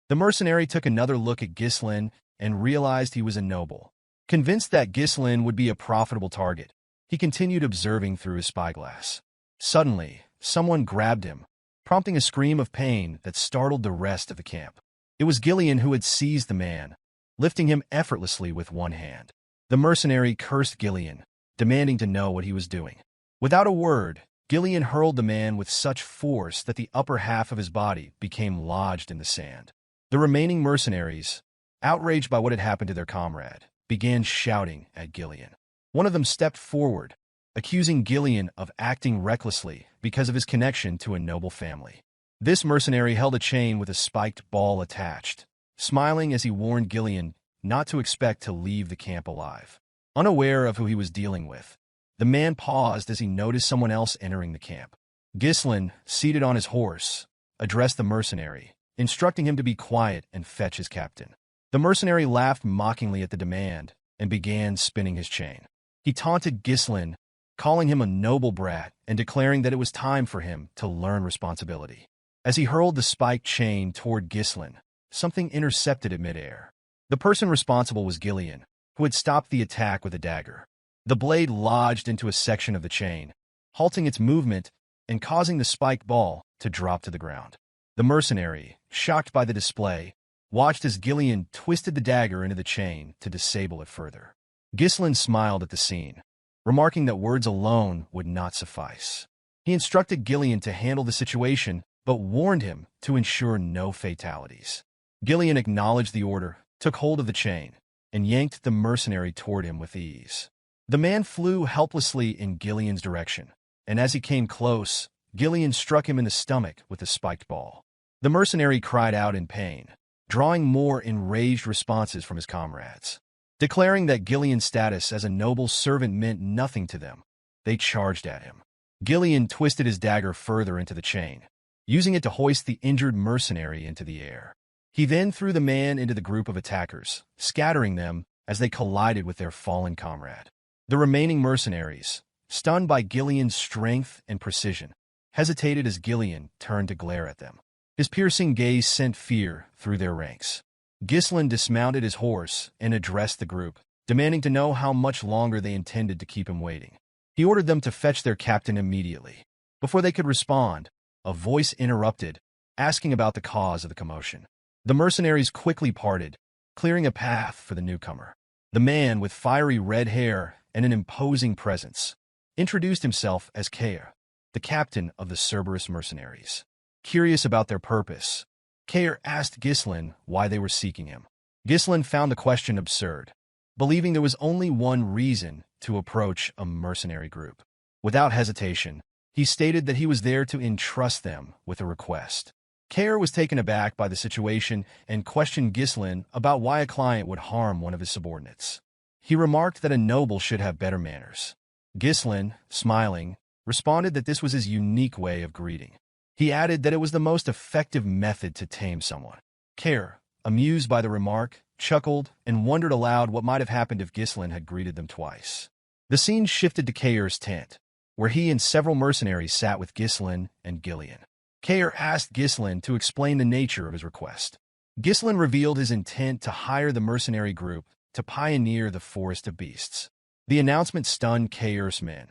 A: The mercenary took another look at Ghislain and realized he was a noble. Convinced that Ghislain would be a profitable target, he continued observing through his spyglass. Suddenly, someone grabbed him, prompting a scream of pain that startled the rest of the camp. It was Gillian who had seized the man, lifting him effortlessly with one hand. The mercenary cursed Gillian, demanding to know what he was doing. Without a word, Gillian hurled the man with such force that the upper half of his body became lodged in the sand. The remaining mercenaries, outraged by what had happened to their comrade, began shouting at Gillian. One of them stepped forward, accusing Gillian of acting recklessly because of his connection to a noble family. This mercenary held a chain with a spiked ball attached, smiling as he warned Gillian not to expect to leave the camp alive. Unaware of who he was dealing with, the man paused as he noticed someone else entering the camp. Ghislain, seated on his horse, addressed the mercenary, instructing him to be quiet and fetch his captain. The mercenary laughed mockingly at the demand and began spinning his chain. He taunted Ghislain, calling him a noble brat and declaring that it was time for him to learn responsibility. As he hurled the spiked chain toward Ghislain, something intercepted it midair. The person responsible was Gillian, who had stopped the attack with a dagger. The blade lodged into a section of the chain, halting its movement and causing the spiked ball to drop to the ground. The mercenary, shocked by the display, watched as Gillian twisted the dagger into the chain to disable it further. Ghislain smiled at the scene, remarking that words alone would not suffice. He instructed Gillian to handle the situation, but warned him to ensure no fatalities. Gillian acknowledged the order, took hold of the chain, and yanked the mercenary toward him with ease. The man flew helplessly in Gillian's direction, and as he came close, Gillian struck him in the stomach with the spiked ball. The mercenary cried out in pain, drawing more enraged responses from his comrades. Declaring that Gillian's status as a noble servant meant nothing to them, they charged at him. Gillian twisted his dagger further into the chain, using it to hoist the injured mercenary into the air. He then threw the man into the group of attackers, scattering them as they collided with their fallen comrade. The remaining mercenaries, stunned by Gillian's strength and precision, hesitated as Gillian turned to glare at them. His piercing gaze sent fear through their ranks. Ghislain dismounted his horse and addressed the group, demanding to know how much longer they intended to keep him waiting. He ordered them to fetch their captain immediately. Before they could respond, a voice interrupted, asking about the cause of the commotion. The mercenaries quickly parted, clearing a path for the newcomer. The man, with fiery red hair and an imposing presence, introduced himself as Keir, the captain of the Cerberus mercenaries. Curious about their purpose, Keir asked Ghislain why they were seeking him. Ghislain found the question absurd, believing there was only one reason to approach a mercenary group. Without hesitation, he stated that he was there to entrust them with a request. Keir was taken aback by the situation and questioned Ghislain about why a client would harm one of his subordinates. He remarked that a noble should have better manners. Ghislain, smiling, responded that this was his unique way of greeting. He added that it was the most effective method to tame someone. Keir, amused by the remark, chuckled and wondered aloud what might have happened if Ghislain had greeted them twice. The scene shifted to Kair's tent, where he and several mercenaries sat with Ghislain and Gillian. Kair asked Ghislain to explain the nature of his request. Ghislain revealed his intent to hire the mercenary group to pioneer the Forest of Beasts. The announcement stunned Kair's men,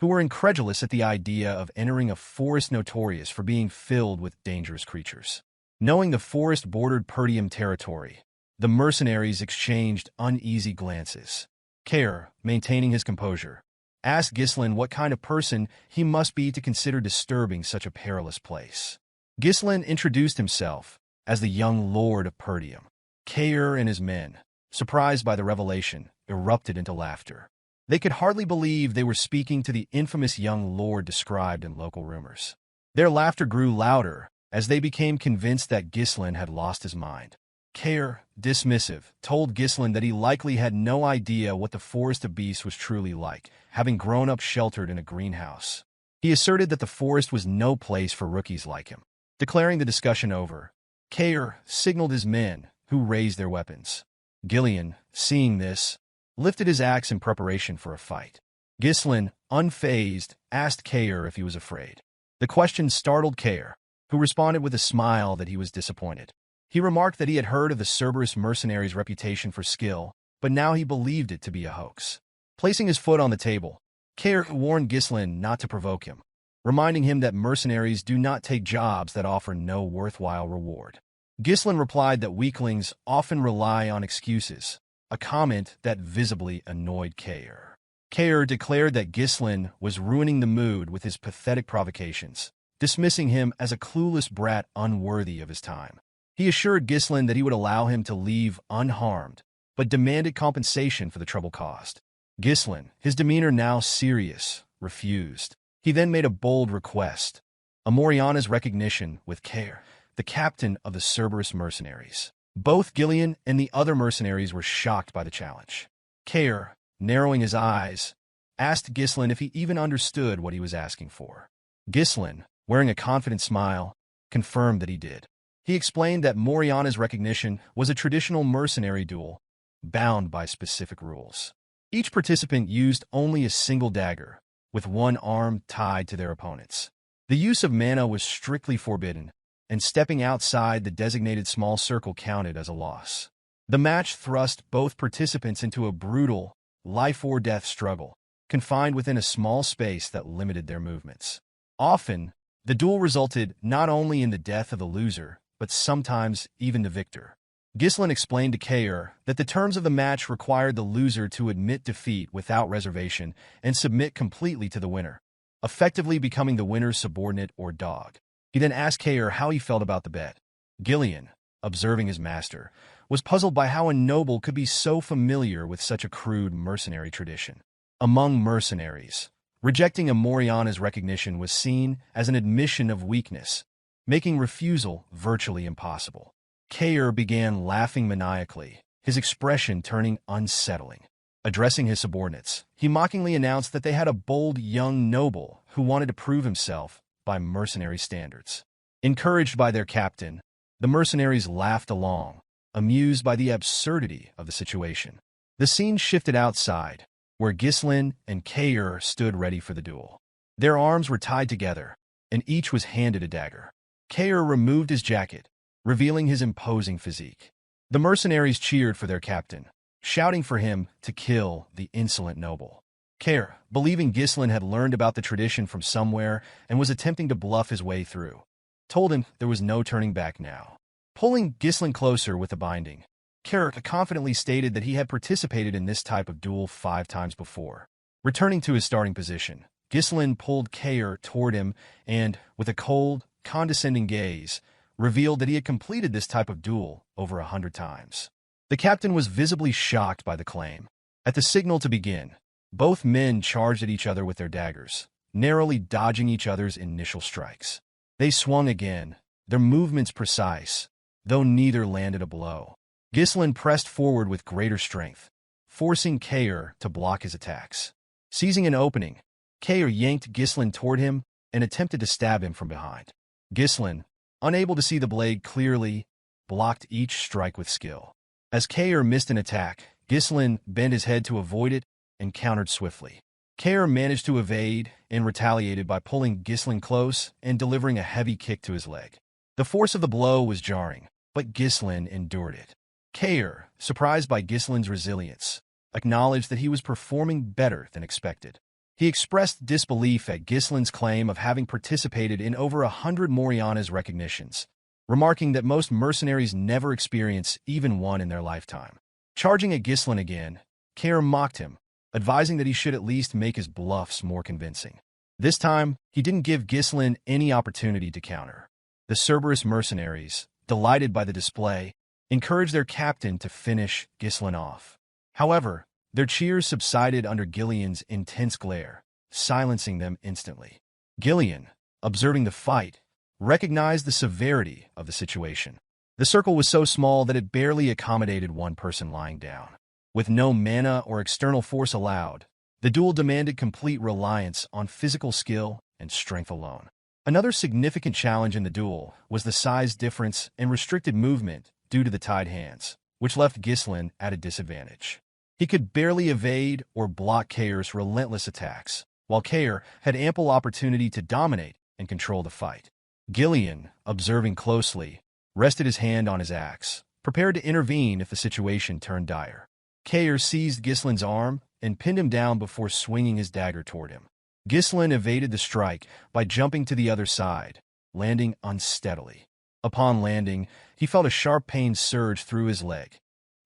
A: who were incredulous at the idea of entering a forest notorious for being filled with dangerous creatures. Knowing the forest bordered Perdium territory, the mercenaries exchanged uneasy glances. Kair, maintaining his composure, asked Ghislain what kind of person he must be to consider disturbing such a perilous place. Ghislain introduced himself as the young lord of Perdium. Kair and his men, surprised by the revelation, erupted into laughter. They could hardly believe they were speaking to the infamous young lord described in local rumors. Their laughter grew louder as they became convinced that Ghislain had lost his mind. Kair, dismissive, told Ghislain that he likely had no idea what the Forest of Beasts was truly like, having grown up sheltered in a greenhouse. He asserted that the forest was no place for rookies like him. Declaring the discussion over, Kair signaled his men, who raised their weapons. Gillian, seeing this, lifted his axe in preparation for a fight. Ghislain, unfazed, asked Kair if he was afraid. The question startled Kair, who responded with a smile that he was disappointed. He remarked that he had heard of the Cerberus mercenaries' reputation for skill, but now he believed it to be a hoax. Placing his foot on the table, Kair warned Ghislain not to provoke him, reminding him that mercenaries do not take jobs that offer no worthwhile reward. Ghislain replied that weaklings often rely on excuses, a comment that visibly annoyed Kair. Kair declared that Ghislain was ruining the mood with his pathetic provocations, dismissing him as a clueless brat unworthy of his time. He assured Ghislain that he would allow him to leave unharmed, but demanded compensation for the trouble caused. Ghislain, his demeanor now serious, refused. He then made a bold request, Amoriana's recognition with Kair, the captain of the Cerberus mercenaries. Both Gillian and the other mercenaries were shocked by the challenge. Kair, narrowing his eyes, asked Ghislain if he even understood what he was asking for. Ghislain, wearing a confident smile, confirmed that he did. He explained that Moriana's recognition was a traditional mercenary duel, bound by specific rules. Each participant used only a single dagger, with one arm tied to their opponent's. The use of mana was strictly forbidden, and stepping outside the designated small circle counted as a loss. The match thrust both participants into a brutal, life-or-death struggle, confined within a small space that limited their movements. Often, the duel resulted not only in the death of the loser, but sometimes even the victor. Ghislain explained to Kair that the terms of the match required the loser to admit defeat without reservation and submit completely to the winner, effectively becoming the winner's subordinate or dog. He then asked Kair how he felt about the bet. Gillian, observing his master, was puzzled by how a noble could be so familiar with such a crude mercenary tradition. Among mercenaries, rejecting Amoriana's recognition was seen as an admission of weakness, making refusal virtually impossible. Kair began laughing maniacally, his expression turning unsettling. Addressing his subordinates, he mockingly announced that they had a bold young noble who wanted to prove himself by mercenary standards. Encouraged by their captain, the mercenaries laughed along, amused by the absurdity of the situation. The scene shifted outside, where Ghislain and Kair stood ready for the duel. Their arms were tied together, and each was handed a dagger. Kair removed his jacket, revealing his imposing physique. The mercenaries cheered for their captain, shouting for him to kill the insolent noble. Kair, believing Ghislain had learned about the tradition from somewhere and was attempting to bluff his way through, told him there was no turning back now. Pulling Ghislain closer with a binding, Kair confidently stated that he had participated in this type of duel 5 times before. Returning to his starting position, Ghislain pulled Kair toward him and, with a cold, condescending gaze, revealed that he had completed this type of duel over 100 times. The captain was visibly shocked by the claim. At the signal to begin, both men charged at each other with their daggers, narrowly dodging each other's initial strikes. They swung again, their movements precise, though neither landed a blow. Ghislain pressed forward with greater strength, forcing Kair to block his attacks. Seizing an opening, Kair yanked Ghislain toward him and attempted to stab him from behind. Ghislain, unable to see the blade clearly, blocked each strike with skill. As Kair missed an attack, Ghislain bent his head to avoid it and countered swiftly. Kair managed to evade and retaliated by pulling Ghislain close and delivering a heavy kick to his leg. The force of the blow was jarring, but Ghislain endured it. Kair, surprised by Ghislain's resilience, acknowledged that he was performing better than expected. He expressed disbelief at Ghislain's claim of having participated in over 100 Moriana's recognitions, remarking that most mercenaries never experience even one in their lifetime. Charging at Ghislain again, Kair mocked him, advising that he should at least make his bluffs more convincing. This time, he didn't give Ghislain any opportunity to counter. The Cerberus mercenaries, delighted by the display, encouraged their captain to finish Ghislain off. However, their cheers subsided under Gillian's intense glare, silencing them instantly. Gillian, observing the fight, recognized the severity of the situation. The circle was so small that it barely accommodated one person lying down. With no mana or external force allowed, the duel demanded complete reliance on physical skill and strength alone. Another significant challenge in the duel was the size difference and restricted movement due to the tied hands, which left Ghislain at a disadvantage. He could barely evade or block Kair's relentless attacks, while Kair had ample opportunity to dominate and control the fight. Gillian, observing closely, rested his hand on his axe, prepared to intervene if the situation turned dire. Kair seized Ghislain's arm and pinned him down before swinging his dagger toward him. Ghislain evaded the strike by jumping to the other side, landing unsteadily. Upon landing, he felt a sharp pain surge through his leg,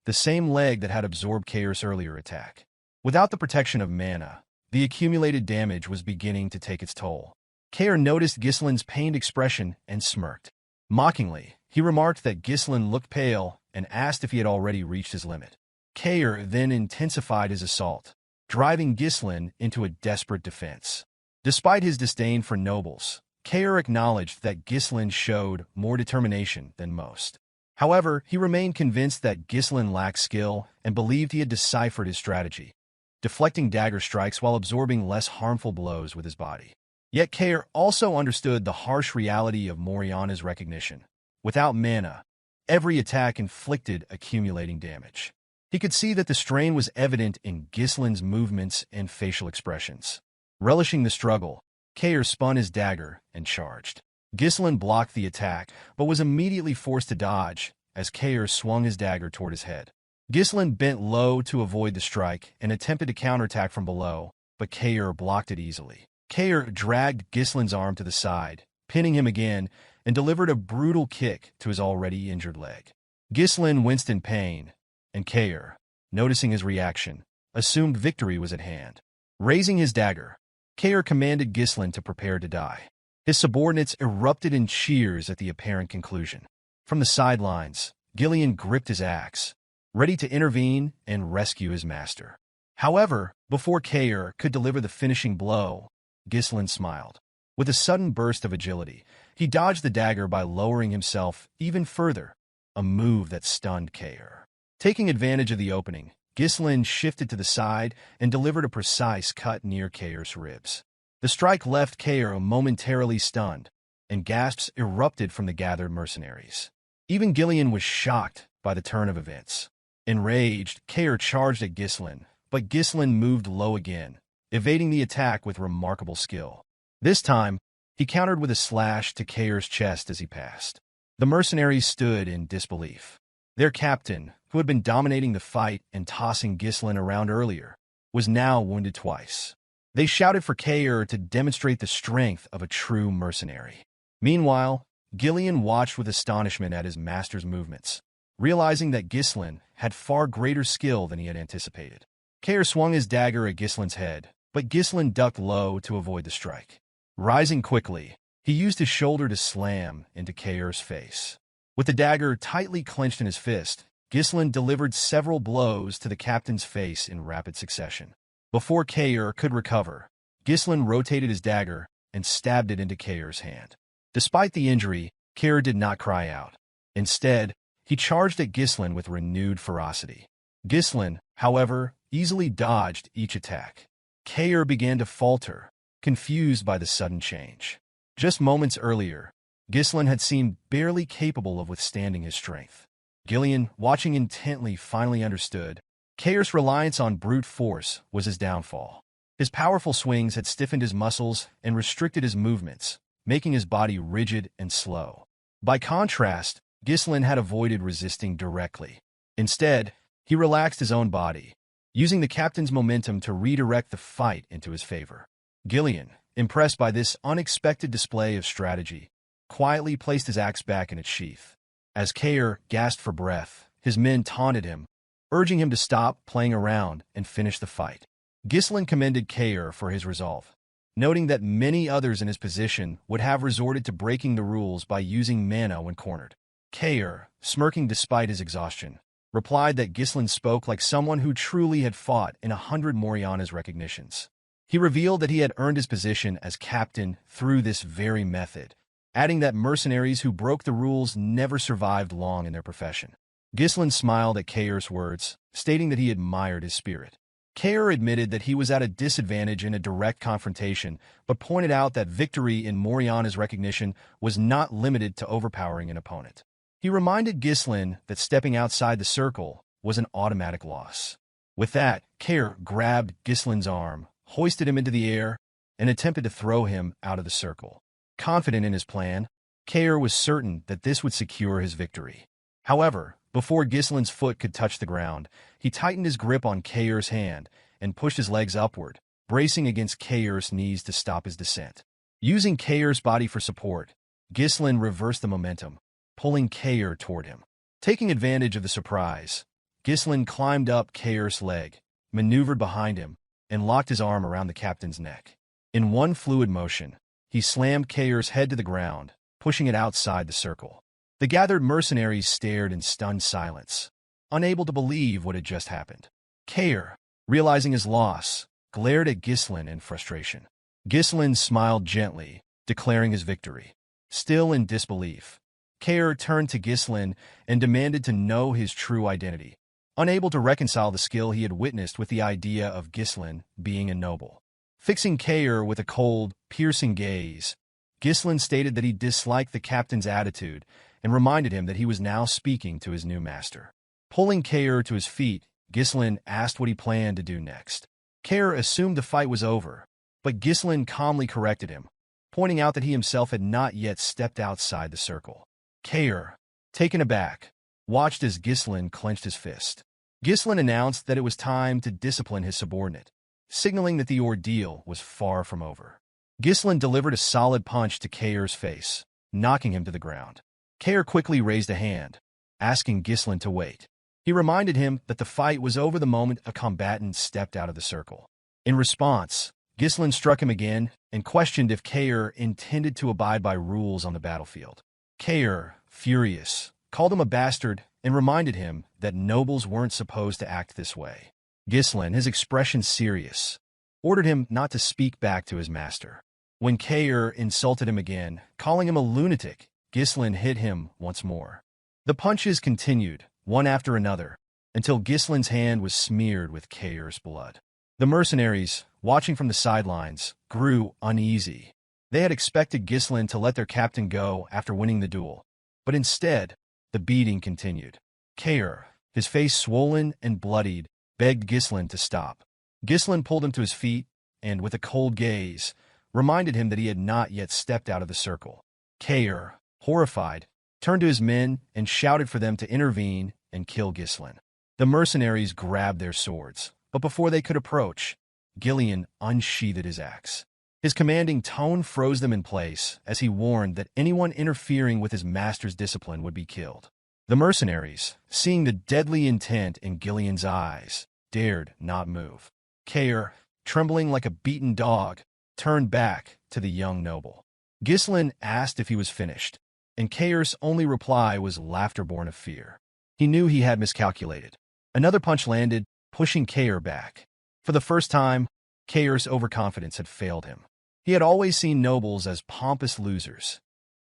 A: the same leg that had absorbed Kair's earlier attack. Without the protection of mana, the accumulated damage was beginning to take its toll. Kair noticed Ghislain's pained expression and smirked. Mockingly, he remarked that Ghislain looked pale and asked if he had already reached his limit. Kair then intensified his assault, driving Ghislain into a desperate defense. Despite his disdain for nobles, Kair acknowledged that Ghislain showed more determination than most. However, he remained convinced that Ghislain lacked skill and believed he had deciphered his strategy, deflecting dagger strikes while absorbing less harmful blows with his body. Yet Kair also understood the harsh reality of Moriana's recognition. Without mana, every attack inflicted accumulating damage. He could see that the strain was evident in Ghislain's movements and facial expressions. Relishing the struggle, Kair spun his dagger and charged. Ghislain blocked the attack, but was immediately forced to dodge as Kair swung his dagger toward his head. Ghislain bent low to avoid the strike and attempted to counterattack from below, but Kair blocked it easily. Kair dragged Ghislain's arm to the side, pinning him again, and delivered a brutal kick to his already injured leg. Ghislain winced in pain, and Kair, noticing his reaction, assumed victory was at hand. Raising his dagger, Kair commanded Ghislain to prepare to die. His subordinates erupted in cheers at the apparent conclusion. From the sidelines, Gillian gripped his axe, ready to intervene and rescue his master. However, before Kair could deliver the finishing blow, Ghislain smiled. With a sudden burst of agility, he dodged the dagger by lowering himself even further, a move that stunned Kair. Taking advantage of the opening, Ghislain shifted to the side and delivered a precise cut near Kair's ribs. The strike left Kair momentarily stunned, and gasps erupted from the gathered mercenaries. Even Gillian was shocked by the turn of events. Enraged, Kair charged at Ghislain, but Ghislain moved low again, evading the attack with remarkable skill. This time, he countered with a slash to Kair's chest as he passed. The mercenaries stood in disbelief. Their captain, who had been dominating the fight and tossing Ghislain around earlier, was now wounded twice. They shouted for Kair to demonstrate the strength of a true mercenary. Meanwhile, Gillian watched with astonishment at his master's movements, realizing that Ghislain had far greater skill than he had anticipated. Kair swung his dagger at Ghislain's head, but Ghislain ducked low to avoid the strike. Rising quickly, he used his shoulder to slam into Kair's face. With the dagger tightly clenched in his fist, Ghislain delivered several blows to the captain's face in rapid succession. Before Kair could recover, Ghislain rotated his dagger and stabbed it into Kair's hand. Despite the injury, Kair did not cry out. Instead, he charged at Ghislain with renewed ferocity. Ghislain, however, easily dodged each attack. Kair began to falter, confused by the sudden change. Just moments earlier, Ghislain had seemed barely capable of withstanding his strength. Gillian, watching intently, finally understood. Cair's reliance on brute force was his downfall. His powerful swings had stiffened his muscles and restricted his movements, making his body rigid and slow. By contrast, Ghislain had avoided resisting directly. Instead, he relaxed his own body, using the captain's momentum to redirect the fight into his favor. Gillian, impressed by this unexpected display of strategy, quietly placed his axe back in its sheath. As Cair gasped for breath, his men taunted him, urging him to stop playing around and finish the fight. Ghislain commended Cair for his resolve, noting that many others in his position would have resorted to breaking the rules by using mana when cornered. Cair, smirking despite his exhaustion, replied that Ghislain spoke like someone who truly had fought in 100 Moriana's recognitions. He revealed that he had earned his position as captain through this very method, adding that mercenaries who broke the rules never survived long in their profession. Ghislain smiled at Cair's words, stating that he admired his spirit. Cair admitted that he was at a disadvantage in a direct confrontation, but pointed out that victory in Moriana's recognition was not limited to overpowering an opponent. He reminded Ghislain that stepping outside the circle was an automatic loss. With that, Cair grabbed Ghislain's arm, hoisted him into the air, and attempted to throw him out of the circle. Confident in his plan, Cair was certain that this would secure his victory. However, before Ghislain's foot could touch the ground, he tightened his grip on Cair's hand and pushed his legs upward, bracing against Cair's knees to stop his descent. Using Cair's body for support, Ghislain reversed the momentum, pulling Cair toward him. Taking advantage of the surprise, Ghislain climbed up Cair's leg, maneuvered behind him, and locked his arm around the captain's neck. In one fluid motion, he slammed Cair's head to the ground, pushing it outside the circle. The gathered mercenaries stared in stunned silence, unable to believe what had just happened. Cair, realizing his loss, glared at Ghislain in frustration. Ghislain smiled gently, declaring his victory. Still in disbelief, Cair turned to Ghislain and demanded to know his true identity, unable to reconcile the skill he had witnessed with the idea of Ghislain being a noble. Fixing Cair with a cold, piercing gaze, Ghislain stated that he disliked the captain's attitude and reminded him that he was now speaking to his new master. Pulling Cair to his feet, Ghislain asked what he planned to do next. Cair assumed the fight was over, but Ghislain calmly corrected him, pointing out that he himself had not yet stepped outside the circle. Cair, taken aback, watched as Ghislain clenched his fist. Ghislain announced that it was time to discipline his subordinate, signaling that the ordeal was far from over. Ghislain delivered a solid punch to Cair's face, knocking him to the ground. Cair quickly raised a hand, asking Ghislain to wait. He reminded him that the fight was over the moment a combatant stepped out of the circle. In response, Ghislain struck him again and questioned if Cair intended to abide by rules on the battlefield. Cair, furious, called him a bastard and reminded him that nobles weren't supposed to act this way. Ghislain, his expression serious, ordered him not to speak back to his master. When Cair insulted him again, calling him a lunatic, Ghislain hit him once more. The punches continued, one after another, until Ghislain's hand was smeared with Cair's blood. The mercenaries, watching from the sidelines, grew uneasy. They had expected Ghislain to let their captain go after winning the duel, but instead, the beating continued. Cair, his face swollen and bloodied, begged Ghislain to stop. Ghislain pulled him to his feet and, with a cold gaze, reminded him that he had not yet stepped out of the circle. Cair, horrified, turned to his men and shouted for them to intervene and kill Ghislain. The mercenaries grabbed their swords, but before they could approach, Gillian unsheathed his axe. His commanding tone froze them in place as he warned that anyone interfering with his master's discipline would be killed. The mercenaries, seeing the deadly intent in Gillian's eyes, dared not move. Cair, trembling like a beaten dog, turned back to the young noble. Ghislain asked if he was finished, and Cair's only reply was laughter born of fear. He knew he had miscalculated. Another punch landed, pushing Cair back. For the first time, Cair's overconfidence had failed him. He had always seen nobles as pompous losers,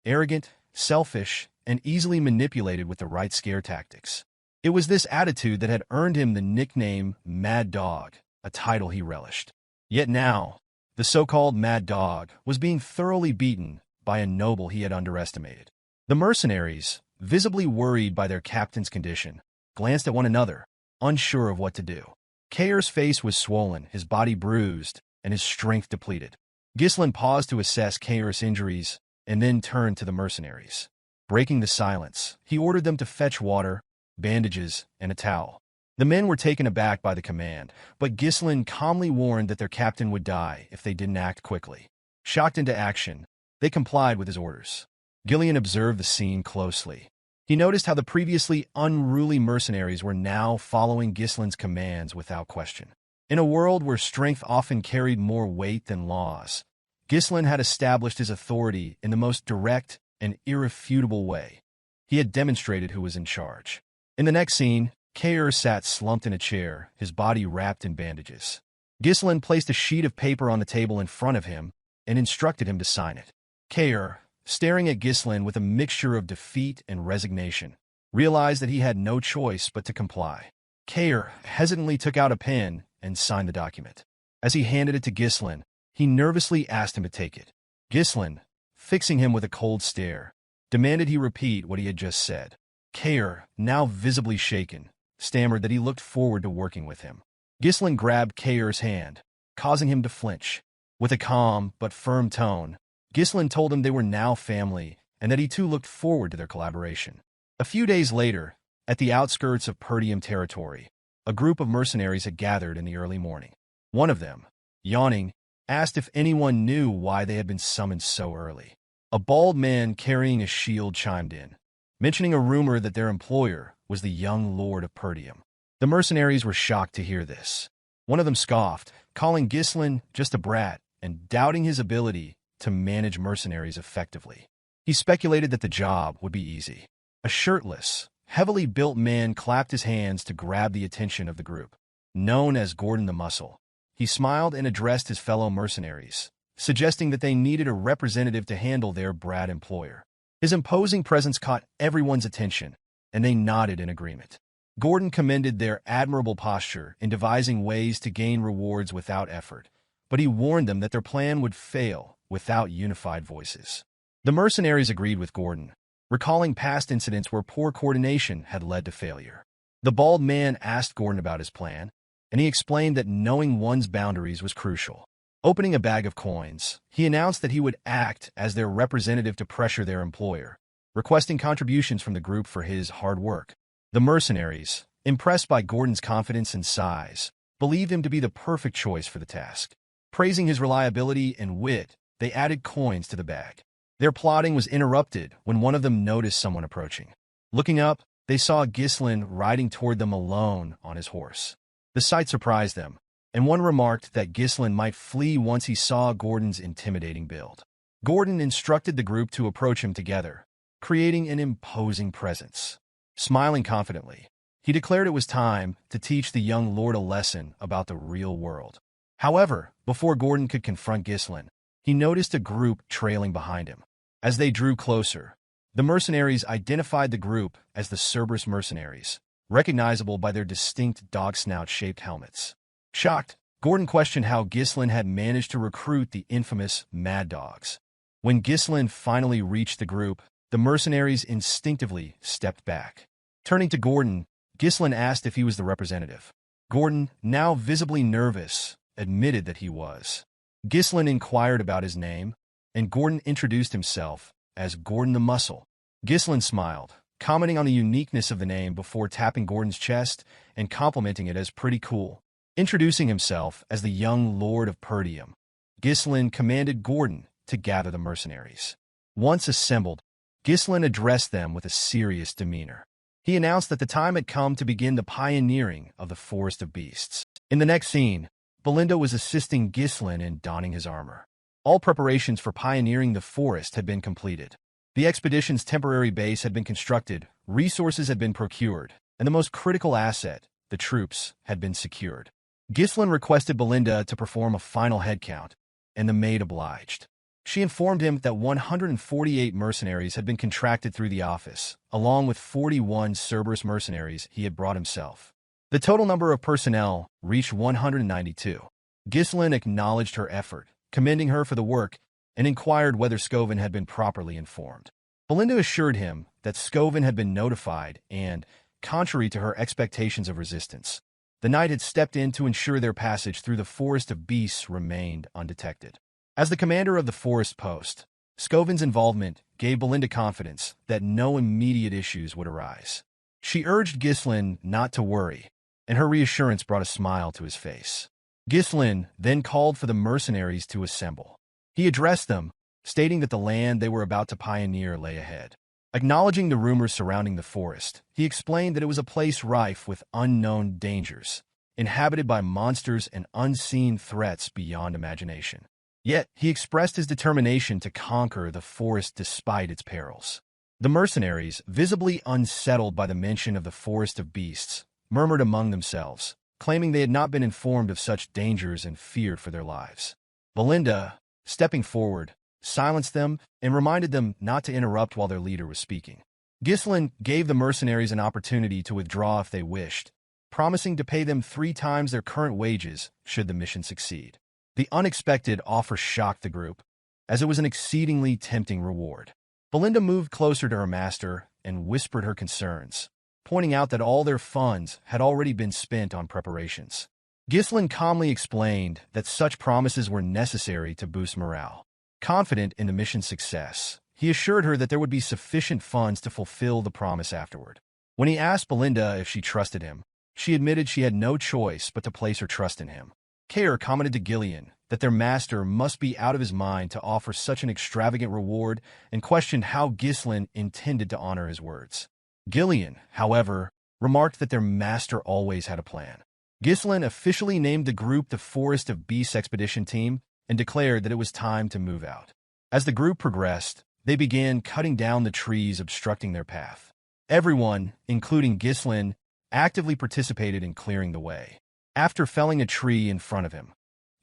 A: arrogant, selfish, and easily manipulated with the right scare tactics. It was this attitude that had earned him the nickname Mad Dog, a title he relished. Yet now, the so-called Mad Dog was being thoroughly beaten by a noble he had underestimated. The mercenaries, visibly worried by their captain's condition, glanced at one another, unsure of what to do. Kair's face was swollen, his body bruised, and his strength depleted. Ghislain paused to assess Kair's injuries and then turned to the mercenaries. Breaking the silence, he ordered them to fetch water, bandages, and a towel. The men were taken aback by the command, but Ghislain calmly warned that their captain would die if they didn't act quickly. Shocked into action, they complied with his orders. Gillian observed the scene closely. He noticed how the previously unruly mercenaries were now following Ghislain's commands without question. In a world where strength often carried more weight than laws, Ghislain had established his authority in the most direct and irrefutable way. He had demonstrated who was in charge. In the next scene, Kair sat slumped in a chair, his body wrapped in bandages. Ghislain placed a sheet of paper on the table in front of him and instructed him to sign it. Kair, staring at Ghislain with a mixture of defeat and resignation, realized that he had no choice but to comply. Kair hesitantly took out a pen and signed the document. As he handed it to Ghislain, he nervously asked him to take it. Ghislain, fixing him with a cold stare, demanded he repeat what he had just said. Kair, now visibly shaken, stammered that he looked forward to working with him. Ghislain grabbed Kair's hand, causing him to flinch. With a calm but firm tone, Ghislain told him they were now family and that he too looked forward to their collaboration. A few days later, at the outskirts of Perdium territory, a group of mercenaries had gathered in the early morning. One of them, yawning, asked if anyone knew why they had been summoned so early. A bald man carrying a shield chimed in, mentioning a rumor that their employer was the young lord of Perdium. The mercenaries were shocked to hear this. One of them scoffed, calling Ghislain just a brat and doubting his ability to manage mercenaries effectively. He speculated that the job would be easy. A shirtless, heavily built man clapped his hands to grab the attention of the group. Known as Gordon the Muscle, he smiled and addressed his fellow mercenaries, suggesting that they needed a representative to handle their brat employer. His imposing presence caught everyone's attention, and they nodded in agreement. Gordon commended their admirable posture in devising ways to gain rewards without effort, but he warned them that their plan would fail without unified voices. The mercenaries agreed with Gordon, recalling past incidents where poor coordination had led to failure. The bald man asked Gordon about his plan, and he explained that knowing one's boundaries was crucial. Opening a bag of coins, he announced that he would act as their representative to pressure their employer, requesting contributions from the group for his hard work. The mercenaries, impressed by Gordon's confidence and size, believed him to be the perfect choice for the task. Praising his reliability and wit, they added coins to the bag. Their plotting was interrupted when one of them noticed someone approaching. Looking up, they saw Ghislain riding toward them alone on his horse. The sight surprised them, and one remarked that Ghislain might flee once he saw Gordon's intimidating build. Gordon instructed the group to approach him together, creating an imposing presence. Smiling confidently, he declared it was time to teach the young lord a lesson about the real world. However, before Gordon could confront Ghislain, he noticed a group trailing behind him. As they drew closer, the mercenaries identified the group as the Cerberus mercenaries, recognizable by their distinct dog-snout-shaped helmets. Shocked, Gordon questioned how Ghislain had managed to recruit the infamous Mad Dogs. When Ghislain finally reached the group, the mercenaries instinctively stepped back. Turning to Gordon, Ghislain asked if he was the representative. Gordon, now visibly nervous, admitted that he was. Ghislain inquired about his name, and Gordon introduced himself as Gordon the Muscle. Ghislain smiled, commenting on the uniqueness of the name before tapping Gordon's chest and complimenting it as pretty cool. Introducing himself as the young lord of Perdium, Ghislain commanded Gordon to gather the mercenaries. Once assembled, Ghislain addressed them with a serious demeanor. He announced that the time had come to begin the pioneering of the Forest of Beasts. In the next scene, Belinda was assisting Ghislain in donning his armor. All preparations for pioneering the forest had been completed. The expedition's temporary base had been constructed, resources had been procured, and the most critical asset, the troops, had been secured. Ghislain requested Belinda to perform a final head count, and the maid obliged. She informed him that 148 mercenaries had been contracted through the office, along with 41 Cerberus mercenaries he had brought himself. The total number of personnel reached 192. Ghislain acknowledged her effort, commending her for the work, and inquired whether Scoven had been properly informed. Belinda assured him that Scoven had been notified and, contrary to her expectations of resistance. The knight had stepped in to ensure their passage through the forest of beasts remained undetected. As the commander of the forest post, Scovin's involvement gave Belinda confidence that no immediate issues would arise. She urged Ghislain not to worry, and her reassurance brought a smile to his face. Ghislain then called for the mercenaries to assemble. He addressed them, stating that the land they were about to pioneer lay ahead. Acknowledging the rumors surrounding the forest, he explained that it was a place rife with unknown dangers, inhabited by monsters and unseen threats beyond imagination. Yet, he expressed his determination to conquer the forest despite its perils. The mercenaries, visibly unsettled by the mention of the forest of beasts, murmured among themselves, claiming they had not been informed of such dangers and feared for their lives. Belinda, stepping forward, silenced them and reminded them not to interrupt while their leader was speaking. Ghislain gave the mercenaries an opportunity to withdraw if they wished, promising to pay them 3 times their current wages should the mission succeed. The unexpected offer shocked the group, as it was an exceedingly tempting reward. Belinda moved closer to her master and whispered her concerns, pointing out that all their funds had already been spent on preparations. Ghislain calmly explained that such promises were necessary to boost morale. Confident in the mission's success, he assured her that there would be sufficient funds to fulfill the promise afterward. When he asked Belinda if she trusted him, she admitted she had no choice but to place her trust in him. Care commented to Gillian that their master must be out of his mind to offer such an extravagant reward and questioned how Ghislain intended to honor his words. Gillian, however, remarked that their master always had a plan. Ghislain officially named the group the Forest of Beasts Expedition Team and declared that it was time to move out. As the group progressed, they began cutting down the trees obstructing their path. Everyone, including Ghislain, actively participated in clearing the way. After felling a tree in front of him,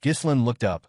A: Ghislain looked up,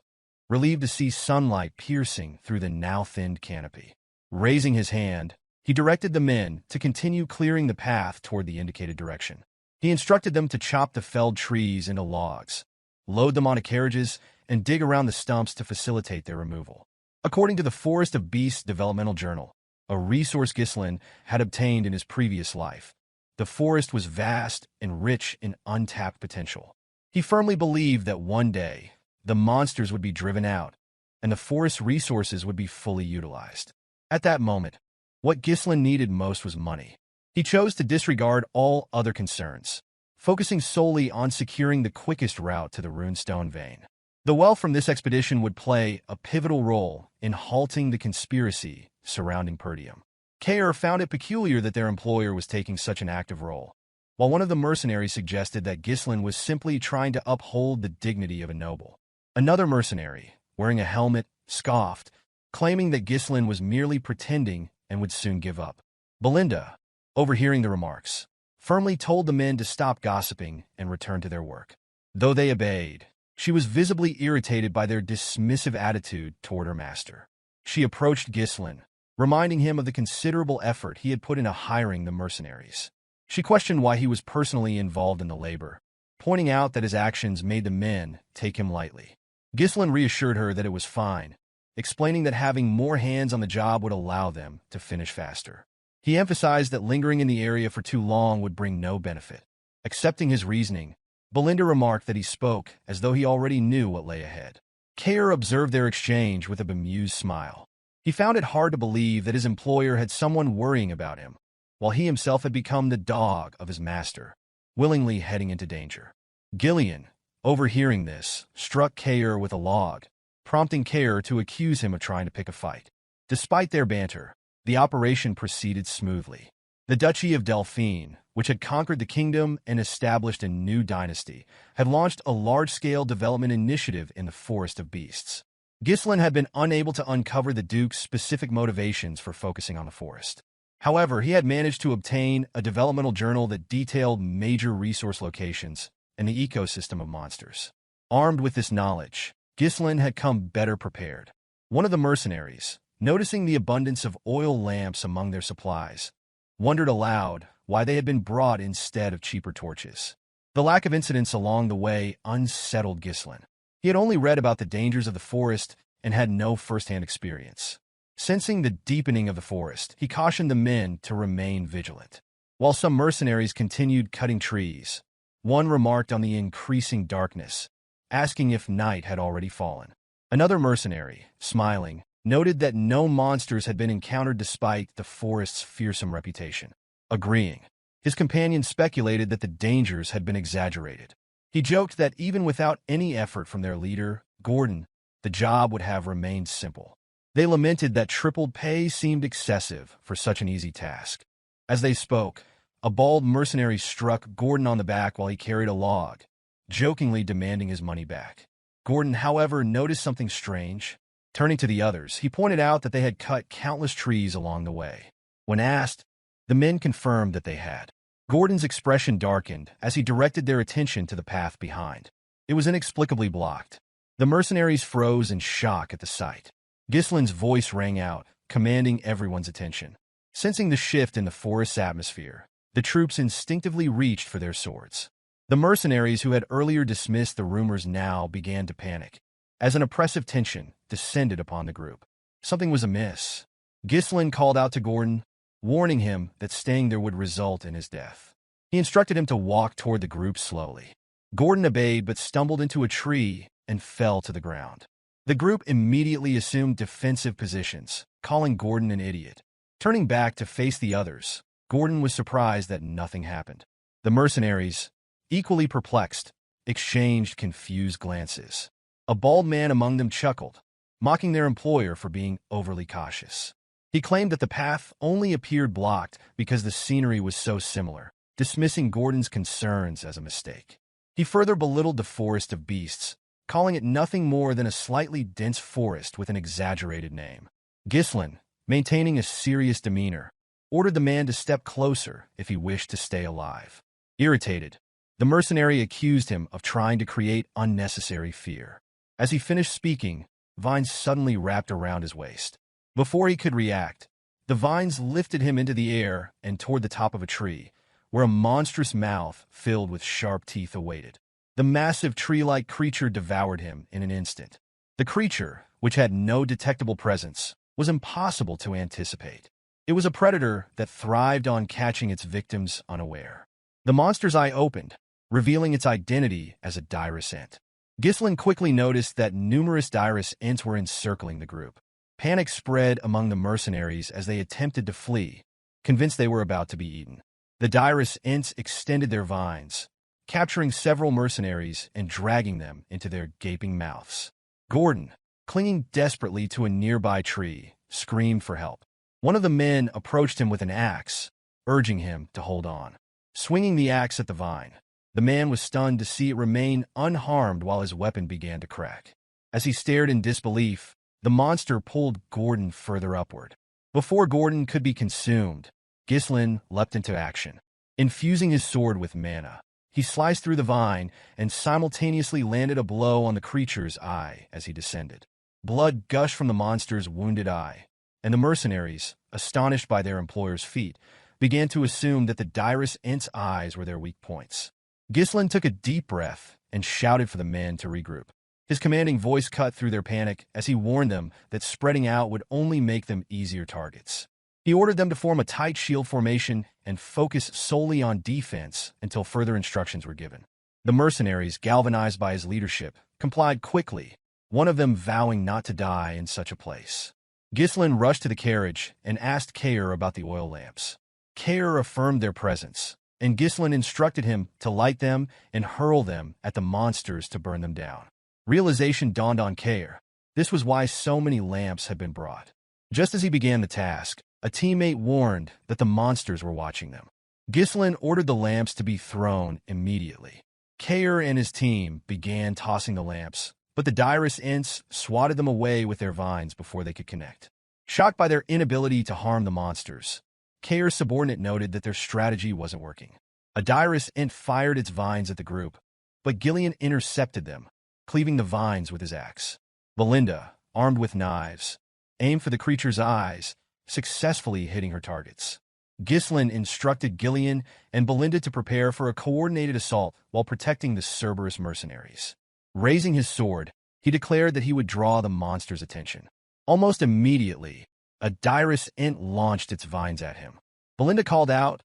A: relieved to see sunlight piercing through the now-thinned canopy. Raising his hand, he directed the men to continue clearing the path toward the indicated direction. He instructed them to chop the felled trees into logs, load them onto carriages, and dig around the stumps to facilitate their removal. According to the Forest of Beasts Developmental Journal, a resource Ghislain had obtained in his previous life, the forest was vast and rich in untapped potential. He firmly believed that one day, the monsters would be driven out, and the forest's resources would be fully utilized. At that moment, what Ghislain needed most was money. He chose to disregard all other concerns, focusing solely on securing the quickest route to the runestone vein. The wealth from this expedition would play a pivotal role in halting the conspiracy surrounding Perdium. Care found it peculiar that their employer was taking such an active role, while one of the mercenaries suggested that Ghislain was simply trying to uphold the dignity of a noble. Another mercenary, wearing a helmet, scoffed, claiming that Ghislain was merely pretending and would soon give up. Belinda, overhearing the remarks, firmly told the men to stop gossiping and return to their work. Though they obeyed, she was visibly irritated by their dismissive attitude toward her master. She approached Ghislain, reminding him of the considerable effort he had put into hiring the mercenaries. She questioned why he was personally involved in the labor, pointing out that his actions made the men take him lightly. Ghislain reassured her that it was fine, explaining that having more hands on the job would allow them to finish faster. He emphasized that lingering in the area for too long would bring no benefit. Accepting his reasoning, Belinda remarked that he spoke as though he already knew what lay ahead. Care observed their exchange with a bemused smile. He found it hard to believe that his employer had someone worrying about him, while he himself had become the dog of his master, willingly heading into danger. Gillian, overhearing this, struck Care with a log, prompting Care to accuse him of trying to pick a fight. Despite their banter, the operation proceeded smoothly. The Duchy of Delphine, which had conquered the kingdom and established a new dynasty, had launched a large-scale development initiative in the Forest of Beasts. Ghislain had been unable to uncover the Duke's specific motivations for focusing on the forest. However, he had managed to obtain a developmental journal that detailed major resource locations and the ecosystem of monsters. Armed with this knowledge, Ghislain had come better prepared. One of the mercenaries, noticing the abundance of oil lamps among their supplies, wondered aloud why they had been brought instead of cheaper torches. The lack of incidents along the way unsettled Ghislain. He had only read about the dangers of the forest and had no first-hand experience. Sensing the deepening of the forest, he cautioned the men to remain vigilant. While some mercenaries continued cutting trees, one remarked on the increasing darkness, asking if night had already fallen. Another mercenary, smiling, noted that no monsters had been encountered despite the forest's fearsome reputation. Agreeing, his companion speculated that the dangers had been exaggerated. He joked that even without any effort from their leader, Gordon, the job would have remained simple. They lamented that tripled pay seemed excessive for such an easy task. As they spoke, a bald mercenary struck Gordon on the back while he carried a log, jokingly demanding his money back. Gordon, however, noticed something strange. Turning to the others, he pointed out that they had cut countless trees along the way. When asked, the men confirmed that they had. Gordon's expression darkened as he directed their attention to the path behind. It was inexplicably blocked. The mercenaries froze in shock at the sight. Ghislain's voice rang out, commanding everyone's attention. Sensing the shift in the forest's atmosphere, the troops instinctively reached for their swords. The mercenaries who had earlier dismissed the rumors now began to panic, as an oppressive tension descended upon the group. Something was amiss. Ghislain called out to Gordon, warning him that staying there would result in his death. He instructed him to walk toward the group slowly. Gordon obeyed but stumbled into a tree and fell to the ground. The group immediately assumed defensive positions, calling Gordon an idiot. Turning back to face the others, Gordon was surprised that nothing happened. The mercenaries, equally perplexed, exchanged confused glances. A bald man among them chuckled, mocking their employer for being overly cautious. He claimed that the path only appeared blocked because the scenery was so similar, dismissing Gordon's concerns as a mistake. He further belittled the forest of beasts, calling it nothing more than a slightly dense forest with an exaggerated name. Ghislain, maintaining a serious demeanor, ordered the man to step closer if he wished to stay alive. Irritated, the mercenary accused him of trying to create unnecessary fear. As he finished speaking, vines suddenly wrapped around his waist. Before he could react, the vines lifted him into the air and toward the top of a tree, where a monstrous mouth filled with sharp teeth awaited. The massive tree-like creature devoured him in an instant. The creature, which had no detectable presence, was impossible to anticipate. It was a predator that thrived on catching its victims unaware. The monster's eye opened, revealing its identity as a dyrus ent. Ghislain quickly noticed that numerous dyrus ents were encircling the group. Panic spread among the mercenaries as they attempted to flee, convinced they were about to be eaten. The dyrus ents extended their vines, capturing several mercenaries and dragging them into their gaping mouths. Gordon, clinging desperately to a nearby tree, screamed for help. One of the men approached him with an axe, urging him to hold on. Swinging the axe at the vine, the man was stunned to see it remain unharmed while his weapon began to crack. As he stared in disbelief, the monster pulled Gordon further upward. Before Gordon could be consumed, Ghislain leapt into action. Infusing his sword with mana, he sliced through the vine and simultaneously landed a blow on the creature's eye as he descended. Blood gushed from the monster's wounded eye, and the mercenaries, astonished by their employer's feat, began to assume that the dyrus ent's eyes were their weak points. Ghislain took a deep breath and shouted for the men to regroup. His commanding voice cut through their panic as he warned them that spreading out would only make them easier targets. He ordered them to form a tight shield formation and focus solely on defense until further instructions were given. The mercenaries, galvanized by his leadership, complied quickly, one of them vowing not to die in such a place. Ghislain rushed to the carriage and asked Caer about the oil lamps. Caer affirmed their presence, and Ghislain instructed him to light them and hurl them at the monsters to burn them down. Realization dawned on Caer. This was why so many lamps had been brought. Just as he began the task, a teammate warned that the monsters were watching them. Ghislain ordered the lamps to be thrown immediately. Caer and his team began tossing the lamps, but the dyrus ents swatted them away with their vines before they could connect. Shocked by their inability to harm the monsters, Caer's subordinate noted that their strategy wasn't working. A dyrus ent fired its vines at the group, but Gillian intercepted them, cleaving the vines with his axe. Belinda, armed with knives, aimed for the creature's eyes, successfully hitting her targets. Ghislain instructed Gillian and Belinda to prepare for a coordinated assault while protecting the Cerberus mercenaries. Raising his sword, he declared that he would draw the monster's attention. Almost immediately, a dyrus ent launched its vines at him. Belinda called out,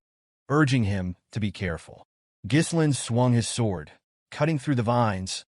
A: urging him to be careful. Ghislain swung his sword, cutting through the vines,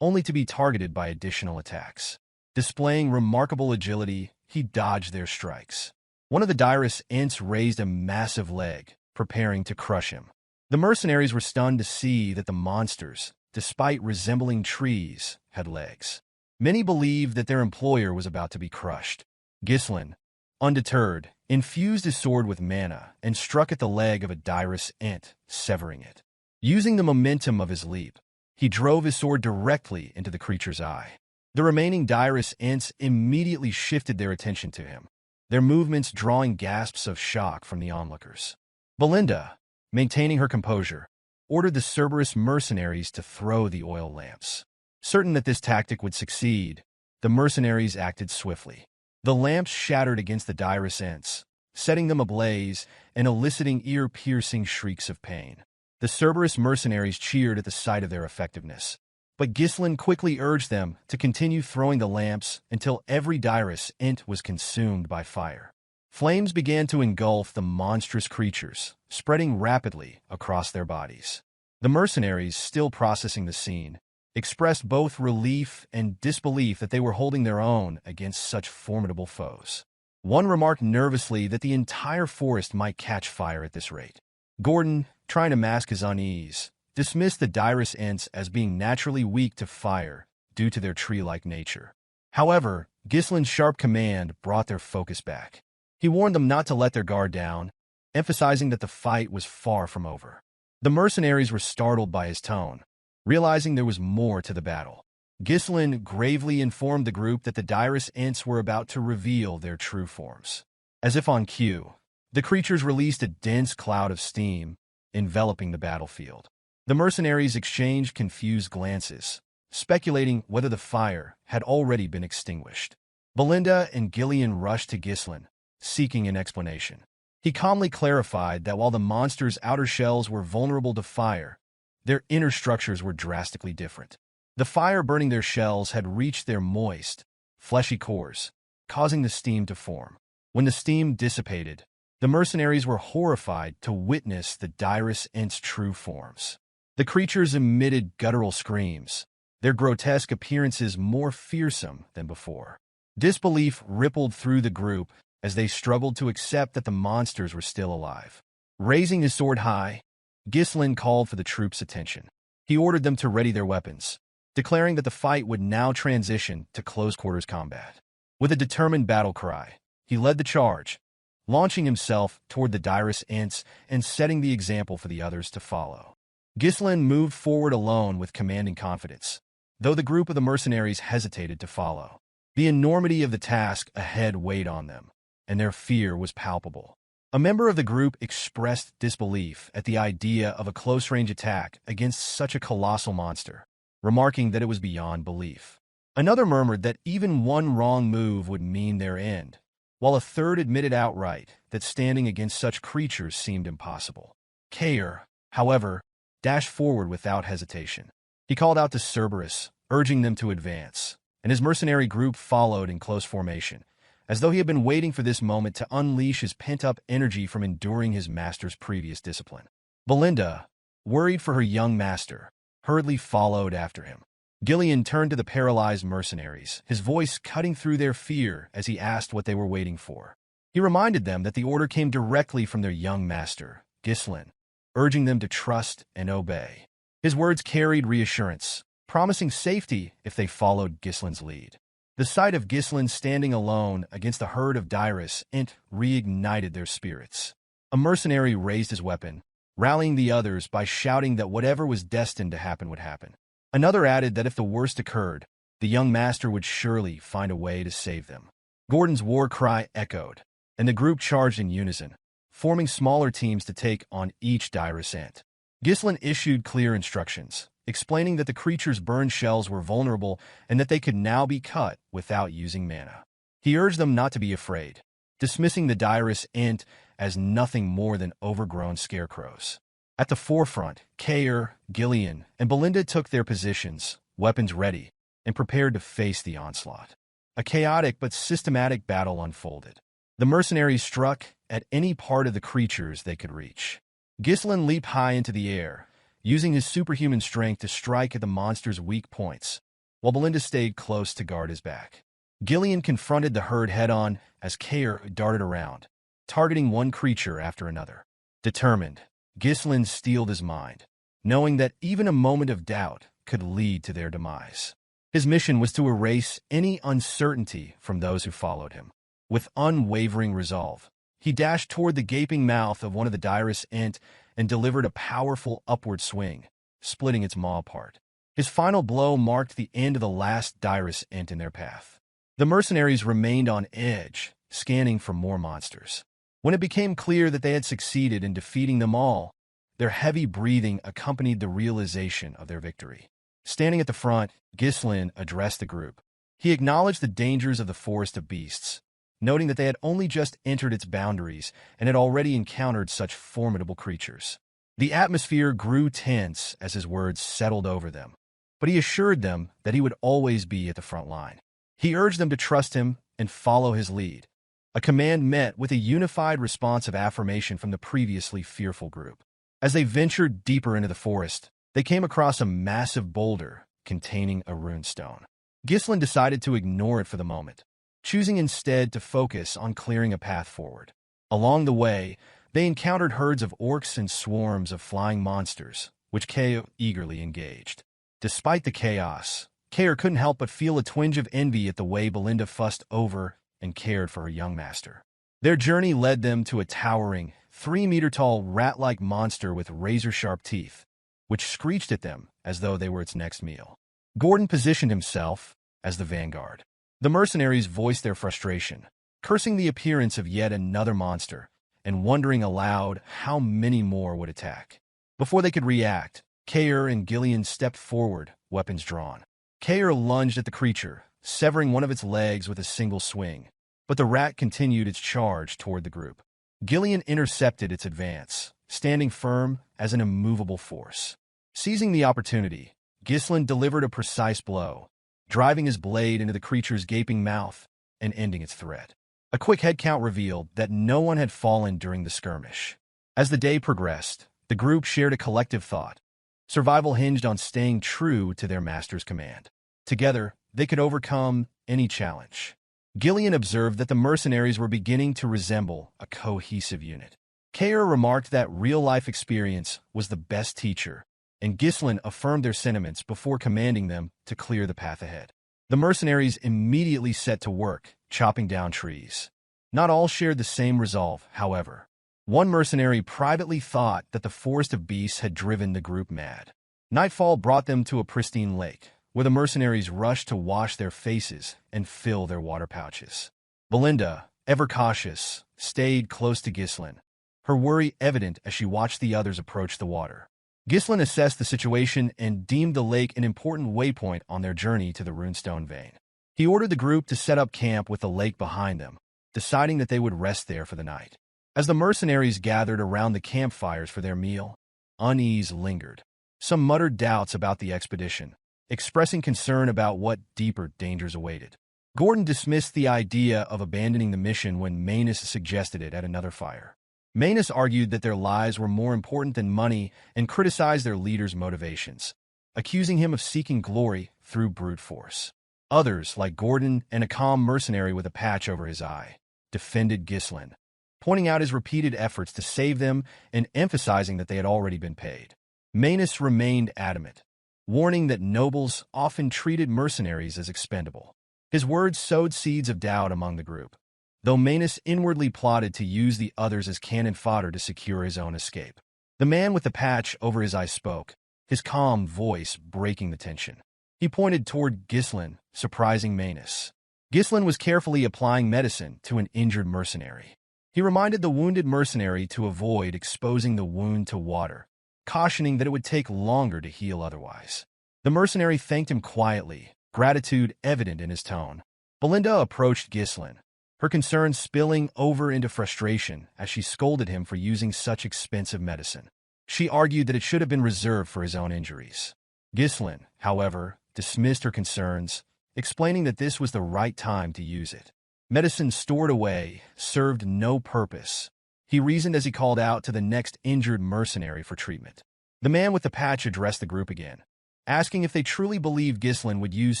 A: only to be targeted by additional attacks. Displaying remarkable agility, he dodged their strikes. One of the dyrus ents raised a massive leg, preparing to crush him. The mercenaries were stunned to see that the monsters, despite resembling trees, had legs. Many believed that their employer was about to be crushed. Ghislain, undeterred, infused his sword with mana and struck at the leg of a dyrus ent, severing it. Using the momentum of his leap, he drove his sword directly into the creature's eye. The remaining dyrus ents immediately shifted their attention to him, their movements drawing gasps of shock from the onlookers. Belinda, maintaining her composure, ordered the Cerberus mercenaries to throw the oil lamps. Certain that this tactic would succeed, the mercenaries acted swiftly. The lamps shattered against the dyrus ents, setting them ablaze and eliciting ear-piercing shrieks of pain. The Cerberus mercenaries cheered at the sight of their effectiveness, but Ghislain quickly urged them to continue throwing the lamps until every dyrus ent was consumed by fire. Flames began to engulf the monstrous creatures, spreading rapidly across their bodies. The mercenaries, still processing the scene, expressed both relief and disbelief that they were holding their own against such formidable foes. One remarked nervously that the entire forest might catch fire at this rate. Gordon, trying to mask his unease, dismissed the dyrus ents as being naturally weak to fire due to their tree-like nature. However, Ghislain's sharp command brought their focus back. He warned them not to let their guard down, emphasizing that the fight was far from over. The mercenaries were startled by his tone, realizing there was more to the battle. Ghislain gravely informed the group that the dyrus ents were about to reveal their true forms. As if on cue, the creatures released a dense cloud of steam, enveloping the battlefield. The mercenaries exchanged confused glances, speculating whether the fire had already been extinguished. Belinda and Gillian rushed to Ghislain, seeking an explanation. He calmly clarified that while the monster's outer shells were vulnerable to fire, their inner structures were drastically different. The fire burning their shells had reached their moist, fleshy cores, causing the steam to form. When the steam dissipated, the mercenaries were horrified to witness the dyrus ents' true forms. The creatures emitted guttural screams, their grotesque appearances more fearsome than before. Disbelief rippled through the group as they struggled to accept that the monsters were still alive. Raising his sword high, Ghislain called for the troops' attention. He ordered them to ready their weapons, declaring that the fight would now transition to close-quarters combat. With a determined battle cry, he led the charge, launching himself toward the dyrus ents and setting the example for the others to follow. Ghislain moved forward alone with commanding confidence, though the group of the mercenaries hesitated to follow. The enormity of the task ahead weighed on them, and their fear was palpable. A member of the group expressed disbelief at the idea of a close-range attack against such a colossal monster, remarking that it was beyond belief. Another murmured that even one wrong move would mean their end, while a third admitted outright that standing against such creatures seemed impossible. Kair, however, dashed forward without hesitation. He called out to Cerberus, urging them to advance, and his mercenary group followed in close formation, as though he had been waiting for this moment to unleash his pent-up energy from enduring his master's previous discipline. Belinda, worried for her young master, hurriedly followed after him. Gillian turned to the paralyzed mercenaries, his voice cutting through their fear as he asked what they were waiting for. He reminded them that the order came directly from their young master, Ghislain, urging them to trust and obey. His words carried reassurance, promising safety if they followed Ghislain's lead. The sight of Ghislain standing alone against a herd of dyrus ent reignited their spirits. A mercenary raised his weapon, rallying the others by shouting that whatever was destined to happen would happen. Another added that if the worst occurred, the young master would surely find a way to save them. Gordon's war cry echoed, and the group charged in unison, forming smaller teams to take on each dyrus ent. Ghislain issued clear instructions, explaining that the creature's burned shells were vulnerable and that they could now be cut without using mana. He urged them not to be afraid, dismissing the dyrus ent as nothing more than overgrown scarecrows. At the forefront, Kair, Gillian, and Belinda took their positions, weapons ready, and prepared to face the onslaught. A chaotic but systematic battle unfolded. The mercenaries struck at any part of the creatures they could reach. Ghislain leaped high into the air, using his superhuman strength to strike at the monster's weak points, while Belinda stayed close to guard his back. Gillian confronted the herd head-on as Caer darted around, targeting one creature after another. Determined, Ghislain steeled his mind, knowing that even a moment of doubt could lead to their demise. His mission was to erase any uncertainty from those who followed him. With unwavering resolve, he dashed toward the gaping mouth of one of the dyrus and delivered a powerful upward swing, splitting its maw apart. His final blow marked the end of the last dyrus in their path. The mercenaries remained on edge, scanning for more monsters. When it became clear that they had succeeded in defeating them all, their heavy breathing accompanied the realization of their victory. Standing at the front, Ghislain addressed the group. He acknowledged the dangers of the forest of beasts, noting that they had only just entered its boundaries and had already encountered such formidable creatures. The atmosphere grew tense as his words settled over them, but he assured them that he would always be at the front line. He urged them to trust him and follow his lead, a command met with a unified response of affirmation from the previously fearful group. As they ventured deeper into the forest, they came across a massive boulder containing a runestone. Ghislain decided to ignore it for the moment, choosing instead to focus on clearing a path forward. Along the way, they encountered herds of orcs and swarms of flying monsters, which Caer eagerly engaged. Despite the chaos, Caer couldn't help but feel a twinge of envy at the way Belinda fussed over and cared for her young master. Their journey led them to a towering, 3-meter-tall rat-like monster with razor-sharp teeth, which screeched at them as though they were its next meal. Gordon positioned himself as the vanguard. The mercenaries voiced their frustration, cursing the appearance of yet another monster and wondering aloud how many more would attack. Before they could react, Caer and Gillian stepped forward, weapons drawn. Caer lunged at the creature, severing one of its legs with a single swing, but the rat continued its charge toward the group. Gillian intercepted its advance, standing firm as an immovable force. Seizing the opportunity, Ghislain delivered a precise blow, driving his blade into the creature's gaping mouth and ending its threat. A quick head count revealed that no one had fallen during the skirmish. As the day progressed, the group shared a collective thought. Survival hinged on staying true to their master's command. Together, they could overcome any challenge. Gillian observed that the mercenaries were beginning to resemble a cohesive unit. Caer remarked that real-life experience was the best teacher, and Ghislain affirmed their sentiments before commanding them to clear the path ahead. The mercenaries immediately set to work, chopping down trees. Not all shared the same resolve, however. One mercenary privately thought that the forest of beasts had driven the group mad. Nightfall brought them to a pristine lake, where the mercenaries rushed to wash their faces and fill their water pouches. Belinda, ever cautious, stayed close to Ghislain, her worry evident as she watched the others approach the water. Ghislain assessed the situation and deemed the lake an important waypoint on their journey to the runestone vein. He ordered the group to set up camp with the lake behind them, deciding that they would rest there for the night. As the mercenaries gathered around the campfires for their meal, unease lingered. Some muttered doubts about the expedition, expressing concern about what deeper dangers awaited. Gordon dismissed the idea of abandoning the mission when Manus suggested it at another fire. Manus argued that their lives were more important than money and criticized their leader's motivations, accusing him of seeking glory through brute force. Others, like Gordon and a calm mercenary with a patch over his eye, defended Ghislain, pointing out his repeated efforts to save them and emphasizing that they had already been paid. Manus remained adamant, warning that nobles often treated mercenaries as expendable. His words sowed seeds of doubt among the group, though Manus inwardly plotted to use the others as cannon fodder to secure his own escape. The man with the patch over his eye spoke, his calm voice breaking the tension. He pointed toward Ghislain, surprising Manus. Ghislain was carefully applying medicine to an injured mercenary. He reminded the wounded mercenary to avoid exposing the wound to water, cautioning that it would take longer to heal otherwise. The mercenary thanked him quietly, gratitude evident in his tone. Belinda approached Ghislain, her concern spilling over into frustration as she scolded him for using such expensive medicine. She argued that it should have been reserved for his own injuries. Ghislain, however, dismissed her concerns, explaining that this was the right time to use it. Medicine stored away served no purpose, he reasoned as he called out to the next injured mercenary for treatment. The man with the patch addressed the group again, asking if they truly believed Ghislain would use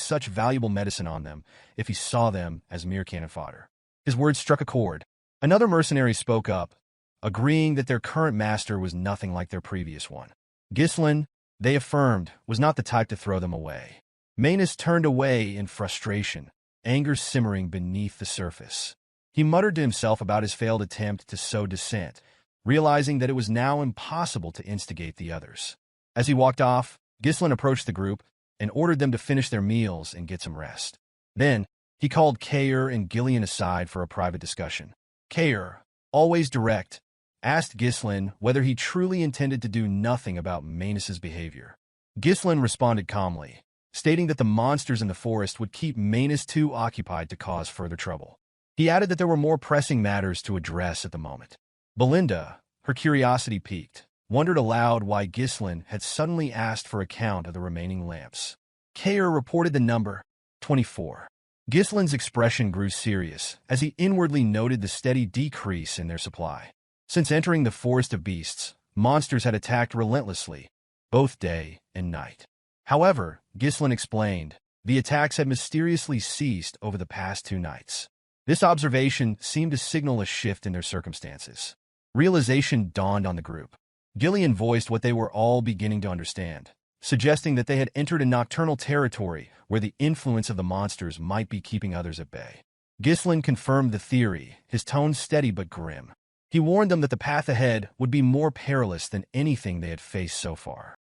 A: such valuable medicine on them if he saw them as mere cannon fodder. His words struck a chord. Another mercenary spoke up, agreeing that their current master was nothing like their previous one. Ghislain, they affirmed, was not the type to throw them away. Manus turned away in frustration, anger simmering beneath the surface. He muttered to himself about his failed attempt to sow dissent, realizing that it was now impossible to instigate the others. As he walked off, Ghislain approached the group and ordered them to finish their meals and get some rest. Then, he called Kair and Gillian aside for a private discussion. Kair, always direct, asked Ghislain whether he truly intended to do nothing about Manus's behavior. Ghislain responded calmly, stating that the monsters in the forest would keep Manus too occupied to cause further trouble. He added that there were more pressing matters to address at the moment. Belinda, her curiosity piqued, wondered aloud why Ghislain had suddenly asked for a count of the remaining lamps. Kair reported the number, 24. Ghislain's expression grew serious as he inwardly noted the steady decrease in their supply. Since entering the forest of beasts, monsters had attacked relentlessly, both day and night. However, Ghislain explained, the attacks had mysteriously ceased over the past 2 nights. This observation seemed to signal a shift in their circumstances. Realization dawned on the group. Gillian voiced what they were all beginning to understand, suggesting that they had entered a nocturnal territory where the influence of the monsters might be keeping others at bay. Ghislain confirmed the theory, his tone steady but grim. He warned them that the path ahead would be more perilous than anything they had faced so far.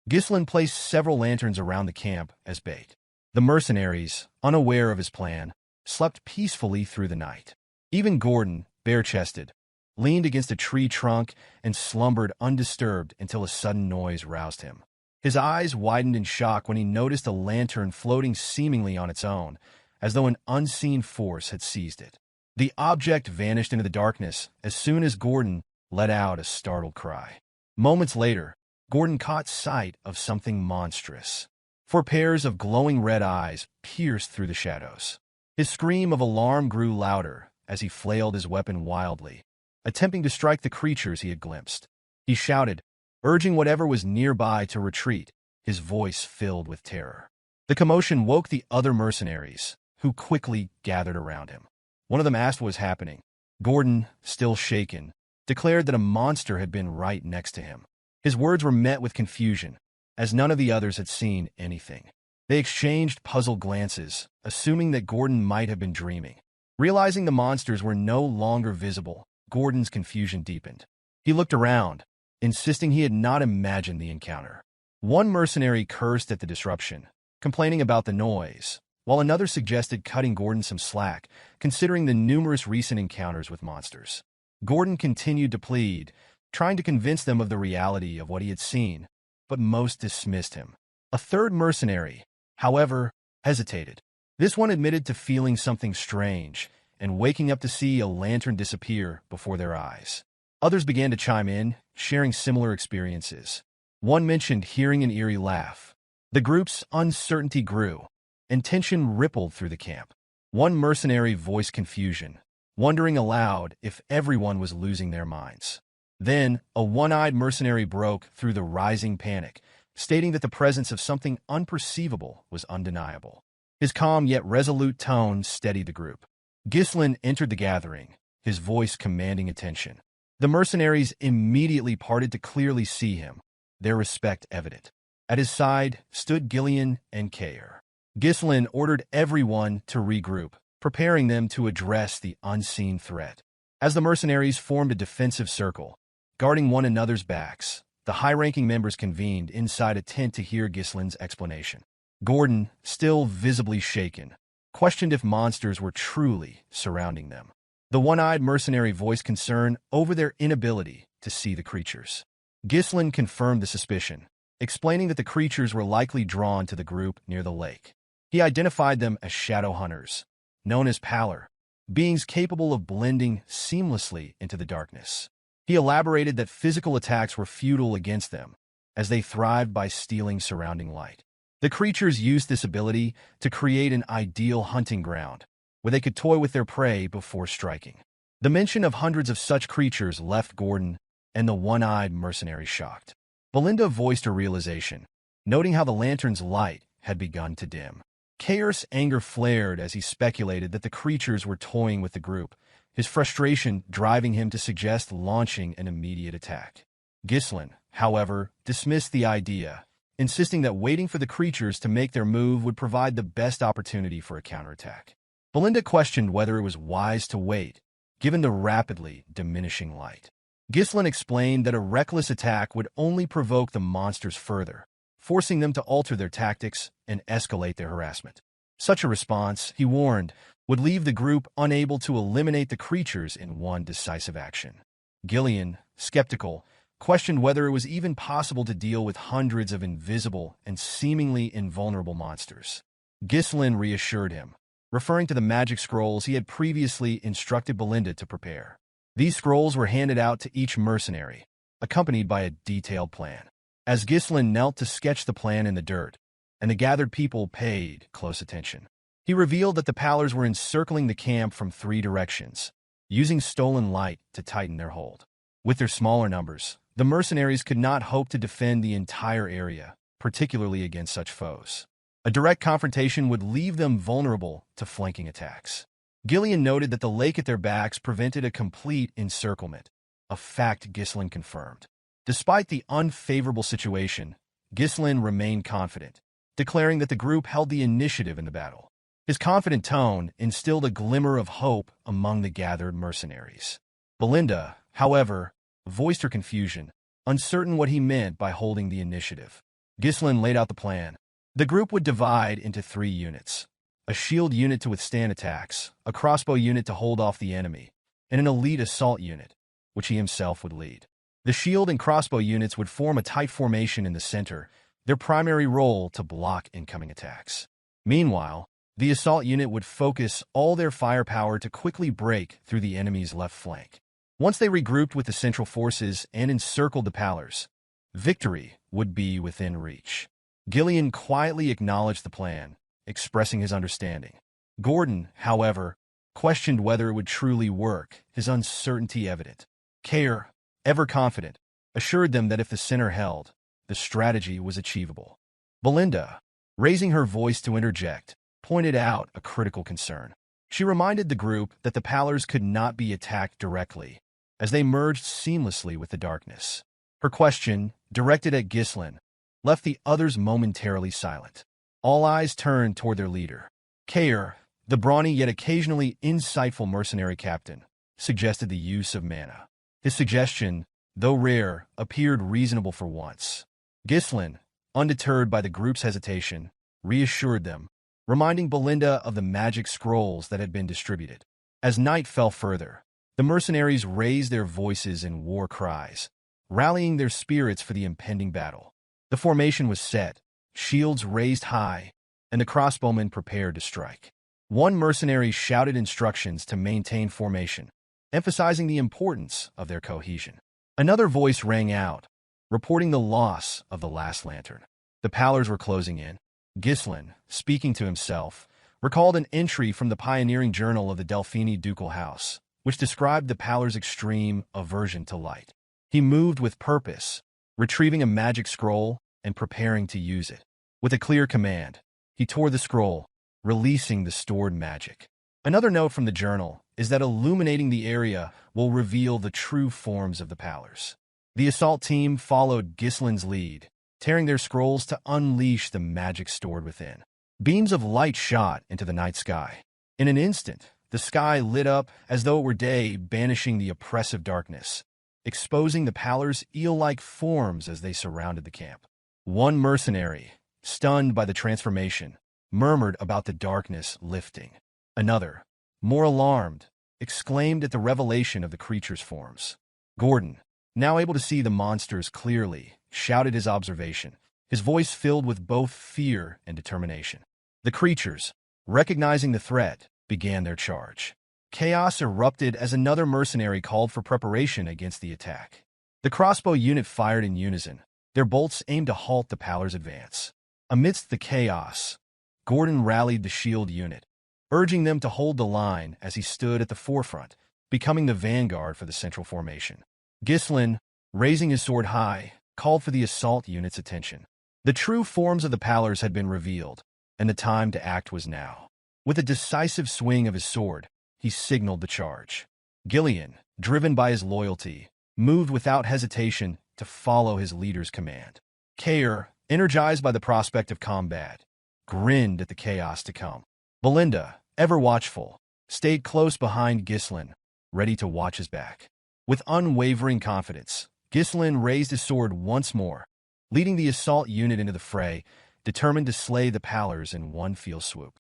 A: Ghislain placed several lanterns around the camp as bait. The mercenaries, unaware of his plan, slept peacefully through the night. Even Gordon, bare-chested, leaned against a tree trunk and slumbered undisturbed until a sudden noise roused him. His eyes widened in shock when he noticed a lantern floating seemingly on its own, as though an unseen force had seized it. The object vanished into the darkness as soon as Gordon let out a startled cry. Moments later, Gordon caught sight of something monstrous. 4 pairs of glowing red eyes pierced through the shadows. His scream of alarm grew louder as he flailed his weapon wildly, attempting to strike the creatures he had glimpsed. He shouted, urging whatever was nearby to retreat, his voice filled with terror. The commotion woke the other mercenaries, who quickly gathered around him. One of them asked what was happening. Gordon, still shaken, declared that a monster had been right next to him. His words were met with confusion, as none of the others had seen anything. They exchanged puzzled glances, assuming that Gordon might have been dreaming. Realizing the monsters were no longer visible, Gordon's confusion deepened. He looked around, insisting he had not imagined the encounter. One mercenary cursed at the disruption, complaining about the noise, while another suggested cutting Gordon some slack, considering the numerous recent encounters with monsters. Gordon continued to plead, trying to convince them of the reality of what he had seen, but most dismissed him. A third mercenary, however, hesitated. This one admitted to feeling something strange and waking up to see a lantern disappear before their eyes. Others began to chime in, sharing similar experiences. One mentioned hearing an eerie laugh. The group's uncertainty grew, and tension rippled through the camp. One mercenary voiced confusion, wondering aloud if everyone was losing their minds. Then, a one-eyed mercenary broke through the rising panic, stating that the presence of something unperceivable was undeniable. His calm yet resolute tone steadied the group. Ghislain entered the gathering, his voice commanding attention. The mercenaries immediately parted to clearly see him, their respect evident. At his side stood Gillian and Kair. Ghislain ordered everyone to regroup, preparing them to address the unseen threat. As the mercenaries formed a defensive circle, guarding one another's backs, the high-ranking members convened inside a tent to hear Ghislain's explanation. Gordon, still visibly shaken, questioned if monsters were truly surrounding them. The one-eyed mercenary voiced concern over their inability to see the creatures. Ghislain confirmed the suspicion, explaining that the creatures were likely drawn to the group near the lake. He identified them as shadow hunters, known as pallor, beings capable of blending seamlessly into the darkness. He elaborated that physical attacks were futile against them, as they thrived by stealing surrounding light. The creatures used this ability to create an ideal hunting ground, where they could toy with their prey before striking. The mention of hundreds of such creatures left Gordon and the one-eyed mercenary shocked. Belinda voiced her realization, noting how the lantern's light had begun to dim. Kair's anger flared as he speculated that the creatures were toying with the group, his frustration driving him to suggest launching an immediate attack. Ghislain, however, dismissed the idea, insisting that waiting for the creatures to make their move would provide the best opportunity for a counterattack. Belinda questioned whether it was wise to wait, given the rapidly diminishing light. Ghislain explained that a reckless attack would only provoke the monsters further, forcing them to alter their tactics and escalate their harassment. Such a response, he warned, would leave the group unable to eliminate the creatures in one decisive action. Gillian, skeptical, questioned whether it was even possible to deal with hundreds of invisible and seemingly invulnerable monsters. Ghislain reassured him, referring to the magic scrolls he had previously instructed Belinda to prepare. These scrolls were handed out to each mercenary, accompanied by a detailed plan. As Ghislain knelt to sketch the plan in the dirt, and the gathered people paid close attention, he revealed that the Pallors were encircling the camp from 3 directions, using stolen light to tighten their hold. With their smaller numbers, the mercenaries could not hope to defend the entire area, particularly against such foes. A direct confrontation would leave them vulnerable to flanking attacks. Gillian noted that the lake at their backs prevented a complete encirclement, a fact Ghislain confirmed. Despite the unfavorable situation, Ghislain remained confident, declaring that the group held the initiative in the battle. His confident tone instilled a glimmer of hope among the gathered mercenaries. Belinda, however, voiced her confusion, uncertain what he meant by holding the initiative. Ghislain laid out the plan. The group would divide into 3 units: a shield unit to withstand attacks, a crossbow unit to hold off the enemy, and an elite assault unit, which he himself would lead. The shield and crossbow units would form a tight formation in the center, their primary role to block incoming attacks. Meanwhile, the assault unit would focus all their firepower to quickly break through the enemy's left flank. Once they regrouped with the central forces and encircled the Pallors, victory would be within reach. Gillian quietly acknowledged the plan, expressing his understanding. Gordon, however, questioned whether it would truly work, his uncertainty evident. Kair, ever confident, assured them that if the center held, the strategy was achievable. Belinda, raising her voice to interject, pointed out a critical concern. She reminded the group that the Pallors could not be attacked directly, as they merged seamlessly with the darkness. Her question, directed at Ghislain, left the others momentarily silent. All eyes turned toward their leader. Kair, the brawny yet occasionally insightful mercenary captain, suggested the use of mana. His suggestion, though rare, appeared reasonable for once. Ghislain, undeterred by the group's hesitation, reassured them, reminding Belinda of the magic scrolls that had been distributed. As night fell further, the mercenaries raised their voices in war cries, rallying their spirits for the impending battle. The formation was set, shields raised high, and the crossbowmen prepared to strike. One mercenary shouted instructions to maintain formation, emphasizing the importance of their cohesion. Another voice rang out, reporting the loss of the last lantern. The Pallors were closing in. Ghislain, speaking to himself, recalled an entry from the pioneering journal of the Delphini ducal house, which described the Pallors' extreme aversion to light. He moved with purpose, retrieving a magic scroll and preparing to use it. With a clear command, he tore the scroll, releasing the stored magic. Another note from the journal is that illuminating the area will reveal the true forms of the Pallors. The assault team followed Ghislain's lead, tearing their scrolls to unleash the magic stored within. Beams of light shot into the night sky. In an instant, the sky lit up as though it were day, banishing the oppressive darkness, exposing the Pallors' eel-like forms as they surrounded the camp. One mercenary, stunned by the transformation, murmured about the darkness lifting. Another, more alarmed, exclaimed at the revelation of the creature's forms. Gordon, now able to see the monsters clearly, shouted his observation, his voice filled with both fear and determination. The creatures, recognizing the threat, began their charge. Chaos erupted as another mercenary called for preparation against the attack. The crossbow unit fired in unison, their bolts aimed to halt the Pallors' advance. Amidst the chaos, Gordon rallied the shield unit, urging them to hold the line as he stood at the forefront, becoming the vanguard for the central formation. Ghislain, raising his sword high, called for the assault unit's attention. The true forms of the Pallors had been revealed, and the time to act was now. With a decisive swing of his sword, he signaled the charge. Gillian, driven by his loyalty, moved without hesitation to follow his leader's command. Cain, energized by the prospect of combat, grinned at the chaos to come. Belinda, ever watchful, stayed close behind Ghislain, ready to watch his back. With unwavering confidence, Ghislain raised his sword once more, leading the assault unit into the fray, determined to slay the Pallors in one fell swoop.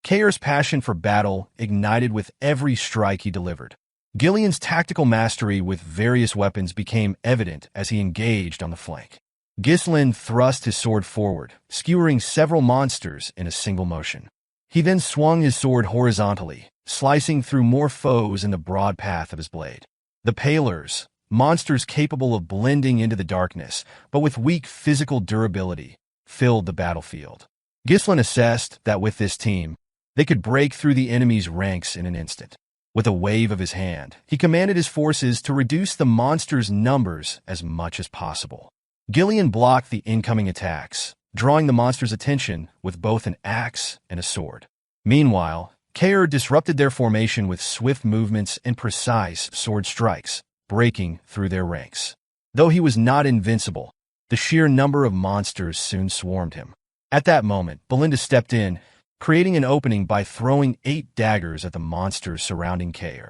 A: Cain's passion for battle ignited with every strike he delivered. Gillian's tactical mastery with various weapons became evident as he engaged on the flank. Ghislain thrust his sword forward, skewering several monsters in a single motion. He then swung his sword horizontally, slicing through more foes in the broad path of his blade. The Pallors, monsters capable of blending into the darkness, but with weak physical durability, filled the battlefield. Ghislain assessed that with this team, they could break through the enemy's ranks in an instant. With a wave of his hand, he commanded his forces to reduce the monsters' numbers as much as possible. Gillian blocked the incoming attacks, drawing the monsters' attention with both an axe and a sword. Meanwhile, Cain disrupted their formation with swift movements and precise sword strikes, breaking through their ranks. Though he was not invincible, the sheer number of monsters soon swarmed him. At that moment, Belinda stepped in, creating an opening by throwing 8 daggers at the monsters surrounding Cain.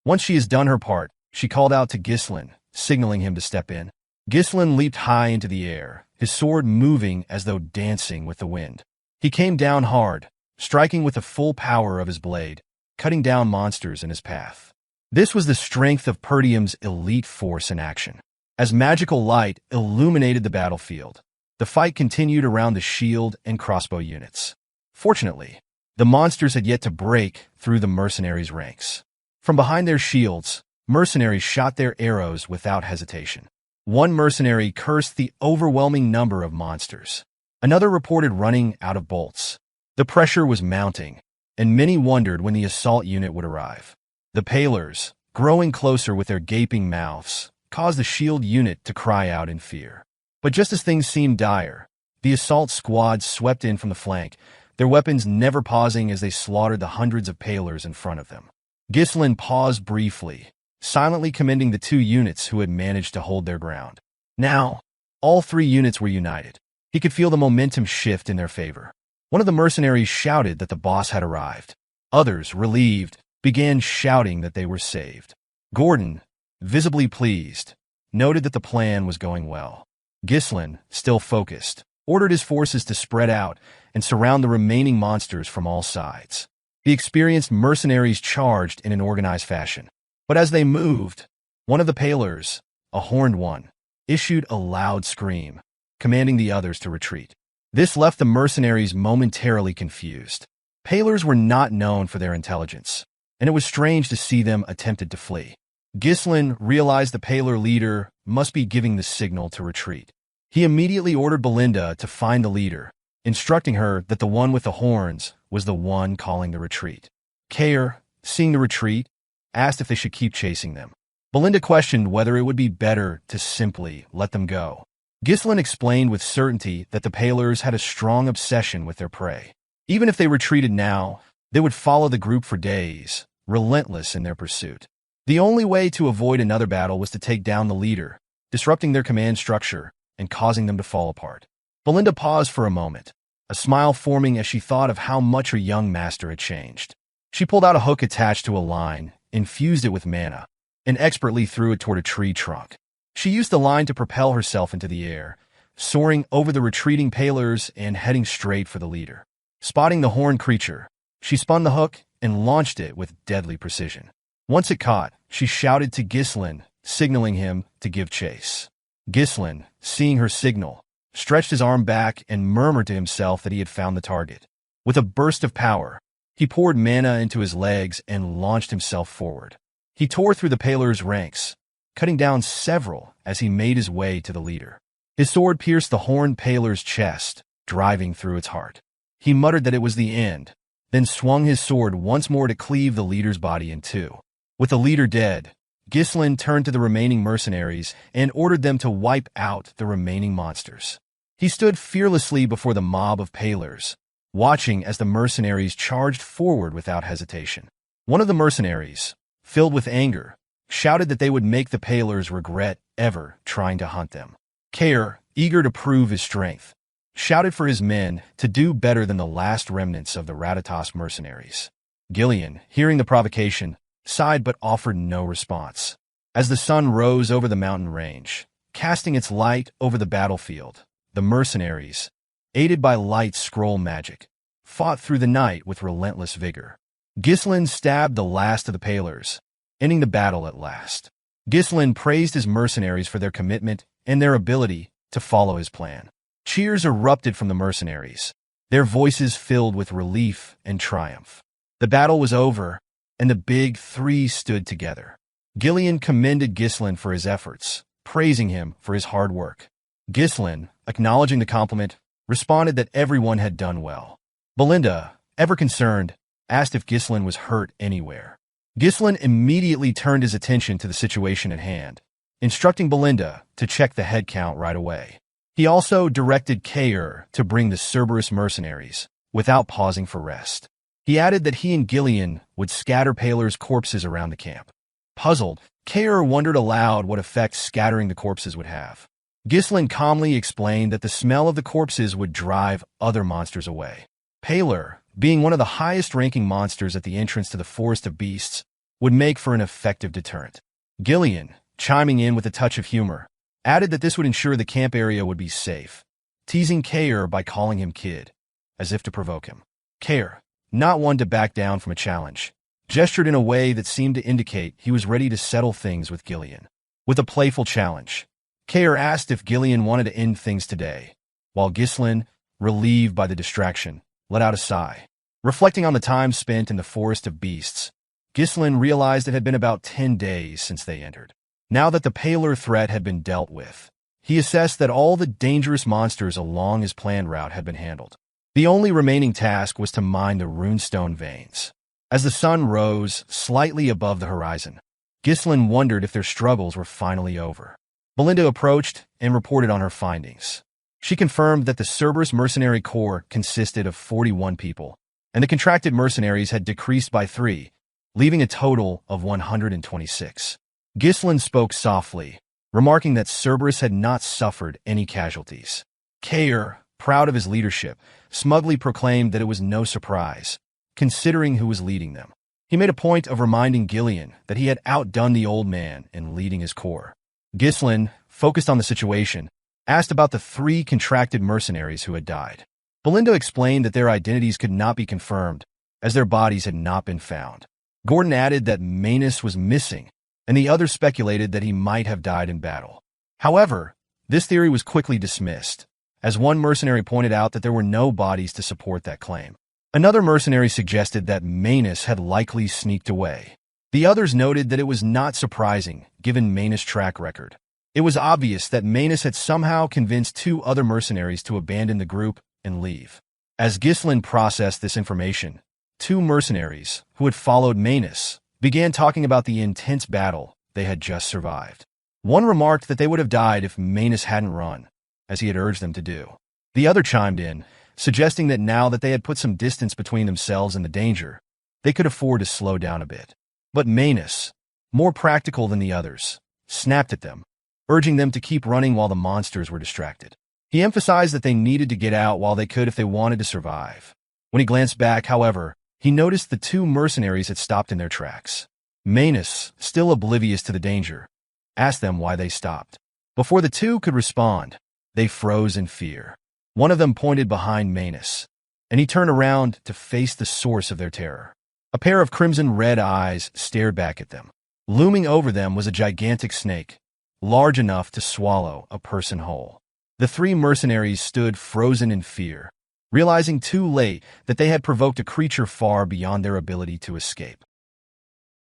A: Once she has done her part, she called out to Ghislain, signaling him to step in. Ghislain leaped high into the air, his sword moving as though dancing with the wind. He came down hard, striking with the full power of his blade, cutting down monsters in his path. This was the strength of Perdium's elite force in action. As magical light illuminated the battlefield, the fight continued around the shield and crossbow units. Fortunately, the monsters had yet to break through the mercenaries' ranks. From behind their shields, mercenaries shot their arrows without hesitation. One mercenary cursed the overwhelming number of monsters. Another reported running out of bolts. The pressure was mounting, and many wondered when the assault unit would arrive. The Pallors, growing closer with their gaping mouths, caused the shield unit to cry out in fear. But just as things seemed dire, the assault squad swept in from the flank, their weapons never pausing as they slaughtered the hundreds of Pallors in front of them. Ghislain paused briefly, silently commending the 2 units who had managed to hold their ground. Now, all 3 units were united. He could feel the momentum shift in their favor. One of the mercenaries shouted that the boss had arrived. Others, relieved, began shouting that they were saved. Gordon, visibly pleased, noted that the plan was going well. Ghislain, still focused, ordered his forces to spread out and surround the remaining monsters from all sides. The experienced mercenaries charged in an organized fashion. But as they moved, one of the Pallors, a horned one, issued a loud scream, commanding the others to retreat. This left the mercenaries momentarily confused. Pallors were not known for their intelligence, and it was strange to see them attempted to flee. Ghislain realized the Pallor leader must be giving the signal to retreat. He immediately ordered Belinda to find the leader, instructing her that the one with the horns was the one calling the retreat. Cain, seeing the retreat, asked if they should keep chasing them. Belinda questioned whether it would be better to simply let them go. Ghislain explained with certainty that the Pallors had a strong obsession with their prey. Even if they retreated now, they would follow the group for days, relentless in their pursuit. The only way to avoid another battle was to take down the leader, disrupting their command structure and causing them to fall apart. Belinda paused for a moment, a smile forming as she thought of how much her young master had changed. She pulled out a hook attached to a line, infused it with mana, and expertly threw it toward a tree trunk. She used the line to propel herself into the air, soaring over the retreating Pallors and heading straight for the leader. Spotting the horned creature, she spun the hook and launched it with deadly precision. Once it caught, she shouted to Ghislain, signaling him to give chase. Ghislain, seeing her signal, stretched his arm back and murmured to himself that he had found the target. With a burst of power, he poured mana into his legs and launched himself forward. He tore through the Pallors' ranks, cutting down several as he made his way to the leader. His sword pierced the horned Pallor's chest, driving through its heart. He muttered that it was the end, then swung his sword once more to cleave the leader's body in 2. With the leader dead, Ghislain turned to the remaining mercenaries and ordered them to wipe out the remaining monsters. He stood fearlessly before the mob of palers, watching as the mercenaries charged forward without hesitation. One of the mercenaries, filled with anger, shouted that they would make the palers regret ever trying to hunt them. Cain, eager to prove his strength, shouted for his men to do better than the last remnants of the Ratatas mercenaries. Gillian, hearing the provocation, sighed but offered no response. As the sun rose over the mountain range, casting its light over the battlefield, the mercenaries, aided by light scroll magic, fought through the night with relentless vigor. Ghislain stabbed the last of the palers, ending the battle at last. Ghislain praised his mercenaries for their commitment and their ability to follow his plan. Cheers erupted from the mercenaries, their voices filled with relief and triumph. The battle was over, and the big three stood together. Gillian commended Ghislain for his efforts, praising him for his hard work. Ghislain, acknowledging the compliment, responded that everyone had done well. Belinda, ever concerned, asked if Ghislain was hurt anywhere. Ghislain immediately turned his attention to the situation at hand, instructing Belinda to check the head count right away. He also directed Cain to bring the Cerberus mercenaries, without pausing for rest. He added that he and Gillian would scatter palers' corpses around the camp. Puzzled, Cain wondered aloud what effect scattering the corpses would have. Ghislain calmly explained that the smell of the corpses would drive other monsters away. Paler, being one of the highest-ranking monsters at the entrance to the Forest of Beasts, would make for an effective deterrent. Gillian, chiming in with a touch of humor, added that this would ensure the camp area would be safe, teasing Cain by calling him Kid, as if to provoke him. Cain, not one to back down from a challenge, gestured in a way that seemed to indicate he was ready to settle things with Gillian. With a playful challenge, Cain asked if Gillian wanted to end things today, while Ghislain, relieved by the distraction, let out a sigh. Reflecting on the time spent in the Forest of Beasts, Ghislain realized it had been about 10 days since they entered. Now that the paler threat had been dealt with, he assessed that all the dangerous monsters along his planned route had been handled. The only remaining task was to mine the runestone veins. As the sun rose slightly above the horizon, Ghislain wondered if their struggles were finally over. Belinda approached and reported on her findings. She confirmed that the Cerberus mercenary corps consisted of 41 people, and the contracted mercenaries had decreased by 3, leaving a total of 126. Ghislain spoke softly, remarking that Cerberus had not suffered any casualties. Cain, proud of his leadership, smugly proclaimed that it was no surprise, considering who was leading them. He made a point of reminding Gillian that he had outdone the old man in leading his corps. Ghislain, focused on the situation, asked about the 3 contracted mercenaries who had died. Belinda explained that their identities could not be confirmed, as their bodies had not been found. Gordon added that Manus was missing, and the others speculated that he might have died in battle. However, this theory was quickly dismissed, as one mercenary pointed out that there were no bodies to support that claim. Another mercenary suggested that Manus had likely sneaked away. The others noted that it was not surprising, given Manus' track record. It was obvious that Manus had somehow convinced 2 other mercenaries to abandon the group and leave. As Ghislain processed this information, 2 mercenaries, who had followed Manus, began talking about the intense battle they had just survived. One remarked that they would have died if Manus hadn't run, as he had urged them to do. The other chimed in, suggesting that now that they had put some distance between themselves and the danger, they could afford to slow down a bit. But Manus, more practical than the others, snapped at them, urging them to keep running while the monsters were distracted. He emphasized that they needed to get out while they could if they wanted to survive. When he glanced back, however, he noticed the 2 mercenaries had stopped in their tracks. Manus, still oblivious to the danger, asked them why they stopped. Before the 2 could respond, they froze in fear. One of them pointed behind Manus, and he turned around to face the source of their terror. A pair of crimson-red eyes stared back at them. Looming over them was a gigantic snake, large enough to swallow a person whole. The 3 mercenaries stood frozen in fear, realizing too late that they had provoked a creature far beyond their ability to escape.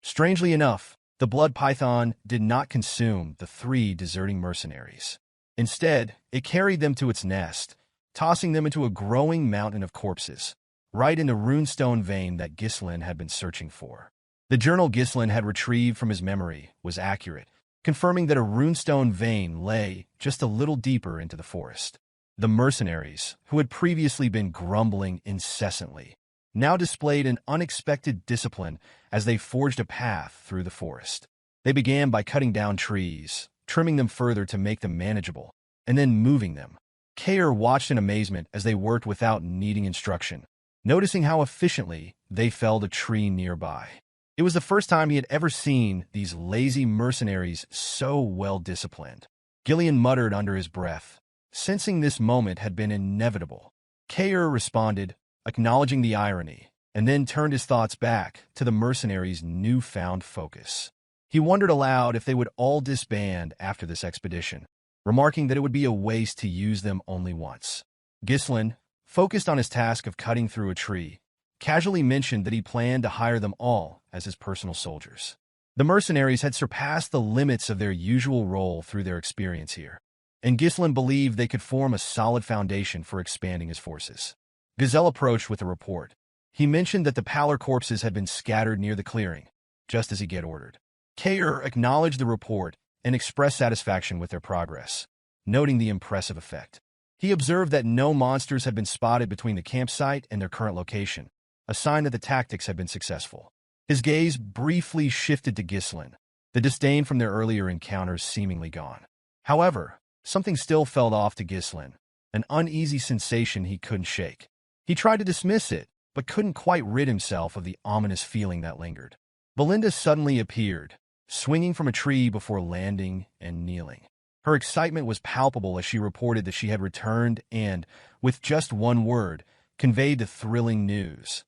A: Strangely enough, the blood python did not consume the 3 deserting mercenaries. Instead, it carried them to its nest, tossing them into a growing mountain of corpses, right in the runestone vein that Ghislain had been searching for. The journal Ghislain had retrieved from his memory was accurate, confirming that a runestone vein lay just a little deeper into the forest. The mercenaries, who had previously been grumbling incessantly, now displayed an unexpected discipline as they forged a path through the forest. They began by cutting down trees, trimming them further to make them manageable, and then moving them. Kair watched in amazement as they worked without needing instruction, noticing how efficiently they felled a tree nearby. It was the first time he had ever seen these lazy mercenaries so well-disciplined. Gillian muttered under his breath, sensing this moment had been inevitable. Kair responded, acknowledging the irony, and then turned his thoughts back to the mercenaries' newfound focus. He wondered aloud if they would all disband after this expedition, remarking that it would be a waste to use them only once. Ghislain, focused on his task of cutting through a tree, casually mentioned that he planned to hire them all as his personal soldiers. The mercenaries had surpassed the limits of their usual role through their experience here, and Ghislain believed they could form a solid foundation for expanding his forces. Gazelle approached with a report. He mentioned that the pallor corpses had been scattered near the clearing, just as he had ordered. Kair acknowledged the report and expressed satisfaction with their progress, noting the impressive effect. He observed that no monsters had been spotted between the campsite and their current location, a sign that the tactics had been successful. His gaze briefly shifted to Ghislain, the disdain from their earlier encounters seemingly gone. However, something still felt off to Ghislain, an uneasy sensation he couldn't shake. He tried to dismiss it, but couldn't quite rid himself of the ominous feeling that lingered. Belinda suddenly appeared, swinging from a tree before landing and kneeling. Her excitement was palpable as she reported that she had returned and, with just one word, conveyed the thrilling news.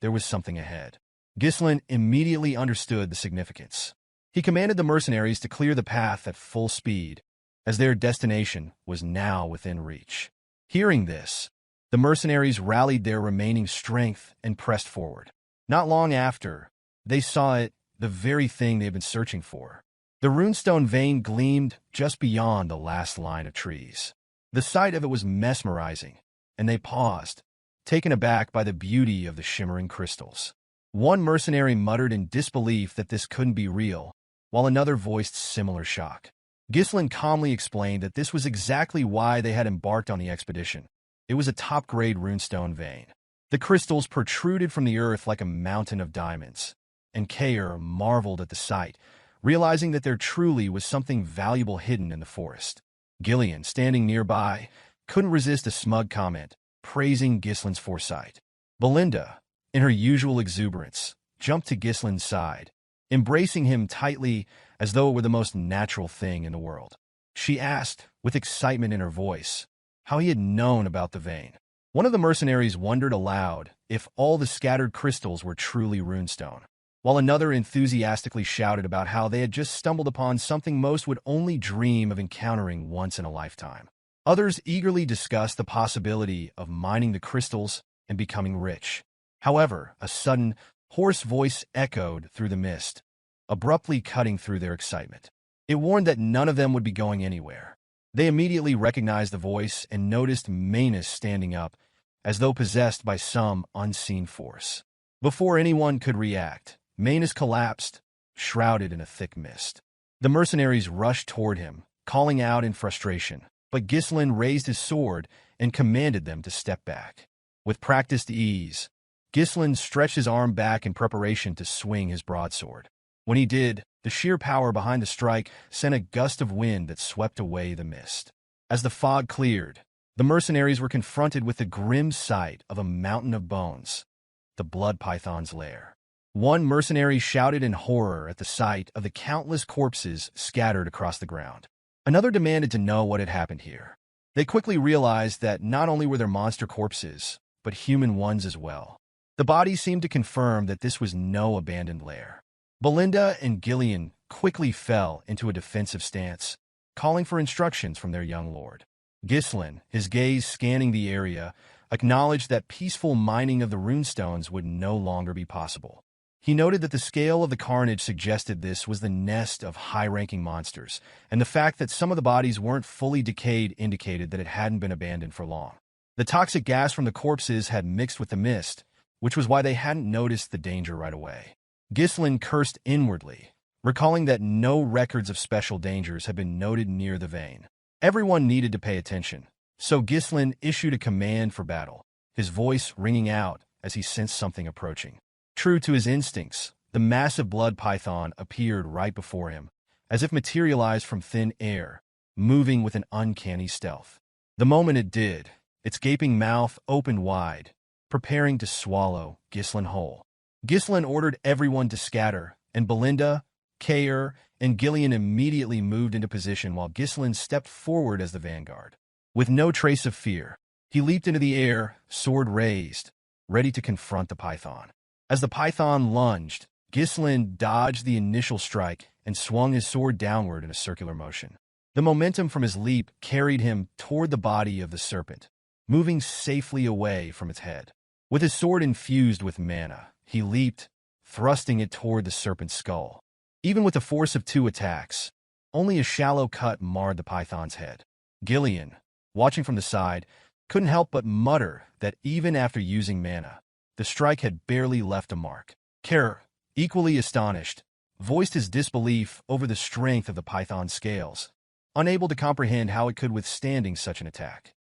A: There was something ahead. Ghislain immediately understood the significance. He commanded the mercenaries to clear the path at full speed, as their destination was now within reach. Hearing this, the mercenaries rallied their remaining strength and pressed forward. Not long after, they saw it, the very thing they had been searching for. The runestone vein gleamed just beyond the last line of trees. The sight of it was mesmerizing, and they paused, taken aback by the beauty of the shimmering crystals. One mercenary muttered in disbelief that this couldn't be real, while another voiced similar shock. Ghislain calmly explained that this was exactly why they had embarked on the expedition. It was a top-grade runestone vein. The crystals protruded from the earth like a mountain of diamonds, and Kair marveled at the sight, realizing that there truly was something valuable hidden in the forest. Gillian, standing nearby, couldn't resist a smug comment, praising Ghislain's foresight. Belinda, in her usual exuberance, jumped to Ghislain's side, embracing him tightly as though it were the most natural thing in the world. She asked, with excitement in her voice, how he had known about the vein. One of the mercenaries wondered aloud if all the scattered crystals were truly runestone, while another enthusiastically shouted about how they had just stumbled upon something most would only dream of encountering once in a lifetime. Others eagerly discussed the possibility of mining the crystals and becoming rich. However, a sudden, hoarse voice echoed through the mist, abruptly cutting through their excitement. It warned that none of them would be going anywhere. They immediately recognized the voice and noticed Manus standing up, as though possessed by some unseen force. Before anyone could react, Manus collapsed, shrouded in a thick mist. The mercenaries rushed toward him, calling out in frustration, but Ghislain raised his sword and commanded them to step back. With practiced ease, Ghislain stretched his arm back in preparation to swing his broadsword. When he did, the sheer power behind the strike sent a gust of wind that swept away the mist. As the fog cleared, the mercenaries were confronted with the grim sight of a mountain of bones, the blood python's lair. One mercenary shouted in horror at the sight of the countless corpses scattered across the ground. Another demanded to know what had happened here. They quickly realized that not only were there monster corpses, but human ones as well. The bodies seemed to confirm that this was no abandoned lair. Belinda and Gillian quickly fell into a defensive stance, calling for instructions from their young lord. Ghislain, his gaze scanning the area, acknowledged that peaceful mining of the runestones would no longer be possible. He noted that the scale of the carnage suggested this was the nest of high-ranking monsters, and the fact that some of the bodies weren't fully decayed indicated that it hadn't been abandoned for long. The toxic gas from the corpses had mixed with the mist, which was why they hadn't noticed the danger right away. Ghislain cursed inwardly, recalling that no records of special dangers had been noted near the vein. Everyone needed to pay attention, so Ghislain issued a command for battle, his voice ringing out as he sensed something approaching. True to his instincts, the massive blood python appeared right before him, as if materialized from thin air, moving with an uncanny stealth. The moment it did, its gaping mouth opened wide, preparing to swallow Ghislain whole. Ghislain ordered everyone to scatter, and Belinda, Kair, and Gillian immediately moved into position while Ghislain stepped forward as the vanguard. With no trace of fear, he leaped into the air, sword raised, ready to confront the python. As the python lunged, Ghislain dodged the initial strike and swung his sword downward in a circular motion. The momentum from his leap carried him toward the body of the serpent, moving safely away from its head. With his sword infused with mana, he leaped, thrusting it toward the serpent's skull. Even with the force of 2 attacks, only a shallow cut marred the python's head. Gillian, watching from the side, couldn't help but mutter that even after using mana, the strike had barely left a mark. Kair, equally astonished, voiced his disbelief over the strength of the python's scales, unable to comprehend how it could withstand such an attack.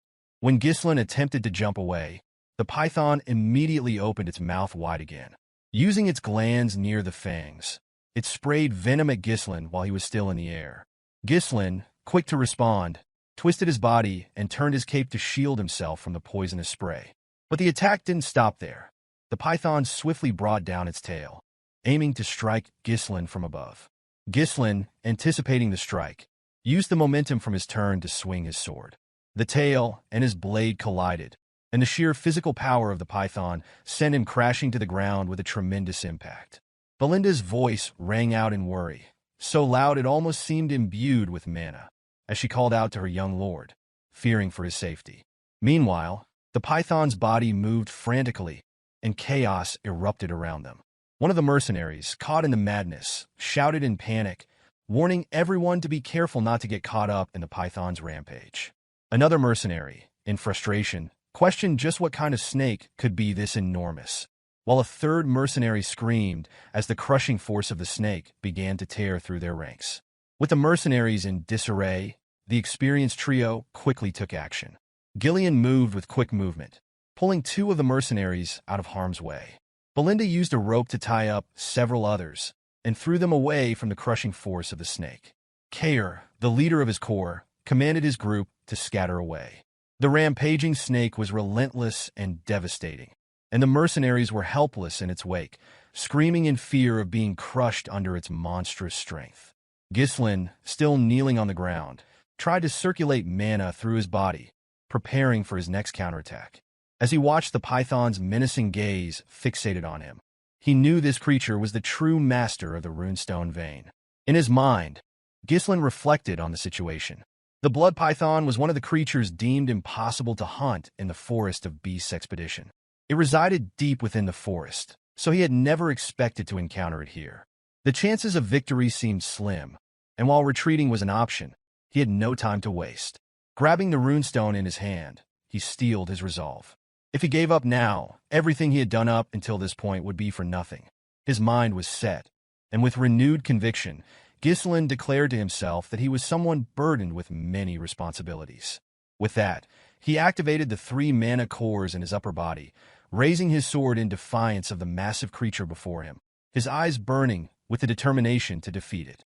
A: When Ghislain attempted to jump away, the python immediately opened its mouth wide again. Using its glands near the fangs, it sprayed venom at Ghislain while he was still in the air. Ghislain, quick to respond, twisted his body and turned his cape to shield himself from the poisonous spray. But the attack didn't stop there. The python swiftly brought down its tail, aiming to strike Ghislain from above. Ghislain, anticipating the strike, used the momentum from his turn to swing his sword. The tail and his blade collided, and the sheer physical power of the python sent him crashing to the ground with a tremendous impact. Belinda's voice rang out in worry, so loud it almost seemed imbued with mana, as she called out to her young lord, fearing for his safety. Meanwhile, the python's body moved frantically, and chaos erupted around them. One of the mercenaries, caught in the madness, shouted in panic, warning everyone to be careful not to get caught up in the python's rampage. Another mercenary, in frustration, questioned just what kind of snake could be this enormous, while a third mercenary screamed as the crushing force of the snake began to tear through their ranks. With the mercenaries in disarray, the experienced trio quickly took action. Gillian moved with quick movement, pulling 2 of the mercenaries out of harm's way. Belinda used a rope to tie up several others and threw them away from the crushing force of the snake. Kair, the leader of his corps, commanded his group to scatter away. The rampaging snake was relentless and devastating, and the mercenaries were helpless in its wake, screaming in fear of being crushed under its monstrous strength. Ghislain, still kneeling on the ground, tried to circulate mana through his body, preparing for his next counterattack. As he watched the python's menacing gaze fixated on him, he knew this creature was the true master of the runestone vein. In his mind, Ghislain reflected on the situation. The blood python was one of the creatures deemed impossible to hunt in the forest of Beast's expedition. It resided deep within the forest, so he had never expected to encounter it here. The chances of victory seemed slim, and while retreating was an option, he had no time to waste. Grabbing the runestone in his hand, he steeled his resolve. If he gave up now, everything he had done up until this point would be for nothing. His mind was set, and with renewed conviction, Ghislain declared to himself that he was someone burdened with many responsibilities. With that, he activated the 3 mana cores in his upper body, raising his sword in defiance of the massive creature before him, his eyes burning with the determination to defeat it.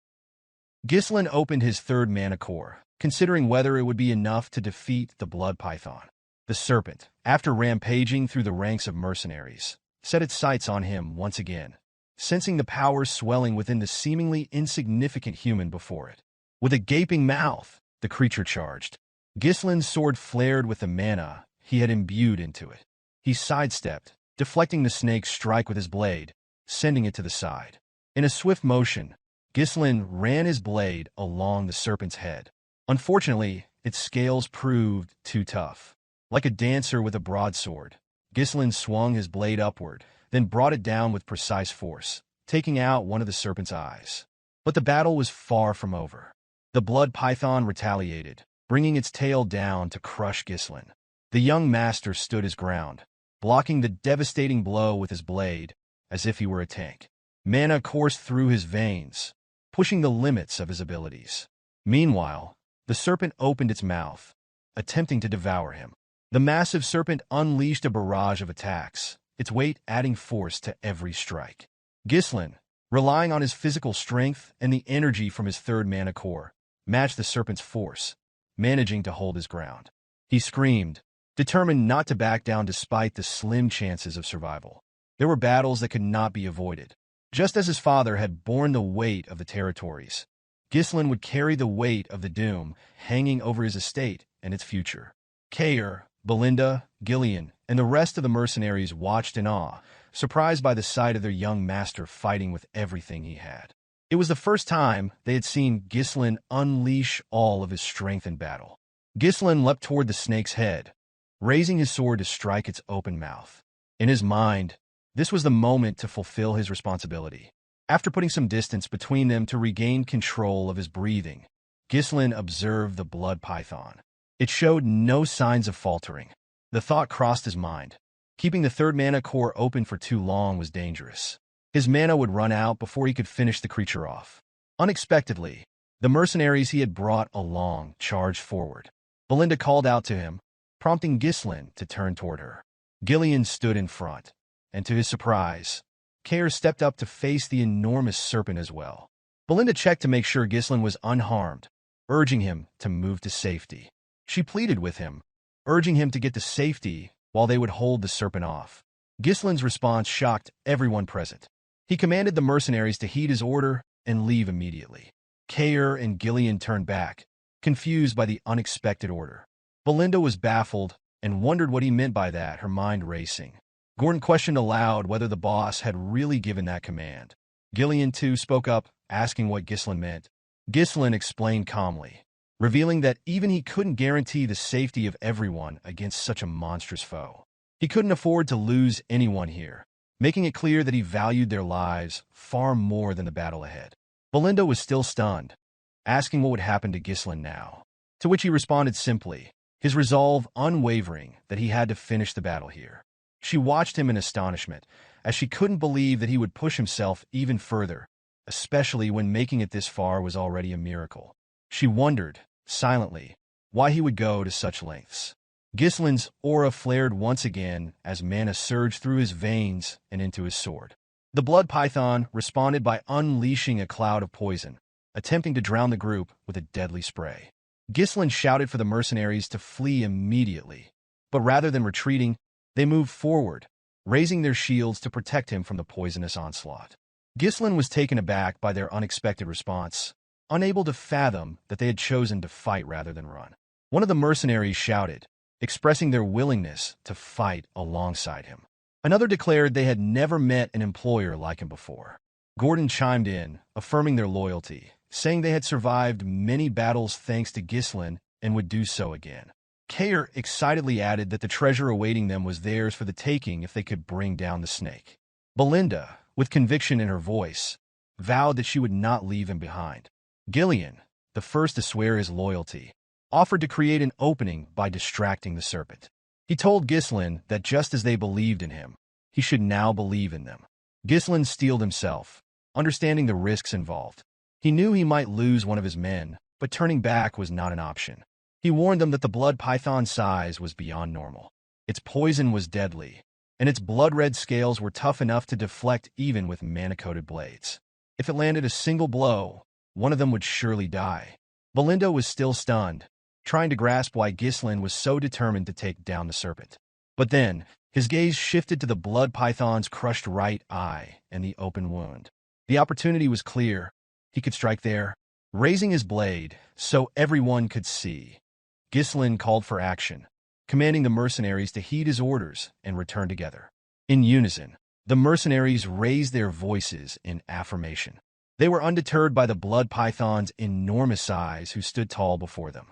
A: Ghislain opened his 3rd mana core, considering whether it would be enough to defeat the blood python. The serpent, after rampaging through the ranks of mercenaries, set its sights on him once again, sensing the power swelling within the seemingly insignificant human before it. With a gaping mouth, the creature charged. Ghislain's sword flared with the mana he had imbued into it. He sidestepped, deflecting the snake's strike with his blade, sending it to the side. In a swift motion, Ghislain ran his blade along the serpent's head. Unfortunately, its scales proved too tough. Like a dancer with a broadsword, Ghislain swung his blade upward, then brought it down with precise force, taking out one of the serpent's eyes. But the battle was far from over. The blood python retaliated, bringing its tail down to crush Ghislain. The young master stood his ground, blocking the devastating blow with his blade as if he were a tank. Mana coursed through his veins, pushing the limits of his abilities. Meanwhile, the serpent opened its mouth, attempting to devour him. The massive serpent unleashed a barrage of attacks, its weight adding force to every strike. Ghislain, relying on his physical strength and the energy from his third mana core, matched the serpent's force, managing to hold his ground. He screamed, determined not to back down despite the slim chances of survival. There were battles that could not be avoided. Just as his father had borne the weight of the territories, Ghislain would carry the weight of the doom hanging over his estate and its future. Kair, Belinda, Gillian, and the rest of the mercenaries watched in awe, surprised by the sight of their young master fighting with everything he had. It was the first time they had seen Ghislain unleash all of his strength in battle. Ghislain leapt toward the snake's head, raising his sword to strike its open mouth. In his mind, this was the moment to fulfill his responsibility. After putting some distance between them to regain control of his breathing, Ghislain observed the blood python. It showed no signs of faltering. The thought crossed his mind. Keeping the third mana core open for too long was dangerous. His mana would run out before he could finish the creature off. Unexpectedly, the mercenaries he had brought along charged forward. Belinda called out to him, prompting Ghislain to turn toward her. Gillian stood in front, and to his surprise, Kair stepped up to face the enormous serpent as well. Belinda checked to make sure Ghislain was unharmed, urging him to move to safety. She pleaded with him, urging him to get to safety while they would hold the serpent off. Ghislain's response shocked everyone present. He commanded the mercenaries to heed his order and leave immediately. Kair and Gillian turned back, confused by the unexpected order. Belinda was baffled and wondered what he meant by that, her mind racing. Gordon questioned aloud whether the boss had really given that command. Gillian, too, spoke up, asking what Ghislain meant. Ghislain explained calmly, revealing that even he couldn't guarantee the safety of everyone against such a monstrous foe. He couldn't afford to lose anyone here, making it clear that he valued their lives far more than the battle ahead. Belinda was still stunned, asking what would happen to Ghislain now, to which he responded simply, his resolve unwavering that he had to finish the battle here. She watched him in astonishment, as she couldn't believe that he would push himself even further, especially when making it this far was already a miracle. She wondered, silently, why he would go to such lengths. Ghislain's aura flared once again as mana surged through his veins and into his sword. The blood python responded by unleashing a cloud of poison, attempting to drown the group with a deadly spray. Ghislain shouted for the mercenaries to flee immediately, but rather than retreating, they moved forward, raising their shields to protect him from the poisonous onslaught. Ghislain was taken aback by their unexpected response, unable to fathom that they had chosen to fight rather than run. One of the mercenaries shouted, expressing their willingness to fight alongside him. Another declared they had never met an employer like him before. Gordon chimed in, affirming their loyalty, saying they had survived many battles thanks to Ghislain and would do so again. Kair excitedly added that the treasure awaiting them was theirs for the taking if they could bring down the snake. Belinda, with conviction in her voice, vowed that she would not leave him behind. Gillian, the first to swear his loyalty, offered to create an opening by distracting the serpent. He told Ghislain that just as they believed in him, he should now believe in them. Ghislain steeled himself, understanding the risks involved. He knew he might lose one of his men, but turning back was not an option. He warned them that the blood python's size was beyond normal. Its poison was deadly, and its blood-red scales were tough enough to deflect even with mana-coated blades. If it landed a single blow, one of them would surely die. Belinda was still stunned, trying to grasp why Ghislain was so determined to take down the serpent. But then, his gaze shifted to the blood python's crushed right eye and the open wound. The opportunity was clear. He could strike there. Raising his blade so everyone could see, Ghislain called for action, commanding the mercenaries to heed his orders and return together. In unison, the mercenaries raised their voices in affirmation. They were undeterred by the blood python's enormous size who stood tall before them.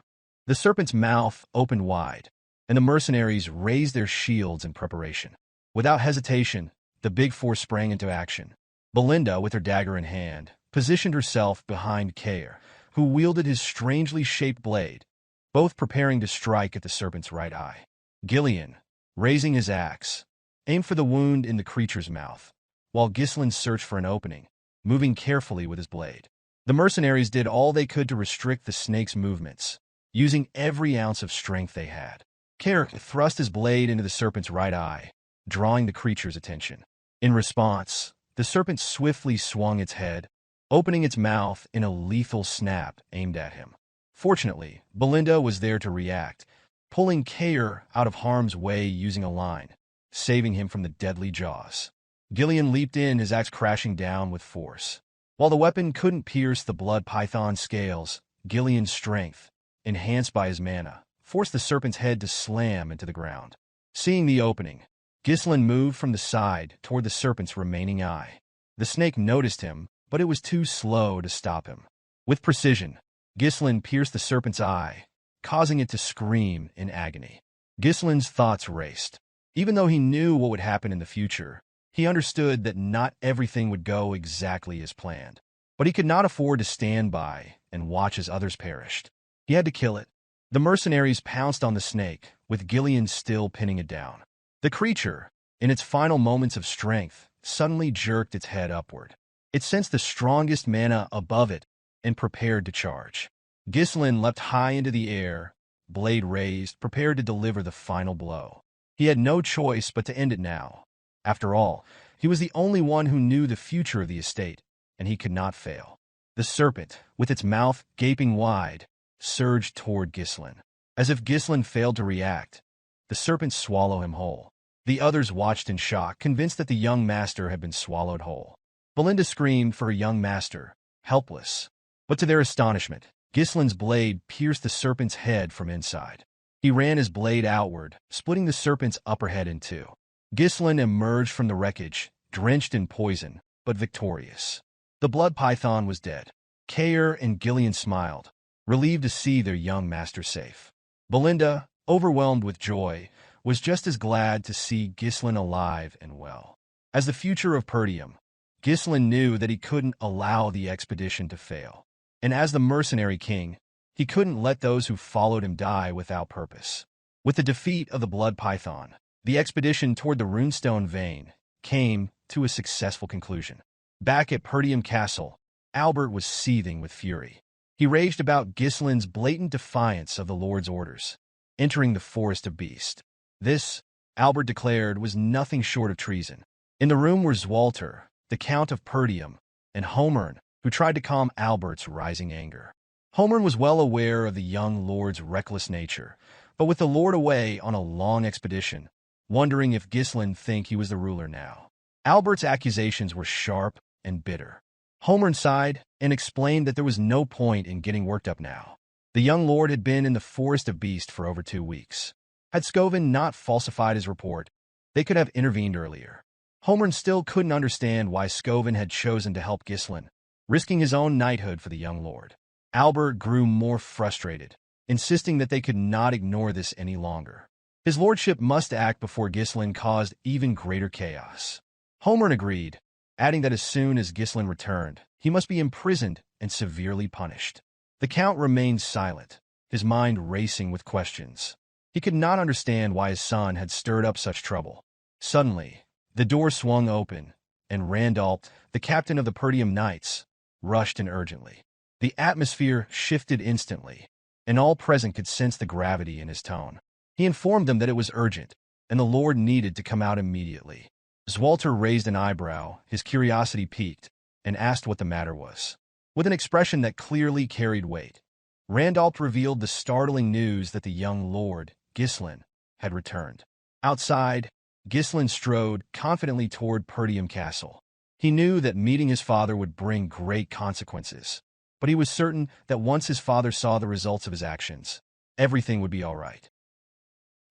A: The serpent's mouth opened wide, and the mercenaries raised their shields in preparation. Without hesitation, the big four sprang into action. Belinda, with her dagger in hand, positioned herself behind Kair, who wielded his strangely shaped blade, both preparing to strike at the serpent's right eye. Gillian, raising his axe, aimed for the wound in the creature's mouth, while Ghislain searched for an opening, moving carefully with his blade. The mercenaries did all they could to restrict the snake's movements, using every ounce of strength they had. Carrick thrust his blade into the serpent's right eye, drawing the creature's attention. In response, the serpent swiftly swung its head, opening its mouth in a lethal snap aimed at him. Fortunately, Belinda was there to react, pulling Carrick out of harm's way using a line, saving him from the deadly jaws. Gillian leaped in, his axe crashing down with force. While the weapon couldn't pierce the blood python's scales, Gillian's strength, enhanced by his mana, forced the serpent's head to slam into the ground. Seeing the opening, Ghislain moved from the side toward the serpent's remaining eye. The snake noticed him, but it was too slow to stop him. With precision, Ghislain pierced the serpent's eye, causing it to scream in agony. Ghislain's thoughts raced. Even though he knew what would happen in the future, he understood that not everything would go exactly as planned. But he could not afford to stand by and watch as others perished. He had to kill it. The mercenaries pounced on the snake, with Gillian still pinning it down. The creature, in its final moments of strength, suddenly jerked its head upward. It sensed the strongest mana above it and prepared to charge. Ghislain leapt high into the air, blade raised, prepared to deliver the final blow. He had no choice but to end it now. After all, he was the only one who knew the future of the estate, and he could not fail. The serpent, with its mouth gaping wide, surged toward Ghislain. As if Ghislain failed to react, the serpent swallowed him whole. The others watched in shock, convinced that the young master had been swallowed whole. Belinda screamed for her young master, helpless. But to their astonishment, Ghislain's blade pierced the serpent's head from inside. He ran his blade outward, splitting the serpent's upper head in two. Ghislain emerged from the wreckage, drenched in poison, but victorious. The blood python was dead. Carrick and Gillian smiled, relieved to see their young master safe. Belinda, overwhelmed with joy, was just as glad to see Ghislain alive and well. As the future of Perdium, Ghislain knew that he couldn't allow the expedition to fail. And as the Mercenary King, he couldn't let those who followed him die without purpose. With the defeat of the blood python, the expedition toward the runestone vein came to a successful conclusion. Back at Perdium Castle, Albert was seething with fury. He raged about Ghislain's blatant defiance of the Lord's orders, entering the Forest of Beasts. This, Albert declared, was nothing short of treason. In the room were Zwalter, the Count of Perdium, and Moran, who tried to calm Albert's rising anger. Moran was well aware of the young lord's reckless nature, but with the lord away on a long expedition, wondering if Ghislain think he was the ruler now. Albert's accusations were sharp and bitter. Moran sighed and explained that there was no point in getting worked up now. The young lord had been in the Forest of Beasts for over 2 weeks. Had Scoven not falsified his report, they could have intervened earlier. Moran still couldn't understand why Scoven had chosen to help Ghislain, risking his own knighthood for the young lord. Albert grew more frustrated, insisting that they could not ignore this any longer. His lordship must act before Ghislain caused even greater chaos. Moran agreed, adding that as soon as Ghislain returned, he must be imprisoned and severely punished. The Count remained silent, his mind racing with questions. He could not understand why his son had stirred up such trouble. Suddenly, the door swung open, and Randolph, the captain of the Perdium Knights, rushed in urgently. The atmosphere shifted instantly, and all present could sense the gravity in his tone. He informed them that it was urgent, and the Lord needed to come out immediately. Zwalter raised an eyebrow, his curiosity piqued, and asked what the matter was. With an expression that clearly carried weight, Randolph revealed the startling news that the young lord, Ghislain, had returned. Outside, Ghislain strode confidently toward Perdium Castle. He knew that meeting his father would bring great consequences, but he was certain that once his father saw the results of his actions, everything would be all right.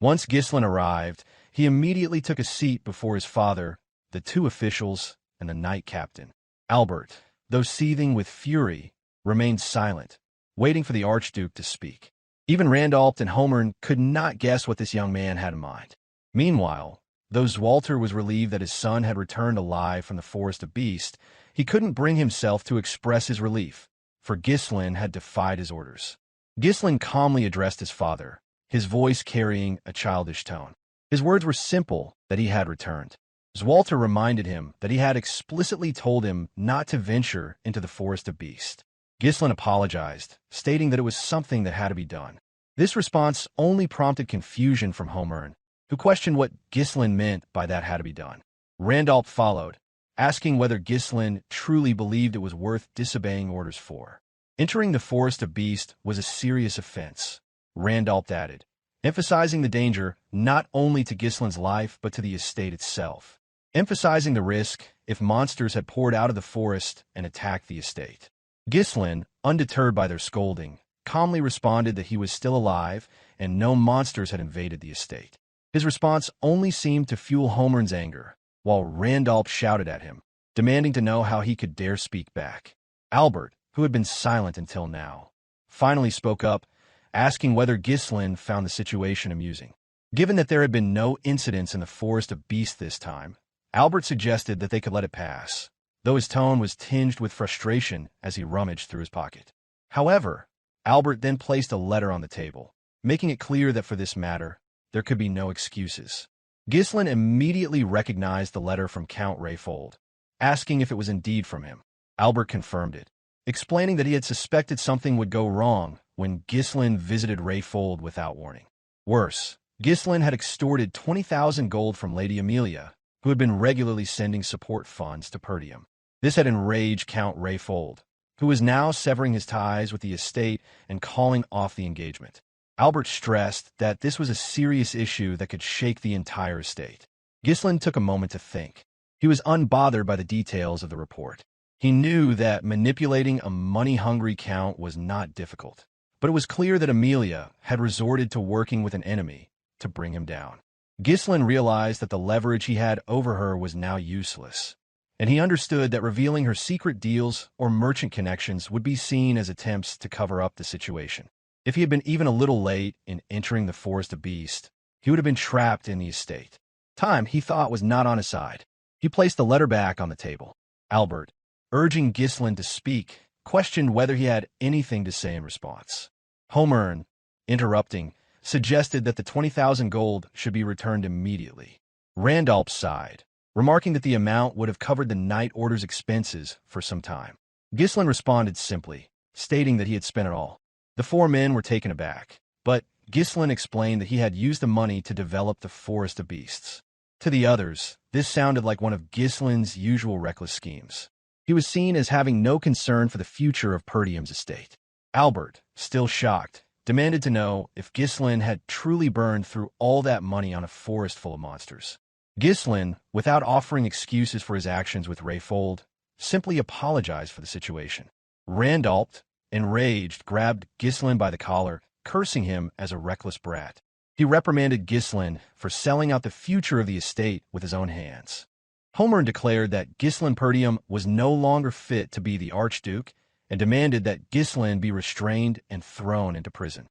A: Once Ghislain arrived, he immediately took a seat before his father, the 2 officials, and the knight captain. Albert, though seething with fury, remained silent, waiting for the Archduke to speak. Even Randolph and Moran could not guess what this young man had in mind. Meanwhile, though Zwalter was relieved that his son had returned alive from the Forest of Beasts, he couldn't bring himself to express his relief, for Ghislain had defied his orders. Ghislain calmly addressed his father, his voice carrying a childish tone. His words were simple: that he had returned. Walter reminded him that he had explicitly told him not to venture into the Forest of Beasts. Ghislain apologized, stating that it was something that had to be done. This response only prompted confusion from Moran, who questioned what Ghislain meant by that had to be done. Randolph followed, asking whether Ghislain truly believed it was worth disobeying orders for. Entering the Forest of Beasts was a serious offense, Randolph added, emphasizing the danger not only to Ghislain's life but to the estate itself, emphasizing the risk if monsters had poured out of the forest and attacked the estate. Ghislain, undeterred by their scolding, calmly responded that he was still alive and no monsters had invaded the estate. His response only seemed to fuel Moran's anger, while Randolph shouted at him, demanding to know how he could dare speak back. Albert, who had been silent until now, finally spoke up, asking whether Ghislain found the situation amusing. Given that there had been no incidents in the Forest of Beasts this time, Albert suggested that they could let it pass, though his tone was tinged with frustration as he rummaged through his pocket. However, Albert then placed a letter on the table, making it clear that for this matter, there could be no excuses. Ghislain immediately recognized the letter from Count Rayfold, asking if it was indeed from him. Albert confirmed it, explaining that he had suspected something would go wrong when Ghislain visited Rayfold without warning. Worse, Ghislain had extorted 20,000 gold from Lady Amelia, who had been regularly sending support funds to Perdium. This had enraged Count Rayfold, who was now severing his ties with the estate and calling off the engagement. Albert stressed that this was a serious issue that could shake the entire estate. Ghislain took a moment to think. He was unbothered by the details of the report. He knew that manipulating a money-hungry count was not difficult, but it was clear that Amelia had resorted to working with an enemy to bring him down. Ghislain realized that the leverage he had over her was now useless, and he understood that revealing her secret deals or merchant connections would be seen as attempts to cover up the situation. If he had been even a little late in entering the Forest of Beasts, he would have been trapped in the estate. Time, he thought, was not on his side. He placed the letter back on the table. Albert, urging Ghislain to speak, questioned whether he had anything to say in response. Moran, interrupting, suggested that the 20,000 gold should be returned immediately. Randolph sighed, remarking that the amount would have covered the Night Order's expenses for some time. Ghislain responded simply, stating that he had spent it all. The four men were taken aback, but Ghislain explained that he had used the money to develop the Forest of Beasts. To the others, this sounded like one of Ghislain's usual reckless schemes. He was seen as having no concern for the future of Perdium's estate. Albert, still shocked, demanded to know if Ghislain had truly burned through all that money on a forest full of monsters. Ghislain, without offering excuses for his actions with Rayfold, simply apologized for the situation. Randolph, enraged, grabbed Ghislain by the collar, cursing him as a reckless brat. He reprimanded Ghislain for selling out the future of the estate with his own hands. Moran declared that Ghislain Perdium was no longer fit to be the Archduke and demanded that Ghislain be restrained and thrown into prison.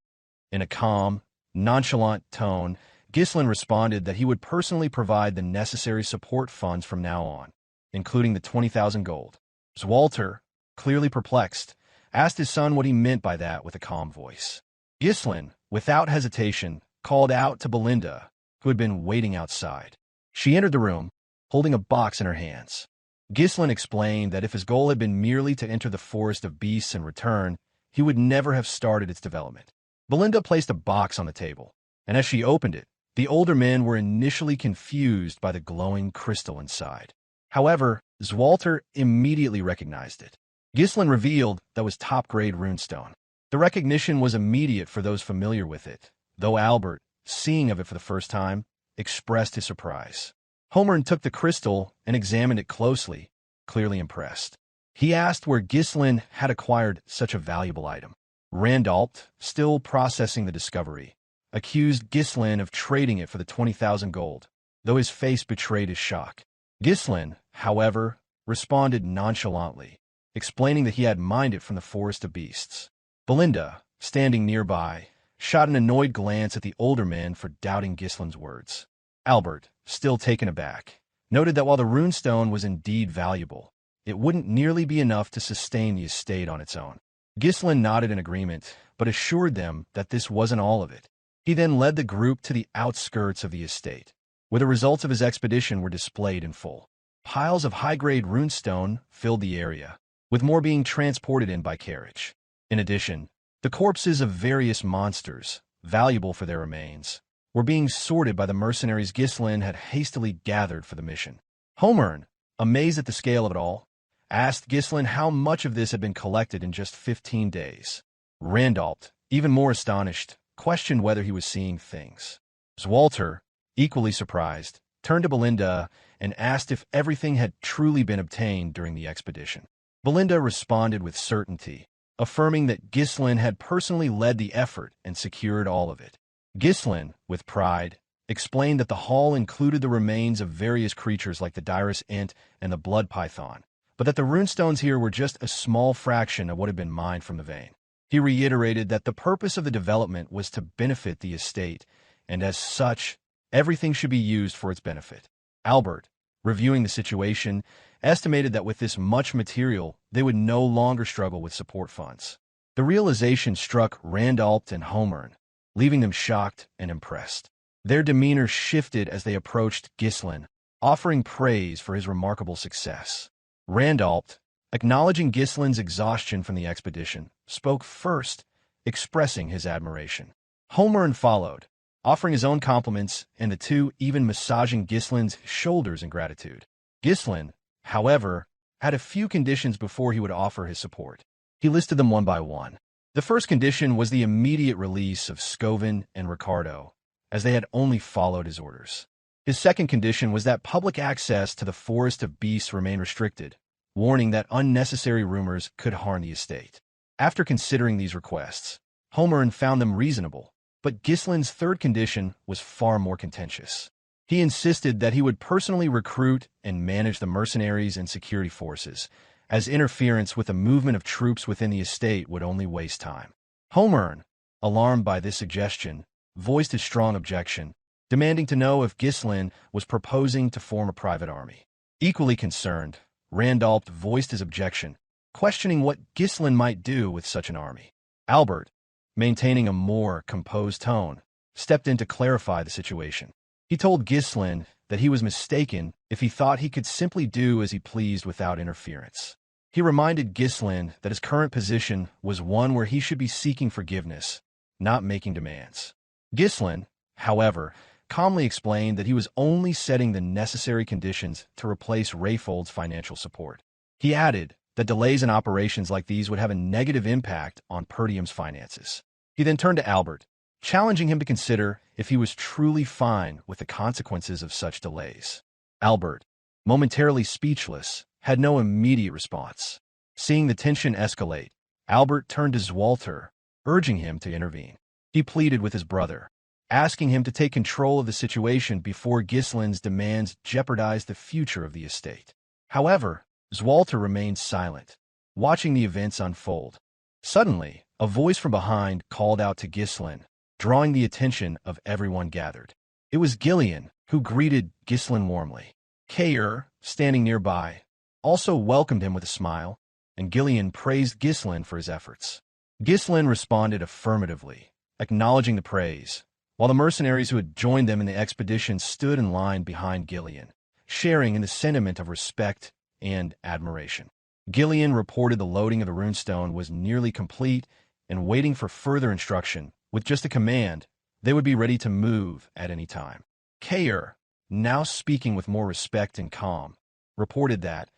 A: In a calm, nonchalant tone, Ghislain responded that he would personally provide the necessary support funds from now on, including the 20,000 gold. Walter, clearly perplexed, asked his son what he meant by that with a calm voice. Ghislain, without hesitation, called out to Belinda, who had been waiting outside. She entered the room, holding a box in her hands. Ghislain explained that if his goal had been merely to enter the Forest of Beasts and return, he would never have started its development. Belinda placed a box on the table, and as she opened it, the older men were initially confused by the glowing crystal inside. However, Walter immediately recognized it. Ghislain revealed that was top-grade runestone. The recognition was immediate for those familiar with it, though Albert, seeing of it for the first time, expressed his surprise. Moran took the crystal and examined it closely, clearly impressed. He asked where Ghislain had acquired such a valuable item. Randolph, still processing the discovery, accused Ghislain of trading it for the 20,000 gold, though his face betrayed his shock. Ghislain, however, responded nonchalantly, explaining that he had mined it from the Forest of Beasts. Belinda, standing nearby, shot an annoyed glance at the older men for doubting Ghislain's words. Albert, still taken aback, noted that while the runestone was indeed valuable, it wouldn't nearly be enough to sustain the estate on its own. Ghislain nodded in agreement, but assured them that this wasn't all of it. He then led the group to the outskirts of the estate, where the results of his expedition were displayed in full. Piles of high-grade runestone filled the area, with more being transported in by carriage. In addition, the corpses of various monsters, valuable for their remains, were being sorted by the mercenaries Ghislain had hastily gathered for the mission. Moran, amazed at the scale of it all, asked Ghislain how much of this had been collected in just 15 days. Randolph, even more astonished, questioned whether he was seeing things. Walter, equally surprised, turned to Belinda and asked if everything had truly been obtained during the expedition. Belinda responded with certainty, affirming that Ghislain had personally led the effort and secured all of it. Ghislain, with pride, explained that the haul included the remains of various creatures like the dyrus and the blood python, but that the runestones here were just a small fraction of what had been mined from the vein. He reiterated that the purpose of the development was to benefit the estate, and as such, everything should be used for its benefit. Albert, reviewing the situation, estimated that with this much material, they would no longer struggle with support funds. The realization struck Randolph and Moran, leaving them shocked and impressed. Their demeanor shifted as they approached Ghislain, offering praise for his remarkable success. Randolph, acknowledging Ghislain's exhaustion from the expedition, spoke first, expressing his admiration. Moran followed, offering his own compliments, and the two even massaging Ghislain's shoulders in gratitude. Ghislain, however, had a few conditions before he would offer his support. He listed them one by one. The first condition was the immediate release of Scovin and Ricardo, as they had only followed his orders. His second condition was that public access to the Forest of Beasts remain restricted, warning that unnecessary rumors could harm the estate. After considering these requests, Moran found them reasonable, but Ghislain's third condition was far more contentious. He insisted that he would personally recruit and manage the mercenaries and security forces, as interference with the movement of troops within the estate would only waste time. Moran, alarmed by this suggestion, voiced his strong objection, demanding to know if Ghislain was proposing to form a private army. Equally concerned, Randolph voiced his objection, questioning what Ghislain might do with such an army. Albert, maintaining a more composed tone, stepped in to clarify the situation. He told Ghislain that he was mistaken if he thought he could simply do as he pleased without interference. He reminded Ghislain that his current position was one where he should be seeking forgiveness, not making demands. Ghislain, however, calmly explained that he was only setting the necessary conditions to replace Rayfold's financial support. He added that delays in operations like these would have a negative impact on Perdium's finances. He then turned to Albert, challenging him to consider if he was truly fine with the consequences of such delays. Albert, momentarily speechless, had no immediate response. Seeing the tension escalate, Albert turned to Walter, urging him to intervene. He pleaded with his brother, asking him to take control of the situation before Ghislain's demands jeopardized the future of the estate. However, Walter remained silent, watching the events unfold. Suddenly, a voice from behind called out to Ghislain, drawing the attention of everyone gathered. It was Gillian, who greeted Ghislain warmly. Kayer, standing nearby, also welcomed him with a smile, and Gillian praised Ghislain for his efforts. Ghislain responded affirmatively, acknowledging the praise, while the mercenaries who had joined them in the expedition stood in line behind Gillian, sharing in the sentiment of respect and admiration. Gillian reported the loading of the runestone was nearly complete and waiting for further instruction. With just a command, they would be ready to move at any time. Kayer, now speaking with more respect and calm, reported that,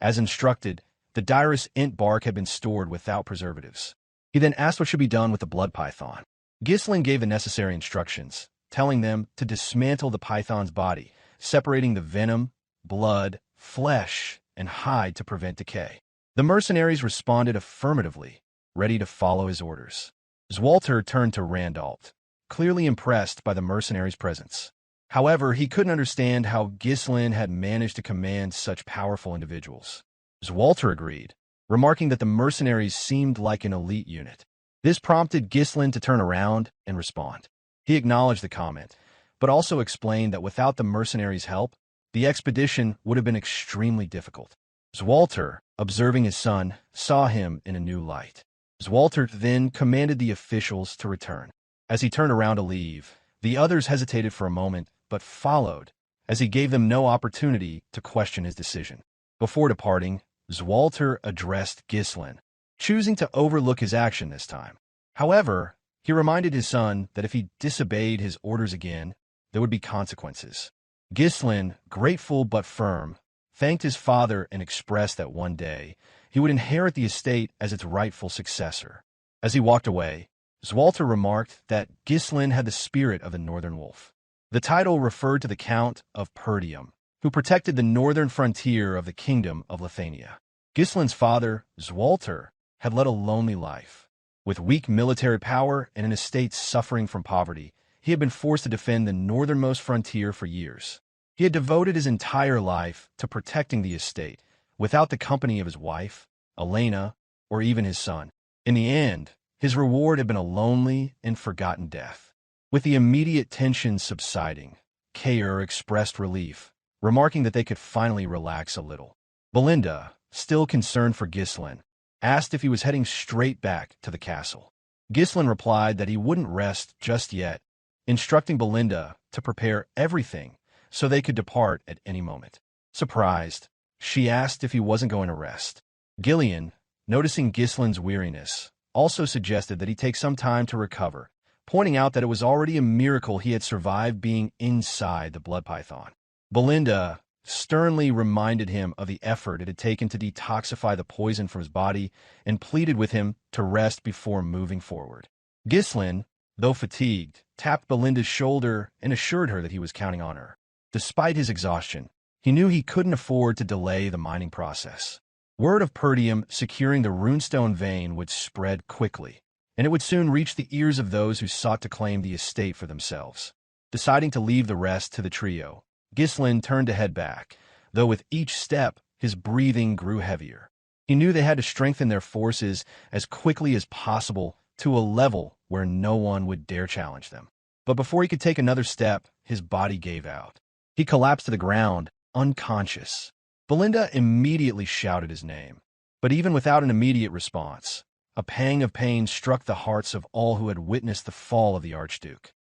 A: as instructed, the dyrus int bark had been stored without preservatives. He then asked what should be done with the blood python. Ghislain gave the necessary instructions, telling them to dismantle the python's body, separating the venom, blood, flesh, and hide to prevent decay. The mercenaries responded affirmatively, ready to follow his orders. Walter turned to Randolph, clearly impressed by the mercenaries' presence. However, he couldn't understand how Ghislain had managed to command such powerful individuals. Walter agreed, remarking that the mercenaries seemed like an elite unit. This prompted Ghislain to turn around and respond. He acknowledged the comment, but also explained that without the mercenaries' help, the expedition would have been extremely difficult. Walter, observing his son, saw him in a new light. Walter then commanded the officials to return. As he turned around to leave, the others hesitated for a moment, but followed, as he gave them no opportunity to question his decision. Before departing, Zwalter addressed Ghislain, choosing to overlook his action this time. However, he reminded his son that if he disobeyed his orders again, there would be consequences. Ghislain, grateful but firm, thanked his father and expressed that one day he would inherit the estate as its rightful successor. As he walked away, Zwalter remarked that Ghislain had the spirit of the Northern Wolf. The title referred to the Count of Perdium, who protected the northern frontier of the Kingdom of Lithuania. Ghislain's father, Zwalter, had led a lonely life. With weak military power and an estate suffering from poverty, he had been forced to defend the northernmost frontier for years. He had devoted his entire life to protecting the estate, without the company of his wife, Elena, or even his son. In the end, his reward had been a lonely and forgotten death. With the immediate tension subsiding, Kaer expressed relief, remarking that they could finally relax a little. Belinda, still concerned for Ghislain, asked if he was heading straight back to the castle. Ghislain replied that he wouldn't rest just yet, instructing Belinda to prepare everything so they could depart at any moment. Surprised, she asked if he wasn't going to rest. Gillian, noticing Ghislain's weariness, also suggested that he take some time to recover, pointing out that it was already a miracle he had survived being inside the blood python. Belinda sternly reminded him of the effort it had taken to detoxify the poison from his body and pleaded with him to rest before moving forward. Ghislain, though fatigued, tapped Belinda's shoulder and assured her that he was counting on her. Despite his exhaustion, he knew he couldn't afford to delay the mining process. Word of Perdium securing the runestone vein would spread quickly, and it would soon reach the ears of those who sought to claim the estate for themselves. Deciding to leave the rest to the trio, Ghislain turned to head back, though with each step his breathing grew heavier. He knew they had to strengthen their forces as quickly as possible to a level where no one would dare challenge them. But before he could take another step, his body gave out. He collapsed to the ground, unconscious. Belinda immediately shouted his name, but even without an immediate response, a pang of pain struck the hearts of all who had witnessed the fall of the Archduke.